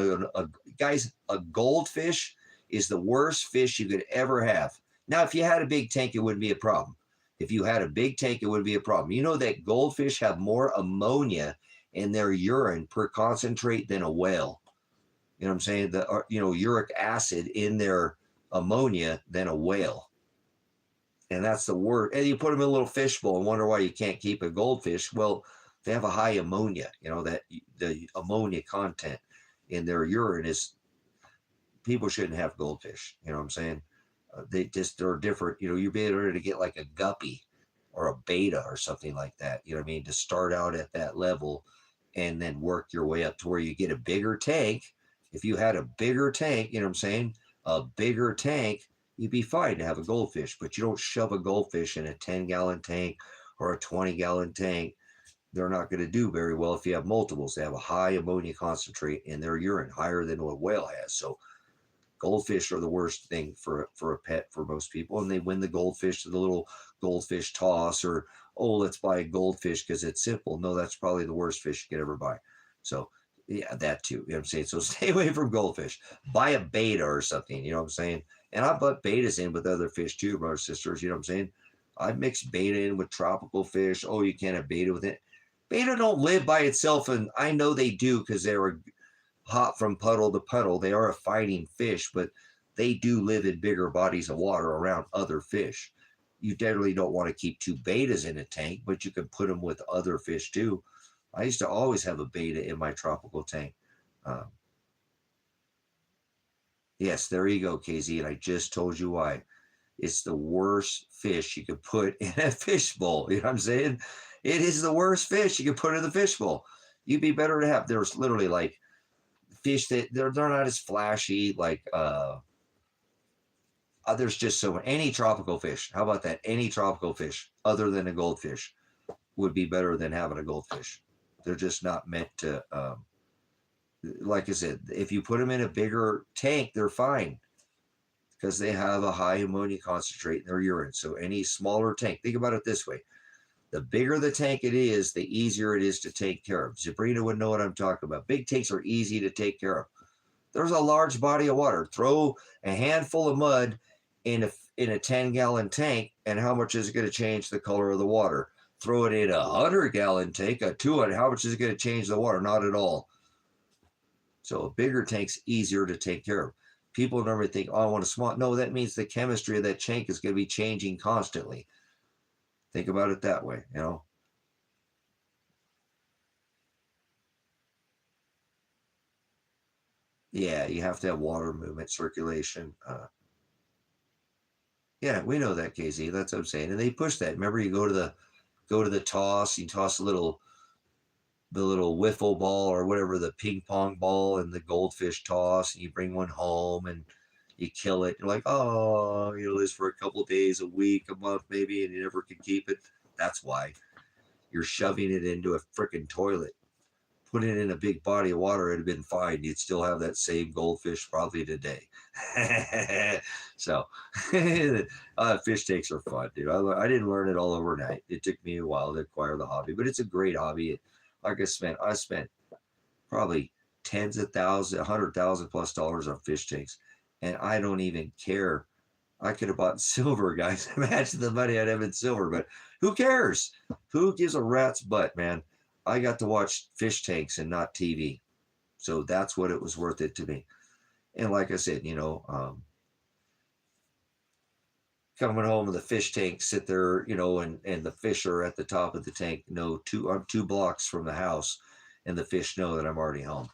Speaker 1: guys, a goldfish is the worst fish you could ever have. Now, if you had a big tank, it wouldn't be a problem. If you had a big tank, it wouldn't be a problem. You know that goldfish have more ammonia in their urine per concentrate than a whale. You know what I'm saying? The uric acid in their ammonia than a whale. And that's the word. And you put them in a little fishbowl and wonder why you can't keep a goldfish. Well, they have a high ammonia. That the ammonia content in their urine is. People shouldn't have goldfish. You know what I'm saying? They're different. You'd be able to get like a guppy or a beta or something like that. You know what I mean? To start out at that level and then work your way up to where you get a bigger tank. If you had a bigger tank, you know what I'm saying? A bigger tank, you'd be fine to have a goldfish, but you don't shove a goldfish in a 10-gallon tank or a 20-gallon tank. They're not going to do very well if you have multiples. They have a high ammonia concentrate in their urine, higher than what a whale has. So goldfish are the worst thing for a pet for most people, and they win the goldfish to the little goldfish toss or, oh, let's buy a goldfish because it's simple. No, that's probably the worst fish you could ever buy. So yeah, that too. You know what I'm saying? So stay away from goldfish. Buy a beta or something. You know what I'm saying? And I put betas in with other fish too, brothers and sisters. You know what I'm saying? I mix beta in with tropical fish. Oh, you can't have beta with it. Beta don't live by itself, and I know they do because they were hop from puddle to puddle. They are a fighting fish, but they do live in bigger bodies of water around other fish. You definitely don't want to keep two betas in a tank, but you can put them with other fish too. I used to always have a beta in my tropical tank. Yes, there you go, KZ. And I just told you why. It's the worst fish you could put in a fishbowl. You know what I'm saying? It is the worst fish you could put in the fishbowl. You'd be better to have. There's literally like fish that they're not as flashy. Like there's just any tropical fish. How about that? Any tropical fish other than a goldfish would be better than having a goldfish. They're just not meant to. Like I said, if you put them in a bigger tank, they're fine because they have a high ammonia concentrate in their urine. So any smaller tank, think about it this way. The bigger the tank it is, the easier it is to take care of. Sabrina would know what I'm talking about. Big tanks are easy to take care of. There's a large body of water. Throw a handful of mud in a 10-gallon tank, and how much is it going to change the color of the water? Throw it in a 100-gallon tank, a 200. How much is it going to change the water? Not at all. So a bigger tank's easier to take care of. People normally think, oh, I want a small. No, that means the chemistry of that tank is going to be changing constantly. Think about it that way, Yeah, you have to have water movement, circulation. Yeah, we know that, KZ. That's what I'm saying. And they push that. Remember, you go to the toss. You toss the little wiffle ball or whatever, the ping pong ball, and the goldfish toss, and you bring one home and you kill it. You're like, oh, this for a couple of days, a week, a month, maybe, and you never can keep it. That's why you're shoving it into a freaking toilet. Put it in a big body of water, it'd have been fine. You'd still have that same goldfish probably today. So, fish tanks are fun, dude. I didn't learn it all overnight. It took me a while to acquire the hobby, but it's a great hobby. Like I spent probably tens of thousands, $100,000+ on fish tanks, and I don't even care.
Speaker 2: I could have bought silver, guys. Imagine the money I'd have in silver, but who cares? Who gives a rat's butt, man? I got to watch fish tanks and not TV. So that's what it was worth it to me. And like I said, coming home with the fish tank, sit there, and the fish are at the top of the tank. No, I'm 2 blocks from the house, and the fish know that I'm already home.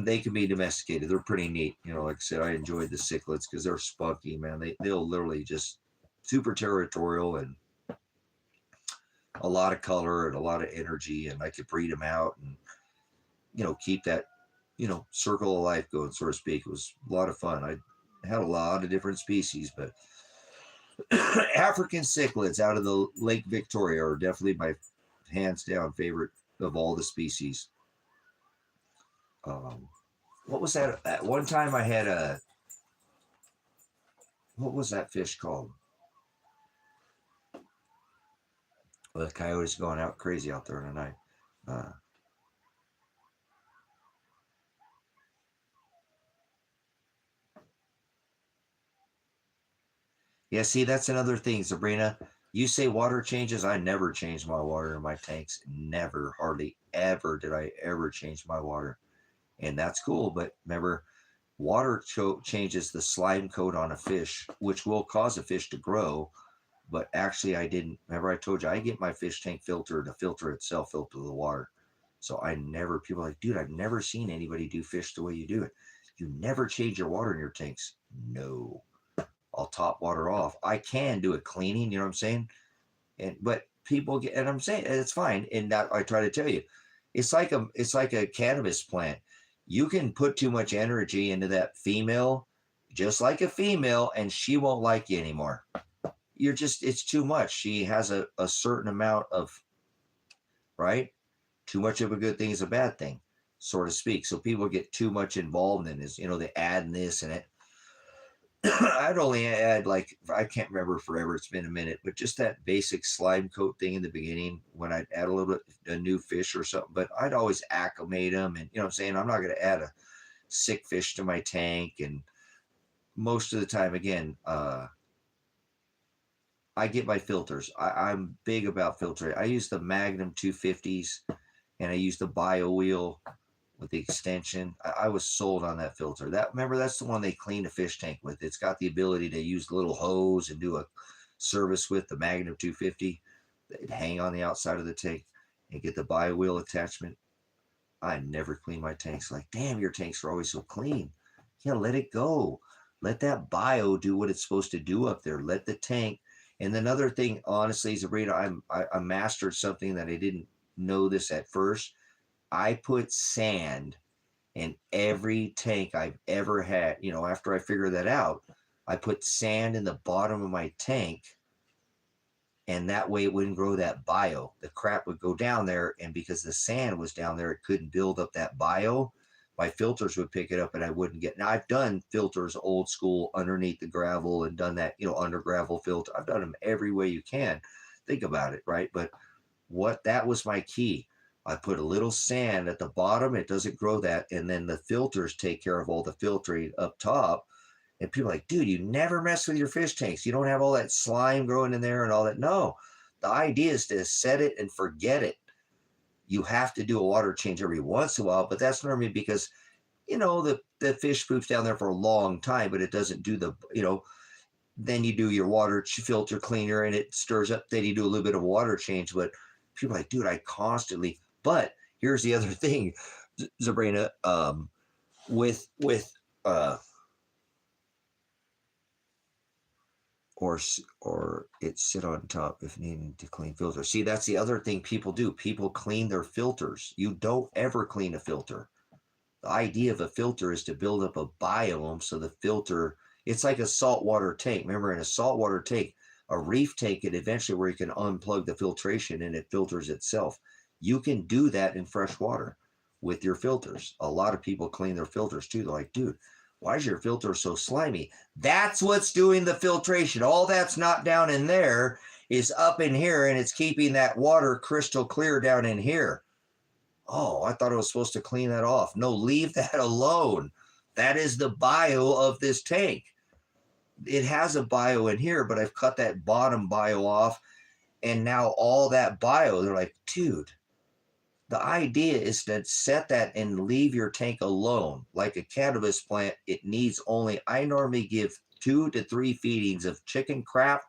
Speaker 2: They can be domesticated. They're pretty neat. Like I said, I enjoyed the cichlids because they're spunky, man. They'll literally just super territorial and a lot of color and a lot of energy, and I could breed them out and keep that circle of life going, so to speak. It was a lot of fun. I had a lot of different species, but African cichlids out of the Lake Victoria are definitely my hands down favorite of all the species. What was that? At one time I had what was that fish called? Well, the coyotes going out crazy out there tonight. Yeah, see, that's another thing, Sabrina. You say water changes. I never change my water in my tanks. Never, hardly ever did I ever change my water. And that's cool. But remember, water changes the slime coat on a fish, which will cause a fish to grow. But actually, I didn't. Remember, I told you I get my fish tank filter. The filter itself filter the water. So people are like, dude, I've never seen anybody do fish the way you do it. You never change your water in your tanks. No. I'll top water off. I can do a cleaning, you know what I'm saying? But people get, and I'm saying it's fine. And that I try to tell you, it's like a cannabis plant. You can put too much energy into that female, just like a female, and she won't like you anymore. It's too much. She has a certain amount of, right? Too much of a good thing is a bad thing, so to speak. So people get too much involved in this, they add this and it. I'd only add, like, I can't remember forever, it's been a minute, but just that basic slime coat thing in the beginning when I'd add a little bit a new fish or something, but I'd always acclimate them. And I'm saying, I'm not going to add a sick fish to my tank. And most of the time, again, I get my filters. I'm big about filtering. I use the Magnum 250s and I use the bio wheel with the extension. I was sold on that filter. Remember, that's the one they clean a fish tank with. It's got the ability to use the little hose and do a service with the Magnum 250. It'd hang on the outside of the tank and get the bio wheel attachment. I never clean my tanks. Like, damn, your tanks are always so clean. Yeah, let it go. Let that bio do what it's supposed to do up there. Let the tank. And another thing, honestly, Sabrina, I mastered something that I didn't know this at first. I put sand in every tank I've ever had. After I figured that out, I put sand in the bottom of my tank, and that way it wouldn't grow that bio. The crap would go down there, and because the sand was down there, it couldn't build up that bio. My filters would pick it up, and I wouldn't get. Now, I've done filters old school underneath the gravel and done that, under gravel filter. I've done them every way you can. Think about it, right? But that was my key. I put a little sand at the bottom. It doesn't grow that. And then the filters take care of all the filtering up top. And people are like, dude, you never mess with your fish tanks. You don't have all that slime growing in there and all that. No, the idea is to set it and forget it. You have to do a water change every once in a while, but that's normally because, the fish poops down there for a long time, but it doesn't do then you do your water filter cleaner and it stirs up. Then you do a little bit of water change. But people are like, dude, I constantly. But here's the other thing, Sabrina, with or it sit on top if needing to clean filters. See, that's the other thing people do. People clean their filters. You don't ever clean a filter. The idea of a filter is to build up a biome so the filter, it's like a saltwater tank. Remember, in a saltwater tank, a reef tank, it eventually where you can unplug the filtration and it filters itself. You can do that in fresh water with your filters. A lot of people clean their filters too. They're like, dude, why is your filter so slimy? That's what's doing the filtration. All that's not down in there is up in here, and it's keeping that water crystal clear down in here. Oh, I thought I was supposed to clean that off. No, leave that alone. That is the bio of this tank. it has a bio in here, but I've cut that bottom bio off. And now all that bio, they're like, dude, the idea is to set that and leave your tank alone. Like a cannabis plant, it needs only, I normally give 2 to 3 feedings of chicken crap,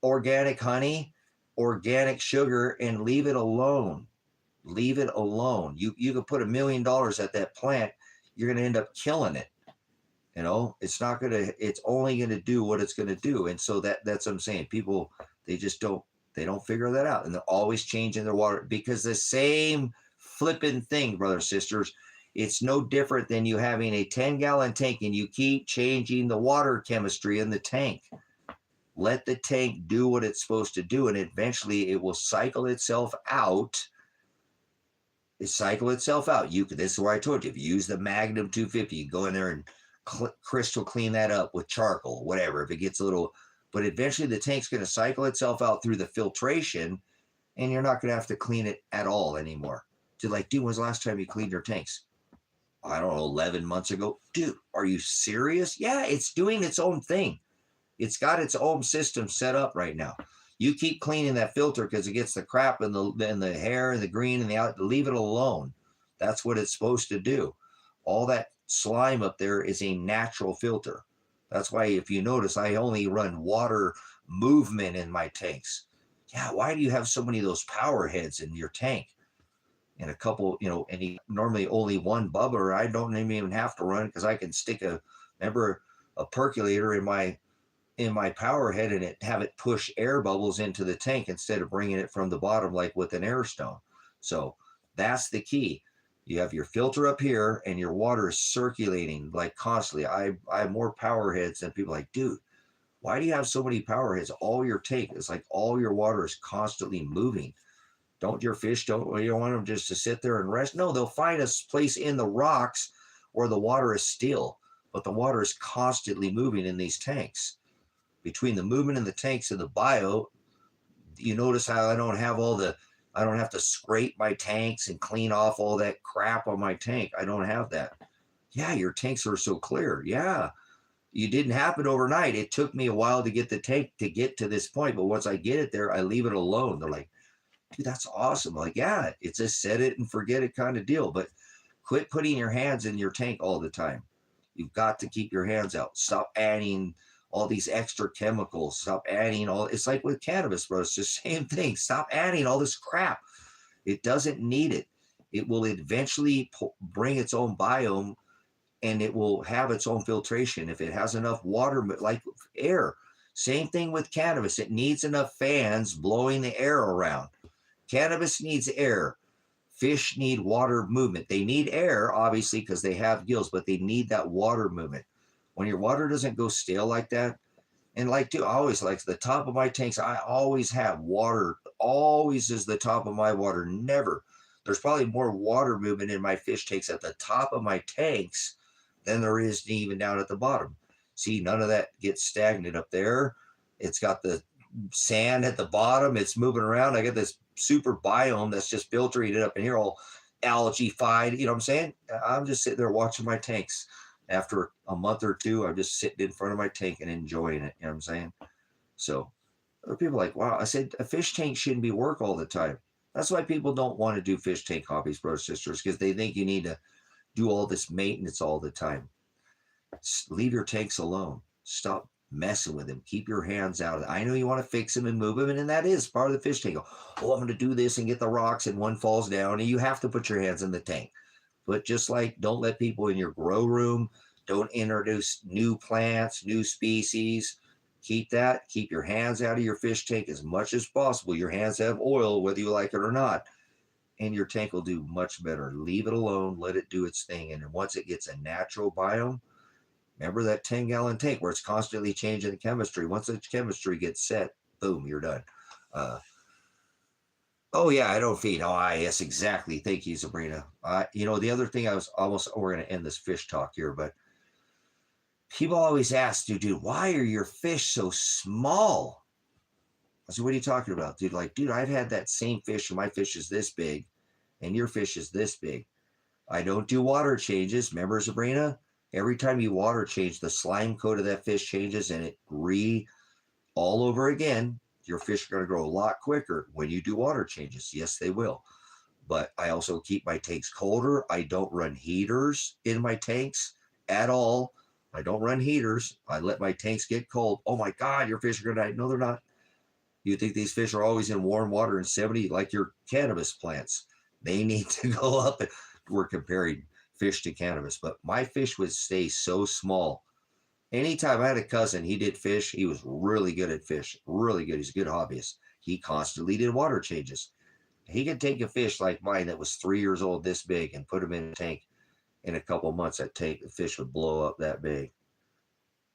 Speaker 2: organic honey, organic sugar, and leave it alone. Leave it alone. You could put $1 million at that plant, you're going to end up killing it. You know, it's only going to do what it's going to do. And so that's what I'm saying. People, they don't figure that out. And they're always changing their water, because the same flipping thing, brothers, sisters, it's no different than you having a 10-gallon tank and you keep changing the water chemistry in the tank. Let the tank do what it's supposed to do, and eventually it will cycle itself out. This is where I told you, if you use the Magnum 250, you go in there and crystal clean that up with charcoal, whatever, if it gets a little, but eventually the tank's going to cycle itself out through the filtration, and you're not going to have to clean it at all anymore. Dude, like, dude, when's the last time you cleaned your tanks? I don't know, 11 months ago. Dude, are you serious? Yeah, it's doing its own thing. It's got its own system set up right now. You keep cleaning that filter because it gets the crap and the hair and the green and the out. Leave it alone. That's what it's supposed to do. All that slime up there is a natural filter. That's why, if you notice, I only run water movement in my tanks. Yeah, why do you have so many of those power heads in your tank? And a couple, and normally only one bubbler. I don't even have to run, because I can stick a percolator in my power head and have it push air bubbles into the tank instead of bringing it from the bottom like with an air stone. So that's the key. You have your filter up here and your water is circulating like constantly. I have more power heads than people. Like, dude, why do you have so many power heads? All your tank is like all your water is constantly moving. Your fish you don't want them just to sit there and rest. No, they'll find a place in the rocks where the water is still, but the water is constantly moving in these tanks. Between the movement in the tanks and the bio, you notice how I don't have to scrape my tanks and clean off all that crap on my tank. I don't have that. Yeah, your tanks are so clear. Yeah, it didn't happen overnight. It took me a while to get the tank to get to this point, but once I get it there, I leave it alone. They're like, dude, that's awesome. I'm like, yeah, it's a set it and forget it kind of deal, but quit putting your hands in your tank all the time. You've got to keep your hands out. Stop adding all these extra chemicals. Stop adding it's like with cannabis, bro. It's the same thing. Stop adding all this crap. It doesn't need it. It will eventually bring its own biome, and it will have its own filtration. If it has enough water, like air, same thing with cannabis. It needs enough fans blowing the air around. Cannabis needs air. Fish need water movement. They need air, obviously, because they have gills, but they need that water movement. When your water doesn't go stale like that, and I always like the top of my tanks, I always have water, always is the top of my water, never. There's probably more water movement in my fish tanks at the top of my tanks than there is even down at the bottom. See, none of that gets stagnant up there. It's got the sand at the bottom. It's moving around. I got this super biome that's just filtering it up in here, all algae-fied. You know what I'm saying? I'm just sitting there watching my tanks. After a month or two, I'm just sitting in front of my tank and enjoying it. You know what I'm saying? So other people are like, wow, I said a fish tank shouldn't be work all the time. That's why people don't want to do fish tank hobbies, brothers and sisters, because they think you need to do all this maintenance all the time. Leave your tanks alone. Stop messing with them. Keep your hands out of it. I know you want to fix them and move them, and that is part of the fish tank. Oh, I'm going to do this and get the rocks, and one falls down, and you have to put your hands in the tank. But just like, don't let people in your grow room, don't introduce new plants, new species. Keep your hands out of your fish tank as much as possible. Your hands have oil, whether you like it or not, and your tank will do much better. Leave it alone, let it do its thing. And once it gets a natural biome, remember that 10-gallon tank where it's constantly changing the chemistry. Once the chemistry gets set, boom, you're done. Oh, yeah, I don't feed. Oh, yes, exactly. Thank you, Sabrina. The other thing we're going to end this fish talk here, but people always ask, dude, why are your fish so small? I said, what are you talking about? Dude, I've had that same fish, and my fish is this big, and your fish is this big. I don't do water changes. Remember, Sabrina? Every time you water change, the slime coat of that fish changes and it all over again. Your fish are going to grow a lot quicker when you do water changes. Yes, they will. But I also keep my tanks colder. I don't run heaters in my tanks at all. I don't run heaters. I let my tanks get cold. Oh my God, your fish are going to die. No, they're not. You think these fish are always in warm water and 70, like your cannabis plants. They need to go up. We're comparing fish to cannabis, but my fish would stay so small. Anytime I had a cousin, he did fish. He was really good at fish, really good. He's a good hobbyist. He constantly did water changes. He could take a fish like mine that was 3 years old, this big, and put him in a tank. In a couple of months, the fish would blow up that big.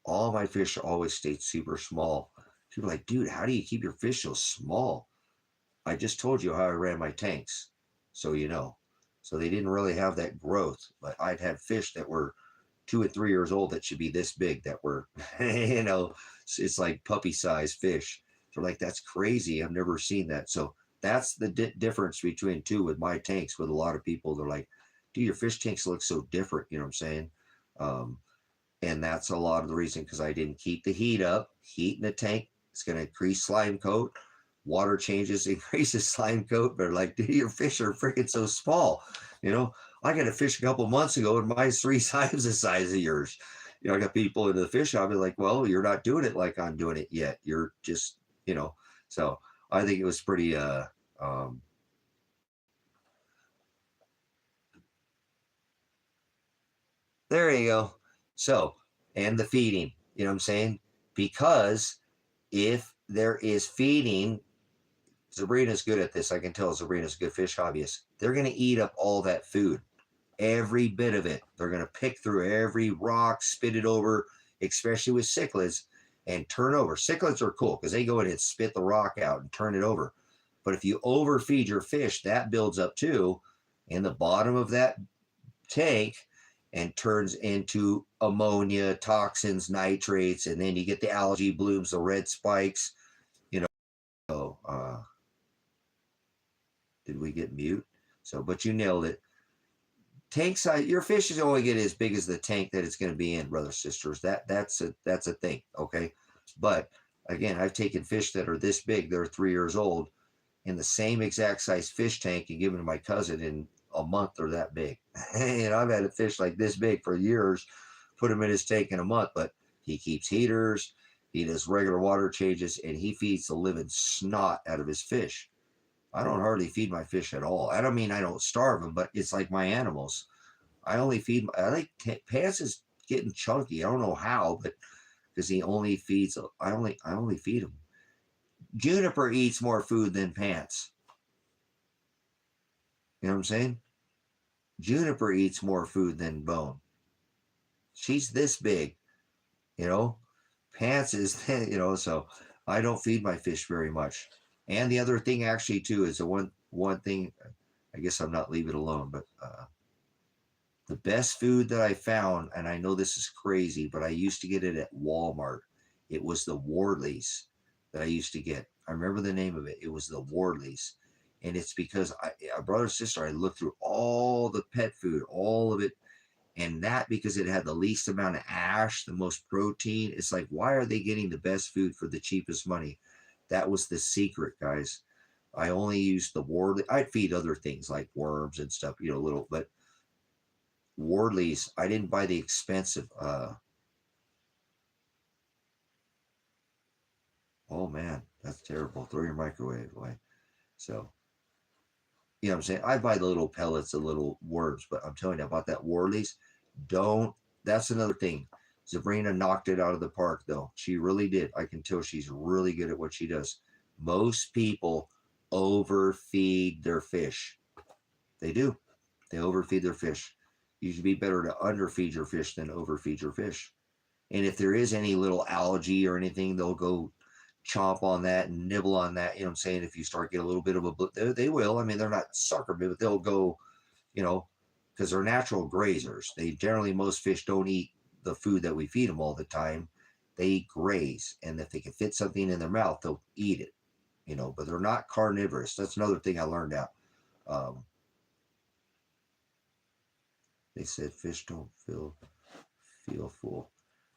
Speaker 2: All my fish always stayed super small. People are like, dude, how do you keep your fish so small? I just told you how I ran my tanks, so you know. So they didn't really have that growth, but I'd had fish that were 2 and 3 years old that should be this big that were, you know, it's like puppy size fish. So like, that's crazy. I've never seen that. So that's the difference between two with my tanks. With a lot of people, they're like, dude, your fish tanks look so different. You know what I'm saying? And that's a lot of the reason, because I didn't keep the heat up. Heat in the tank, it's going to increase slime coat. Water changes, increases slime coat. But like, dude, your fish are freaking so small. You know, I got a fish a couple months ago and mine's 3 times the size of yours. You know, I got people into the fish hobby like, well, you're not doing it like I'm doing it yet. You're just, you know, so I think it was pretty, there you go. So, and the feeding, you know what I'm saying? Because if there is feeding, Sabrina's good at this. I can tell Sabrina's a good fish hobbyist. They're going to eat up all that food, every bit of it. They're going to pick through every rock, spit it over, especially with cichlids, and turn over. Cichlids are cool because they go in and spit the rock out and turn it over. But if you overfeed your fish, that builds up too in the bottom of that tank and turns into ammonia, toxins, nitrates, and then you get the algae blooms, the red spikes, you know. So, did we get mute? So, but you nailed it. Tank size, your fish is only get as big as the tank that it's going to be in, brothers, sisters. That's a thing, okay? But again, I've taken fish that are this big, they're 3 years old, in the same exact size fish tank and given to my cousin in a month. They're that big. And I've had a fish like this big for years, put him in his tank in a month, but he keeps heaters, he does regular water changes, and he feeds the living snot out of his fish. I don't hardly feed my fish at all. I don't mean I don't starve them, but it's like my animals. I only feed, I think Pants is getting chunky. I don't know how, but because he only feeds, I only feed him. Juniper eats more food than Pants. You know what I'm saying? Juniper eats more food than Bone. She's this big, you know. Pants is, you know, so I don't feed my fish very much. And the other thing actually too is the one thing, I guess I'm not leave it alone, but the best food that I found, and I know this is crazy, but I used to get it at Walmart. It was the Wardleys that I used to get. I remember the name of it. It was the Wardleys. And it's because a brother and sister, I looked through all the pet food, all of it. And that, because it had the least amount of ash, the most protein, it's like, why are they getting the best food for the cheapest money? That was the secret, guys. I only used the Wardley. I'd feed other things like worms and stuff, you know, little, but Wardleys, I didn't buy the expensive. Oh man, that's terrible. Throw your microwave away. So, you know what I'm saying? I buy the little pellets, the little worms, but I'm telling you about that Wardleys. That's another thing. Sabrina knocked it out of the park, though. She really did. I can tell she's really good at what she does. Most people overfeed their fish. They do. They overfeed their fish. You should be better to underfeed your fish than overfeed your fish. And if there is any little algae or anything, they'll go chomp on that and nibble on that. You know what I'm saying? If you start getting a little bit of they will. I mean, they're not sucker, but they'll go, you know, because they're natural grazers. They generally, most fish don't eat the food that we feed them all the time. They graze, and if they can fit something in their mouth, they'll eat it, you know, but they're not carnivorous. That's another thing I learned out. They said fish don't feel feel full.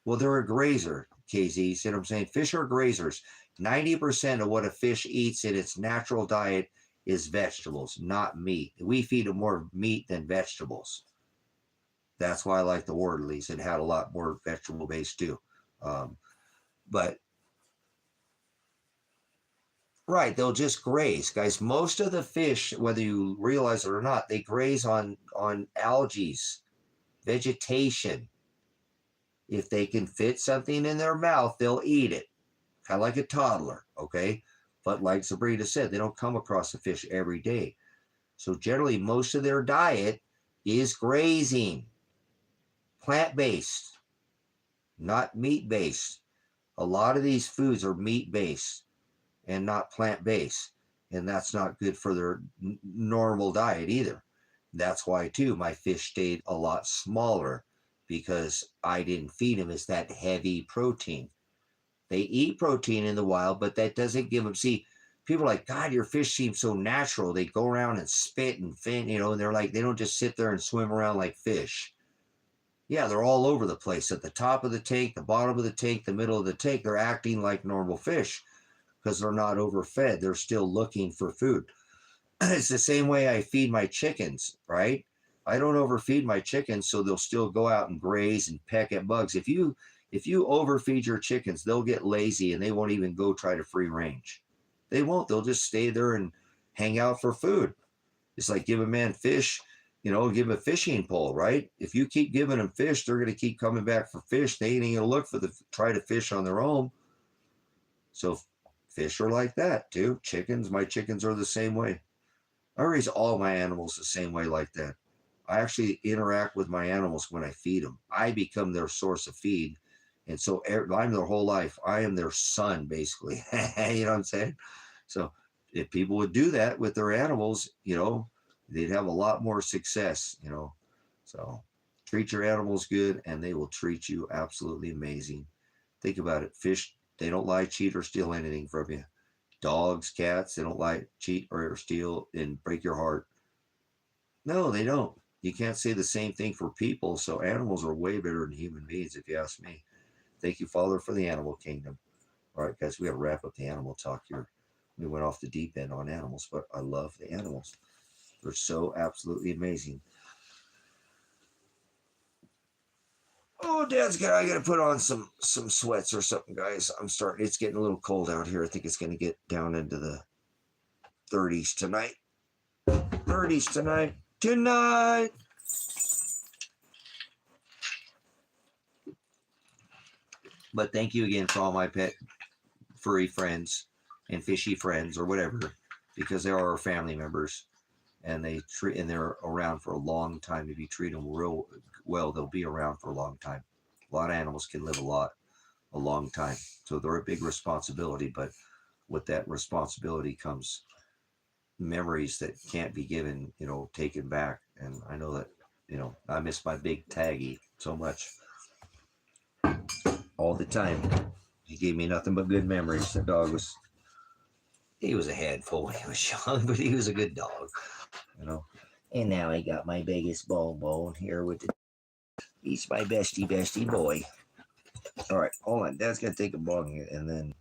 Speaker 2: Well, they're a grazer, KZ. See what I'm saying? Fish are grazers. 90% of what a fish eats in its natural diet is vegetables, not meat. We feed them more meat than vegetables. That's why I like the Wortlies. It had a lot more vegetable base too. But right, they'll just graze, guys. Most of the fish, whether you realize it or not, they graze on algae, vegetation. If they can fit something in their mouth, they'll eat it, kind of like a toddler, okay? But like Sabrina said, they don't come across a fish every day. So generally, most of their diet is grazing, plant-based, not meat-based. A lot of these foods are meat-based and not plant-based, and that's not good for their normal diet either. That's why, too, my fish stayed a lot smaller, because I didn't feed them as that heavy protein. They eat protein in the wild, but that doesn't give them, see, people are like, God, your fish seems so natural. They go around and spit and fin, and they're like, they don't just sit there and swim around like fish. Yeah, they're all over the place. At the top of the tank, the bottom of the tank, the middle of the tank, they're acting like normal fish because they're not overfed. They're still looking for food. It's the same way I feed my chickens, right? I don't overfeed my chickens, so they'll still go out and graze and peck at bugs. If you overfeed your chickens, they'll get lazy and they won't even go try to free range. They won't. They'll just stay there and hang out for food. It's like give a man fish, give him a fishing pole, right? If you keep giving them fish, they're going to keep coming back for fish. They ain't going to look for try to fish on their own. So fish are like that too. My chickens are the same way. I raise all my animals the same way like that. I actually interact with my animals when I feed them. I become their source of feed. And so I'm their whole life. I am their son, basically. You know what I'm saying? So if people would do that with their animals, they'd have a lot more success, So treat your animals good and they will treat you absolutely amazing. Think about it. Fish, they don't lie, cheat, or steal anything from you. Dogs, cats, they don't lie, cheat, or steal and break your heart. No, they don't. You can't say the same thing for people. So animals are way better than human beings, if you ask me. Thank you, Father, for the animal kingdom. All right, guys, we got to wrap up the animal talk here. We went off the deep end on animals, but I love the animals. They're so absolutely amazing. Oh, I got to put on some sweats or something, guys. It's getting a little cold out here. I think it's going to get down into the 30s tonight. 30s tonight. But thank you again for all my pet furry friends and fishy friends or whatever, because they are our family members, and they're around for a long time. If you treat them real well, they'll be around for a long time. A lot of animals can live a long time, so they're a big responsibility. But with that responsibility comes memories that can't be given, taken back. And I know that, I miss my big Taggy so much. All the time. He gave me nothing but good memories. The dog he was a handful when he was young, but he was a good dog, And now I got my biggest bone here he's my bestie boy. All right, hold on. Dad's gonna take a bong and then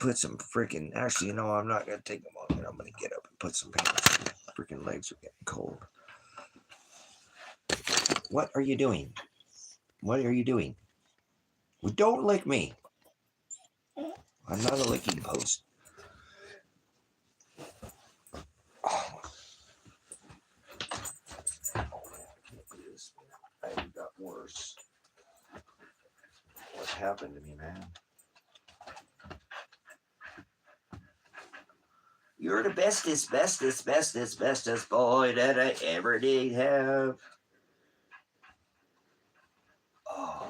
Speaker 2: put some freaking. Actually, I'm not gonna take a bong. I'm gonna get up and put some pants. My freaking legs are getting cold. What are you doing? What are you doing? Well, don't lick me. I'm not a licking post. Oh. I got worse. What happened to me, man? You're the bestest boy that I ever did have. Oh.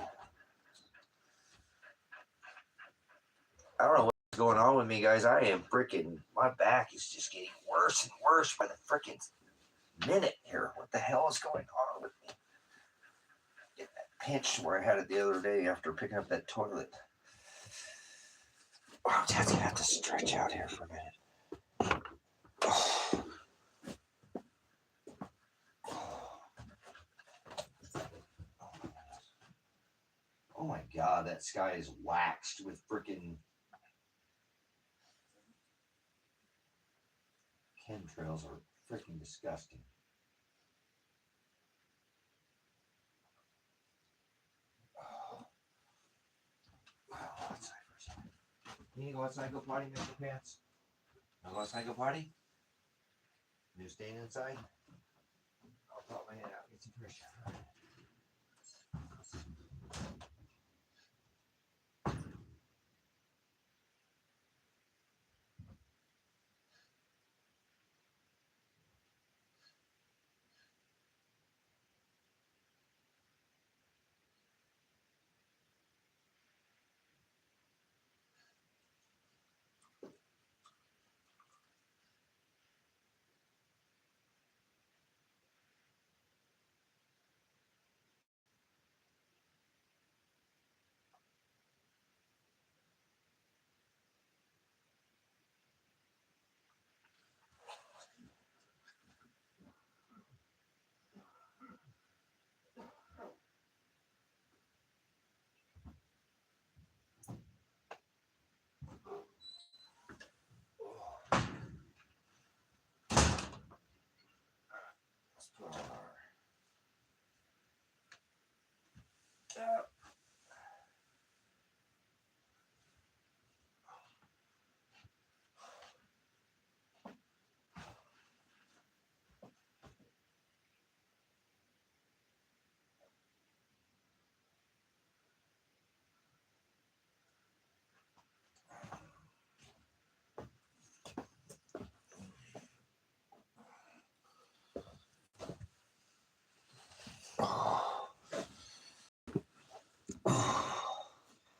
Speaker 2: I don't know what's going on with me, guys. I am my back is just getting worse and worse by the freaking minute here. What the hell is going on with me? Get that pinch where I had it the other day after picking up that toilet. Oh, Dad's gonna have to stretch out here for a minute. Oh. God, that sky is waxed with freaking chemtrails are freaking disgusting. Wow, outside for a second. Can you go outside, go potty, Mr. Pants? I'll go outside, go potty? You staying inside? I'll pop my head out, get some fresh air. Let's put on our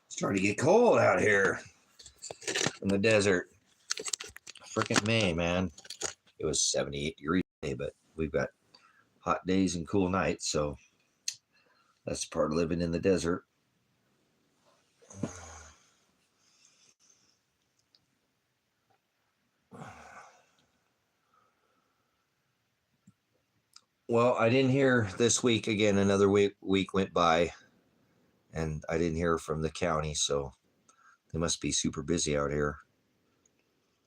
Speaker 2: starting to get cold out here in the desert. Freaking May, man. It was 78 degrees today, but we've got hot days and cool nights, so that's part of living in the desert. Well, I didn't hear this week again. Another week went by, and I didn't hear from the county, so they must be super busy out here.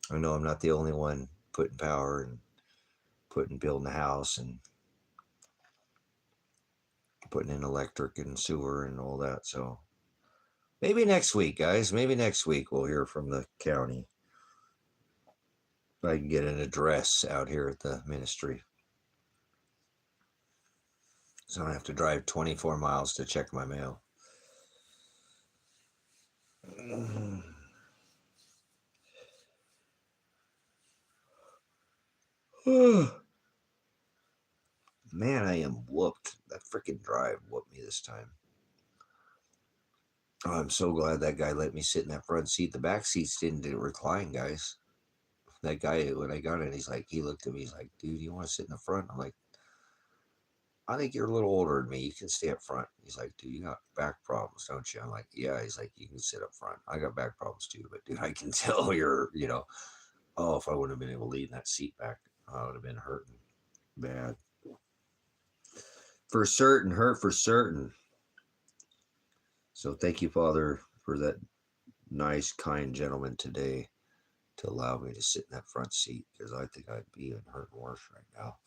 Speaker 2: I know I'm not the only one putting power and building a house and putting in electric and sewer and all that. So maybe next week, guys. Maybe next week we'll hear from the county. I can get an address out here at the ministry, so I don't have to drive 24 miles to check my mail. Man, I am whooped. That freaking drive whooped me this time. Oh, I'm so glad that guy let me sit in that front seat. The back seats didn't recline, guys. That guy, when I got in, he looked at me, he's like, dude, you want to sit in the front? I'm like, I think you're a little older than me. You can stay up front. He's like, dude, you got back problems, don't you? I'm like, yeah. He's like, you can sit up front. I got back problems too, but dude, I can tell you're, oh, if I would have been able to lean that seat back, I would have been hurting bad. For certain, hurt for certain. So thank you, Father, for that nice, kind gentleman today to allow me to sit in that front seat, because I think I'd be even hurting worse right now.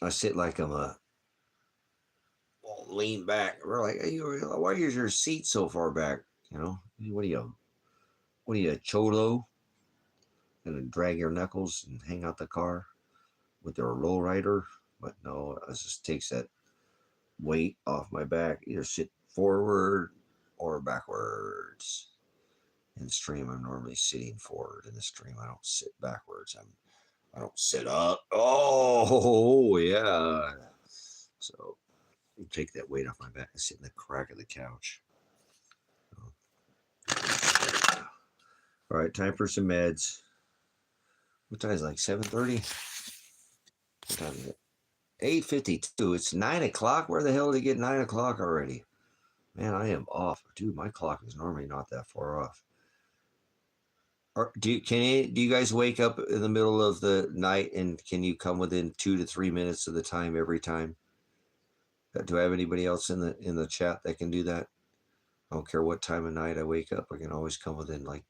Speaker 2: I sit like I'm lean back. We're like, hey, why is your seat so far back? What are you, a cholo? Gonna drag your knuckles and hang out the car with their roll rider? But no, it just takes that weight off my back. Either sit forward or backwards. In stream, I'm normally sitting forward. In the stream, I don't sit backwards. I don't sit up. Oh yeah. So take that weight off my back and sit in the crack of the couch. All right, time for some meds. What time is it, like 7:30? What time is it? 8:52. It's 9 o'clock. Where the hell did it get 9 o'clock already? Man, I am off. Dude, my clock is normally not that far off. Do you guys wake up in the middle of the night, and can you come within 2 to 3 minutes of the time every time?
Speaker 1: Do I have anybody else in the chat that can do that? I don't care what time of night I wake up. I can always come within like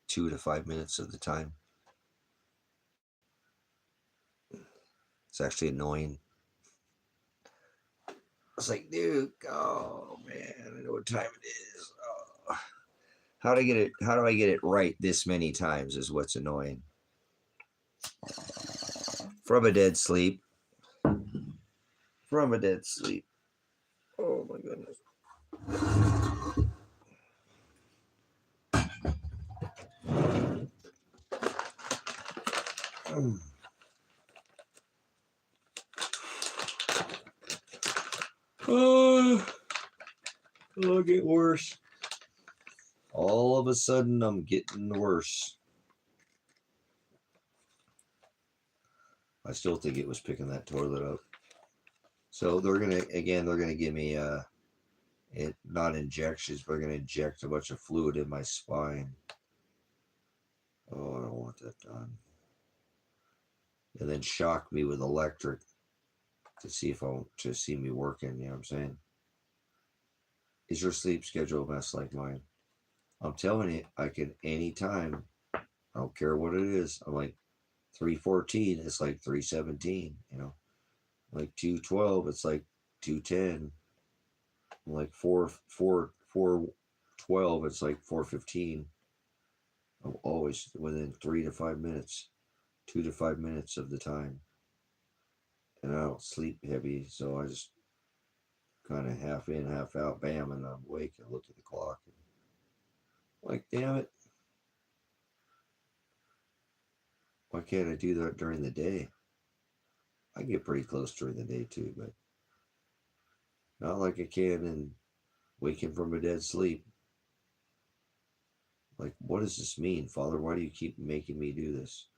Speaker 1: 2 to 5 minutes of the time. It's actually annoying. It's like, dude, oh man, I know what time it is. Oh. How do I get it right this many times is what's annoying. From a dead sleep. From a dead sleep. Oh my goodness. Oh, it'll get worse. All of a sudden, I'm getting worse. I still think it was picking that toilet up. So they're gonna give me not injections, but they're gonna inject a bunch of fluid in my spine. Oh, I don't want that done. And then shock me with electric to see me working. You know what I'm saying? Is your sleep schedule a mess like mine? I'm telling you, I can anytime. I don't care what it is. I'm like 3:14. It's like 3:17. You know, like 2:12. It's like 2:10. Like 4:12. It's like 4:15. I'm always within 3 to 5 minutes, 2 to 5 minutes of the time. And I don't sleep heavy, so I just kind of half in, half out, bam, and I'm awake and look at the clock. And like, damn it. Why can't I do that during the day? I get pretty close during the day too, but not like I can in waking from a dead sleep. Like, what does this mean, Father? Why do you keep making me do this?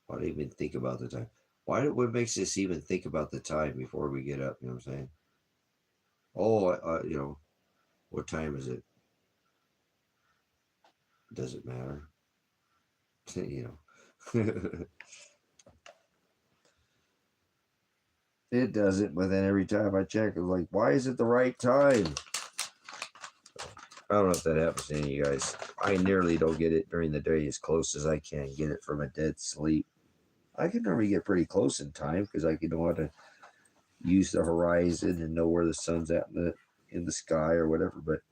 Speaker 1: Why do you even think about the time? What makes us even think about the time before we get up? You know what I'm saying? Oh, what time is it? Does it matter? You know. It doesn't, but then every time I check, it's like, why is it the right time? I don't know if that happens to any of you guys. I nearly don't get it during the day as close as I can get it from a dead sleep. I can normally get pretty close in time because I can know how to use the horizon and know where the sun's at in the sky or whatever. But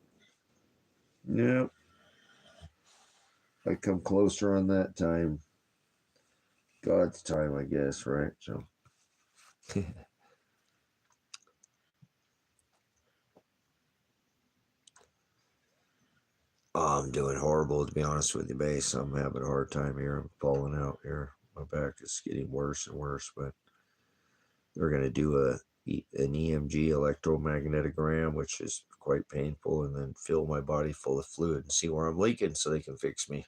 Speaker 1: no, I come closer on that time. God's time, I guess, right? So. I'm doing horrible, to be honest with you, Base. I'm having a hard time here. I'm falling out here. My back is getting worse and worse, but they're going to do an EMG electromagnetogram, which is quite painful, and then fill my body full of fluid and see where I'm leaking so they can fix me.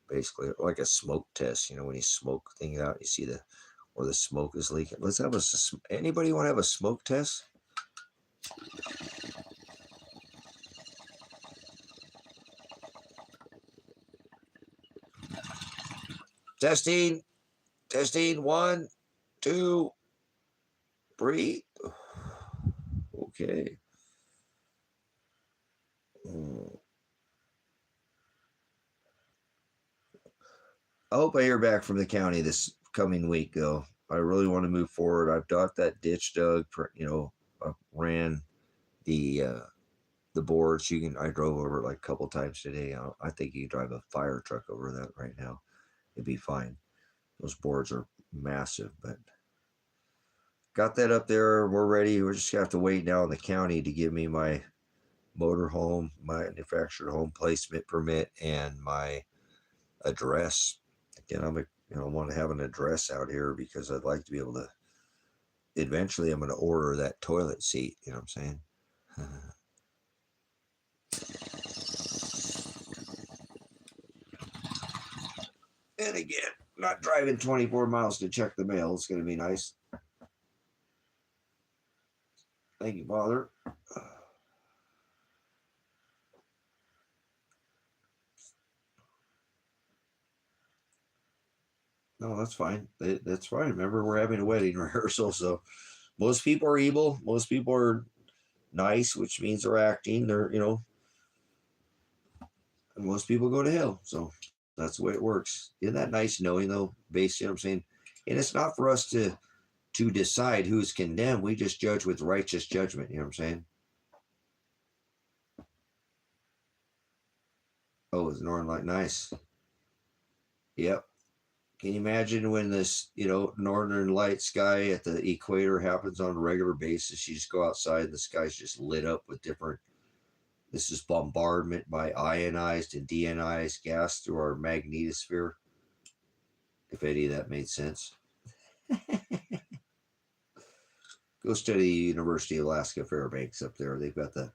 Speaker 1: Basically, like a smoke test. You know, when you smoke things out, you see where the smoke is leaking. Let's have anybody want to have a smoke test? Testing. 1, 2, breathe. Okay. I hope I hear back from the county this coming week, though. I really want to move forward. I've got that ditch dug. I ran the boards. I drove over it like a couple times today. I think you can drive a fire truck over that right now. It'd be fine. Those boards are massive, but got that up there. We're ready. We're just gonna have to wait now in the county to give me my motorhome, my manufactured home placement permit, and my address. Again, I want to have an address out here because I'd like to be able to. Eventually, I'm going to order that toilet seat. You know what I'm saying? And again, not driving 24 miles to check the mail. It's going to be nice. Thank you, Father. No, that's fine. That's fine. Remember, we're having a wedding rehearsal, so
Speaker 2: Most people are evil. Most people are nice, which means they're acting. They're, and most people go to hell. So that's the way it works. Isn't that nice knowing, though, basically, what I'm saying? And it's not for us to decide who's condemned. We just judge with righteous judgment. You know what I'm saying? Oh, it's Northern Light. Nice. Yep. Can you imagine when this, Northern Light sky at the equator happens on a regular basis? You just go outside and the sky's just lit up with different. This is bombardment by ionized and deionized gas through our magnetosphere. If any of that made sense. Go study the University of Alaska Fairbanks up there. They've got the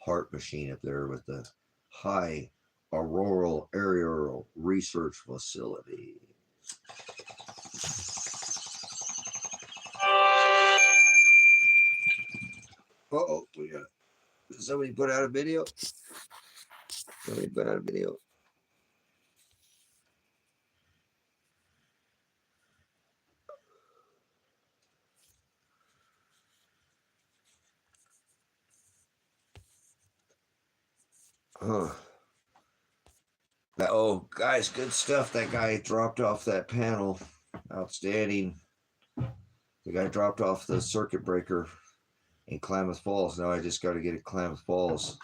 Speaker 2: HART machine up there with the High Auroral Aerial Research Facility. Uh-oh, we got somebody put out a video. Somebody put out a video. Huh. Oh, guys, good stuff. That guy dropped off that panel. Outstanding. The guy dropped off the circuit breaker in Klamath Falls. Now I just got to get it Klamath Falls.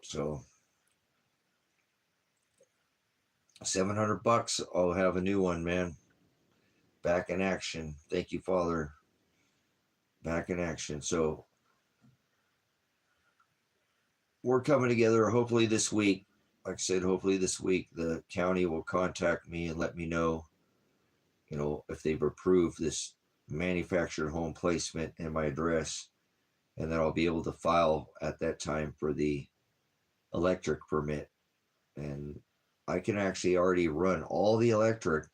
Speaker 2: So $700. I'll have a new one, man. Back in action. Thank you, Father. Back in action. So we're coming together hopefully this week. Like I said, hopefully this week the county will contact me and let me know, if they've approved this manufactured home placement and my address, and then I'll be able to file at that time for the electric permit. And I can actually already run all the electric,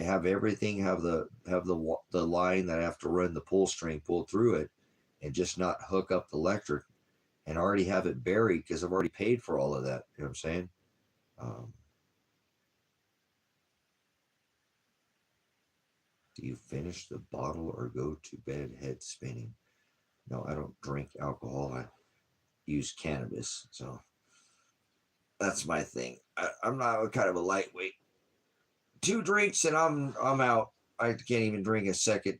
Speaker 2: have everything, have the line that I have to run the pull string pull through it, and just not hook up the electric, and already have it buried because I've already paid for all of that. You know what I'm saying? Do you finish the bottle or go to bed head spinning? No, I don't drink alcohol. I use cannabis. So that's my thing. I'm not kind of a lightweight. 2 drinks and I'm out. I can't even drink a second.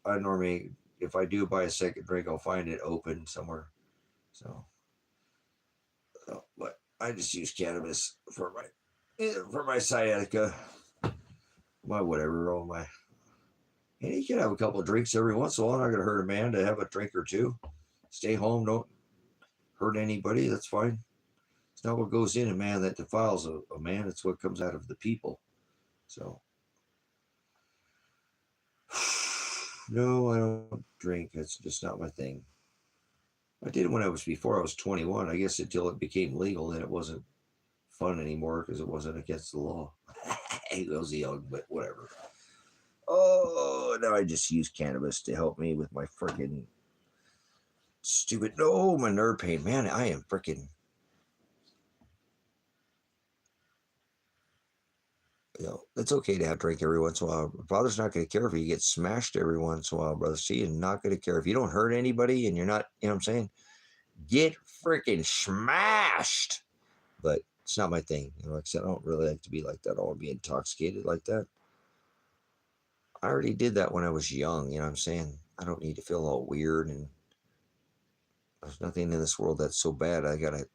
Speaker 2: I normally, if I do buy a second drink, I'll find it open somewhere. So, but I just use cannabis for my sciatica, my whatever, all my. And you can have a couple of drinks every once in a while. Not gonna hurt a man to have a drink or two. Stay home, don't hurt anybody. That's fine. It's not what goes in a man that defiles a man. It's what comes out of the people. So, no, I don't drink. That's just not my thing. I did it when before I was 21. I guess until it became legal, then it wasn't fun anymore because it wasn't against the law. I was young, but whatever. Oh, now I just use cannabis to help me with my freaking stupid. No, my nerve pain, man. I am freaking. It's okay to have a drink every once in a while. Father's not going to care if you get smashed every once in a while, brother. See, and not going to care if you don't hurt anybody and you're not, you know what I'm saying? Get freaking smashed. But it's not my thing. Like I said, I don't really like to be like that. I don't want to be intoxicated like that. I already did that when I was young, you know what I'm saying? I don't need to feel all weird, and there's nothing in this world that's so bad. I got to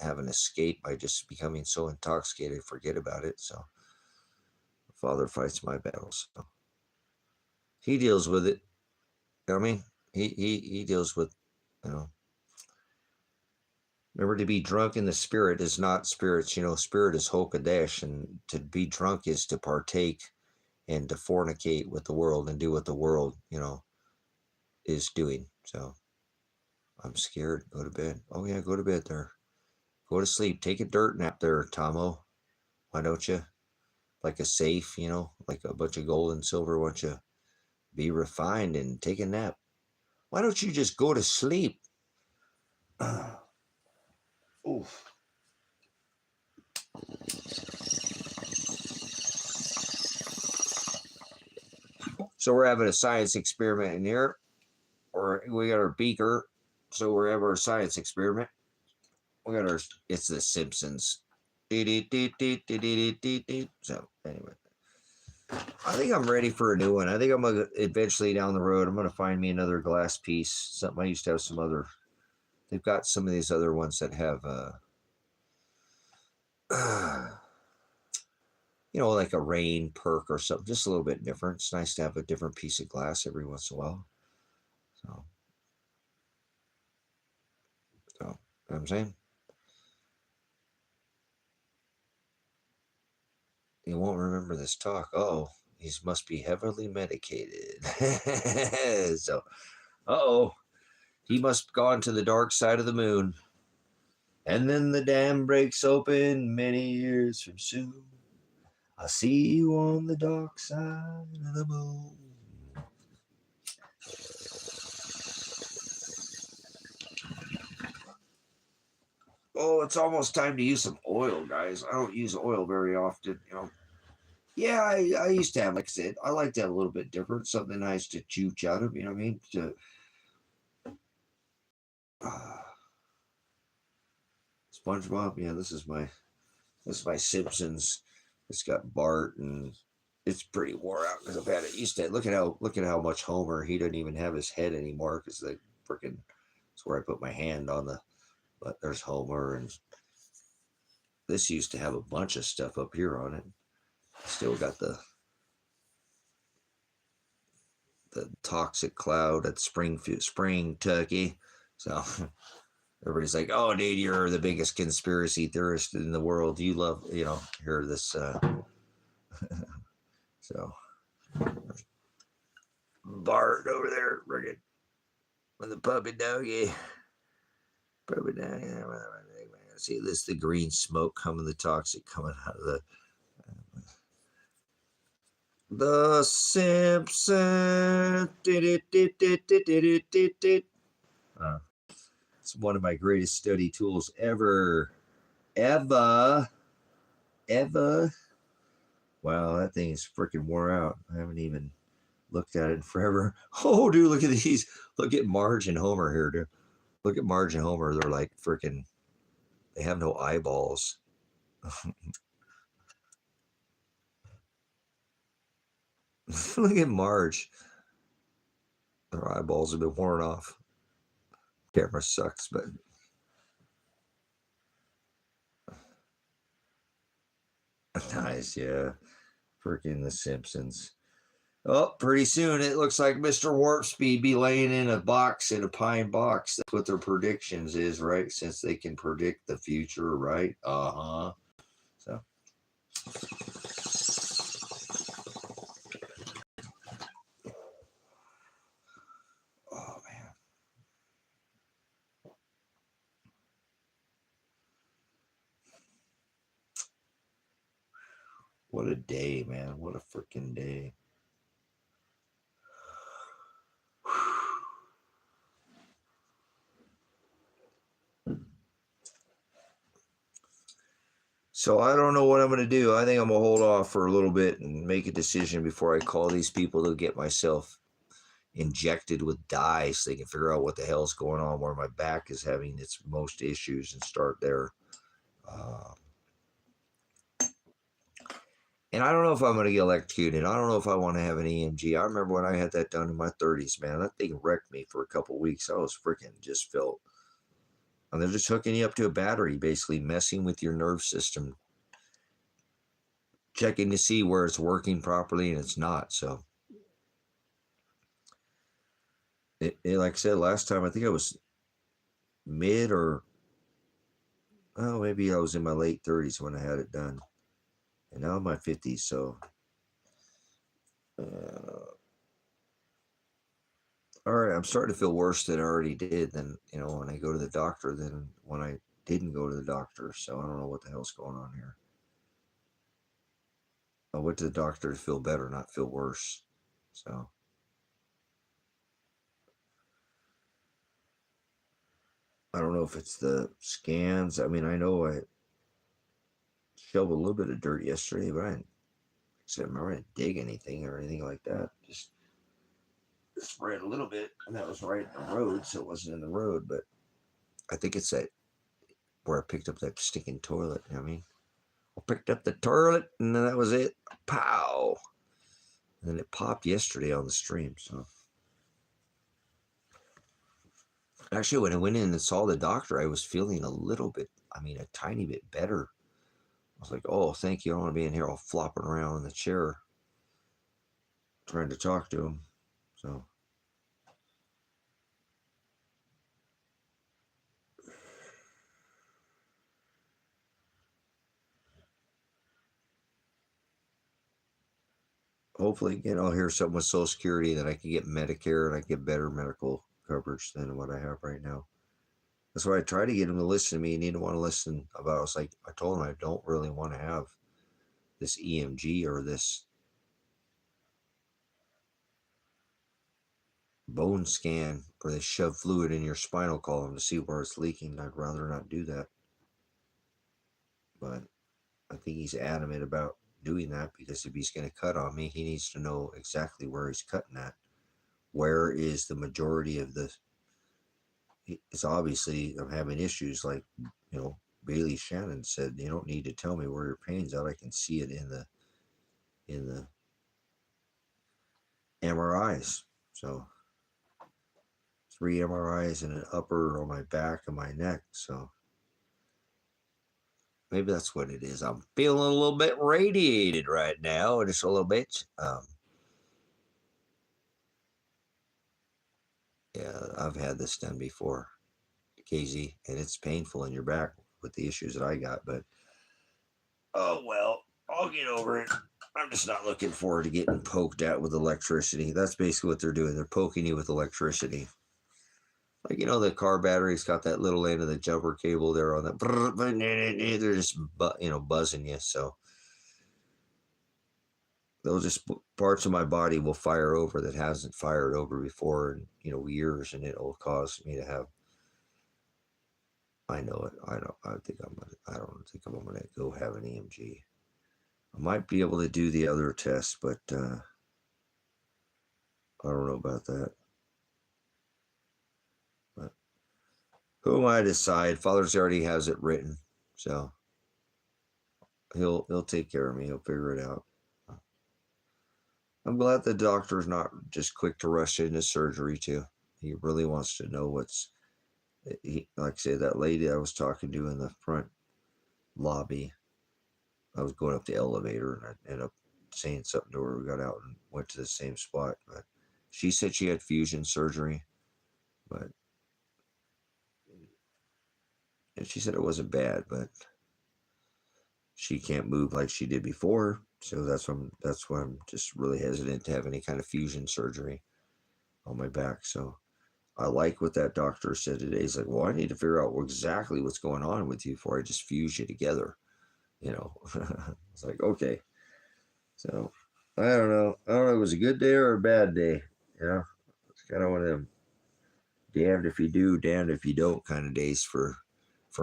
Speaker 2: have an escape by just becoming so intoxicated, forget about it. So Father fights my battles. So he deals with it. You know what I mean? He deals with, remember, to be drunk in the spirit is not spirits. Spirit is Hokadash, and to be drunk is to partake and to fornicate with the world and do what the world, is doing. So I'm scared. Go to bed. Oh yeah, go to bed there. Go to sleep. Take a dirt nap there, Tomo. Why don't you? Like a safe, like a bunch of gold and silver. Why don't you be refined and take a nap? Why don't you just go to sleep? Oof.
Speaker 1: So we're having a science experiment in here. Or we got our beaker. So we're having our science experiment. We got our, it's the Simpsons. So anyway, I think I'm ready for a new one. I think I'm gonna eventually down the road, I'm gonna find me another glass piece. Something I used to have some other. They've got some of these other ones that have, you know, like a rain perk or something, just a little bit different. It's nice to have a different piece of glass every once in a while. So, you know what I'm saying? You won't remember this talk. Oh, he must be heavily medicated. So, oh, he must have gone to the dark side of the moon. And then the dam breaks open many years from soon. I'll see you on the dark side of the moon. Oh, it's almost time to use some oil, guys. I don't use oil very often, you know. Yeah, I used to have, like I said, I like to have a little bit different, something nice to chooch out of, you know what I mean? To, SpongeBob, yeah, this is my Simpsons. It's got Bart, and it's pretty wore out because I've had it. Used to look at how much Homer, he doesn't even have his head anymore because the freaking, it's where I put my hand on the. But there's Homer, and this used to have a bunch of stuff up here on it. Still got the toxic cloud at Spring Turkey. So everybody's like, "Oh, dude, you're the biggest conspiracy theorist in the world. You love, you know, hear this." So Bart over there, friggin' with the puppy doggy. Puppy doggy. See this, the green smoke coming, the toxic coming out of the Simpsons. It's one of my greatest study tools ever. Ever. Wow, that thing is freaking wore out. I haven't even looked at it in forever. Oh, dude, look at these. Look at Marge and Homer here, dude. Look at Marge and Homer. They're like freaking, they have no eyeballs. Look at Marge. Their eyeballs have been worn off. Camera sucks, but nice, yeah. Freaking The Simpsons. Oh, pretty soon it looks like Mr. Warp Speed be laying in a box, in a pine box. That's what their predictions is, right? Since they can predict the future, right? Uh-huh. So. Oh, man. What a day, man. What a freaking day. So I don't know what I'm going to do. I think I'm going to hold off for a little bit and make a decision before I call these people to get myself injected with dye so they can figure out what the hell's going on, where my back is having its most issues, and start there. And I don't know if I'm going to get electrocuted. I don't know if I want to have an EMG. I remember when I had that done in my 30s, man. That thing wrecked me for a couple of weeks. I was freaking just felt. And they're just hooking you up to a battery, basically messing with your nerve system, checking to see where it's working properly and it's not. So, like I said last time, I think I was mid or, oh, maybe I was in my late 30s when I had it done. And now I'm in my 50s. So, all right, I'm starting to feel worse than I already did than, you know, when I go to the doctor than when I didn't go to the doctor. So I don't know what the hell's going on here. I went to the doctor to feel better, not feel worse. So I don't know if it's the scans. I mean, I know I shoved a little bit of dirt yesterday, but I didn't remember I didn't dig anything or anything like that. Just
Speaker 2: spread a little bit, and that was right in the road, so it wasn't in the road, but I think it's that where I picked up that stinking toilet. You know what I mean, I picked up the toilet, and then that was it. Pow! And then it popped yesterday on the stream. So actually, when I went in and saw the doctor, I was feeling a little bit, I mean, a tiny bit better. I was like, oh, thank you. I don't want to be in here all flopping around in the chair trying to talk to him. So hopefully, again, I'll hear something with Social Security that I can get Medicare and I get better medical coverage than what I have right now. That's why I try to get him to listen to me, and he didn't want to listen about it. I was like, I told him I don't really want to have this EMG or this bone scan where they shove fluid in your spinal column to see where it's leaking. I'd rather not do that. But I think he's adamant about doing that because if he's going to cut on me, he needs to know exactly where he's cutting at. Where is the majority of the? It's obviously I'm having issues like, Bailey Shannon said, you don't need to tell me where your pain's at. I can see it in the MRIs. So 3 MRIs and an upper on my back and my neck. So maybe that's what it is. I'm feeling a little bit radiated right now, just a little bit. Yeah, I've had this done before, KZ, and it's painful in your back with the issues that I got. But oh well, I'll get over it. I'm just not looking forward to getting poked at with electricity. That's basically what they're doing. They're poking you with electricity. Like, the car battery's got that little end of the jumper cable there on that. They're just, buzzing you. So those just parts of my body will fire over that hasn't fired over before in, years. And it'll cause me to have, I know it. I don't think I'm going to go have an EMG. I might be able to do the other test, but I don't know about that. But who am I to decide? Father's already has it written, so he'll take care of me. He'll figure it out. I'm glad the doctor's not just quick to rush into surgery too. He really wants to know what's. Like I say, that lady I was talking to in the front lobby. I was going up the elevator and I ended up saying something to her. We got out and went to the same spot, but she said she had fusion surgery, but and she said it wasn't bad, but she can't move like she did before. So that's why I'm just really hesitant to have any kind of fusion surgery on my back. So I like what that doctor said today. He's like, well, I need to figure out exactly what's going on with you before I just fuse you together. It's like, okay. So I don't know. If it was a good day or a bad day. It's kind of one of them damned if you do, damned if you don't kind of days for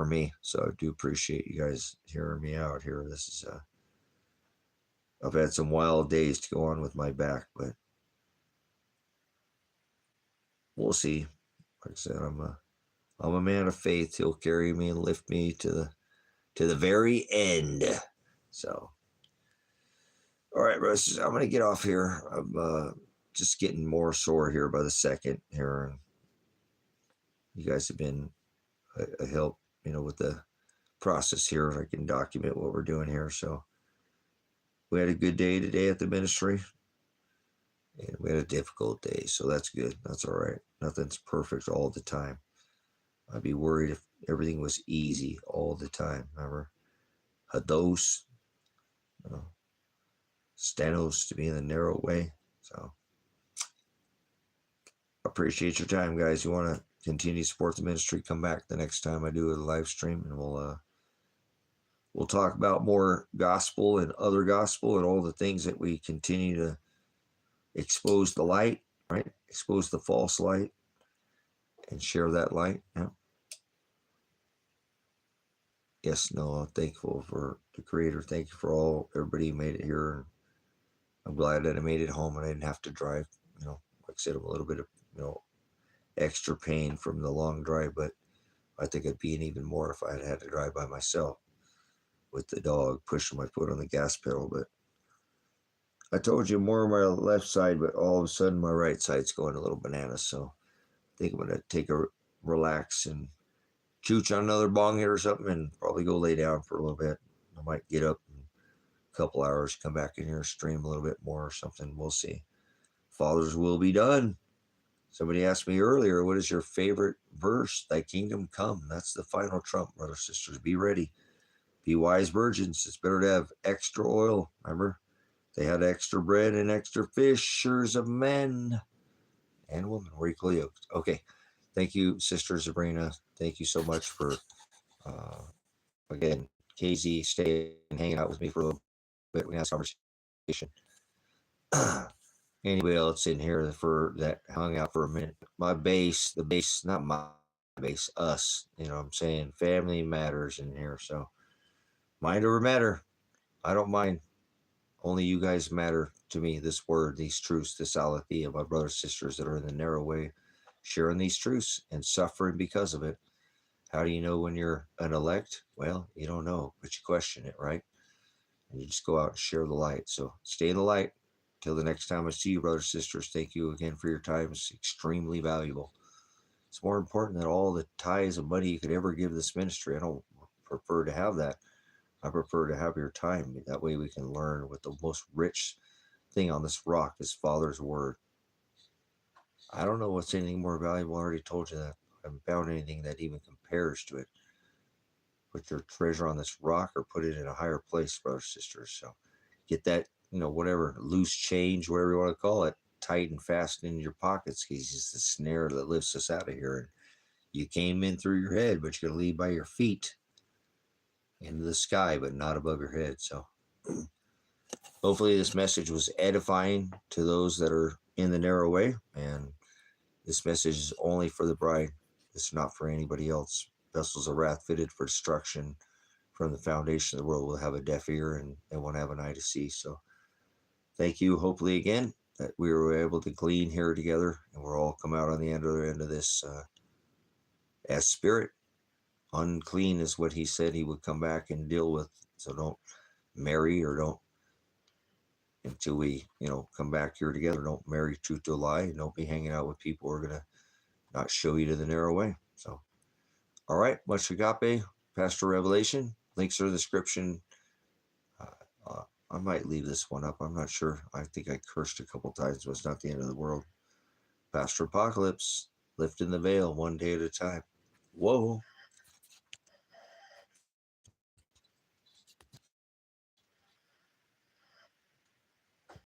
Speaker 2: me. So I do appreciate you guys hearing me out here. This is I've had some wild days to go on with my back, but we'll see. Like I said, I'm a man of faith. He'll carry me and lift me to the very end. So, all right, Russ, I'm gonna get off here. I'm just getting more sore here by the second here, and you guys have been a help, with the process here. I can document what we're doing here. So, we had a good day today at the ministry, and we had a difficult day, so that's good. That's all right. Nothing's perfect all the time. I'd be worried if everything was easy all the time. Remember, hados, stenos to be in the narrow way. So, appreciate your time, guys. You want to continue to support the ministry? Come back the next time I do a live stream, and we'll talk about more gospel and other gospel and all the things that we continue to expose the light, right? Expose the false light and share that light. Yeah. Yes, no, I'm thankful for the Creator. Thank you for everybody who made it here. I'm glad that I made it home and I didn't have to drive,
Speaker 1: like I said, I'm a little bit of, extra pain from the long drive, but I think I'd be in even more if I had to drive by myself with the dog pushing my foot on the gas pedal. But I told you more on my left side, but all of a sudden my right side's going a little bananas. So I think I'm going to take a relax and chooch on another bong hit or something and probably go lay down for a little bit. I might get up in a couple hours, come back in here, stream a little bit more or something. We'll see. Father's will be done. Somebody asked me earlier, what is your favorite verse? Thy kingdom come. That's the final trump, brothers, sisters. Be ready. Be wise virgins. It's better to have extra oil. Remember? They had extra bread and extra fishers of men and women were equally yoked. Okay. Thank you, Sister Sabrina. Thank you so much for, again, KZ staying and hanging out with me for a little bit. We had a conversation. Anybody else in here for that hung out for a minute? My base, the base, not my base, us. You know what I'm saying? Family matters in here. So mind over matter. I don't mind. Only you guys matter to me. This word, these truths, this aletheia, my brothers, sisters that are in the narrow way, sharing these truths and suffering because of it. How do you know when you're an elect? Well, you don't know, but you question it, right? And you just go out and share the light. So stay in the light. Till the next time I see you, brothers, sisters, thank you again for your time. It's extremely valuable. It's more important than all the ties of money you could ever give this ministry. I don't prefer to have that. I prefer to have your time. That way we can learn what the most rich thing on this rock is Father's word. I don't know what's anything more valuable. I already told you that. I haven't found anything that even compares to it. Put your treasure on this rock or put it in a higher place, brothers, sisters. So get that, whatever, loose change, whatever you want to call it, tight and fast in your pockets. Because it's the snare that lifts us out of here. And you came in through your head, but you're going to leave by your feet into the sky, but not above your head. So hopefully this message was edifying to those that are in the narrow way. And this message is only for the bride. It's not for anybody else. Vessels of wrath fitted for destruction from the foundation of the world will have a deaf ear and won't have an eye to see. So thank you. Hopefully again that we were able to glean here together and we're all come out on the other end of this as spirit. Unclean is what he said he would come back and deal with. So don't marry or don't until we, come back here together. Don't marry truth to a lie. And don't be hanging out with people who are going to not show you to the narrow way. So, all right. Much agape, Pastor Revelation. Links are in the description. I might leave this one up. I'm not sure. I think I cursed a couple times, but it's not the end of the world. Pastor Apocalypse, lifting the veil one day at a time. Whoa.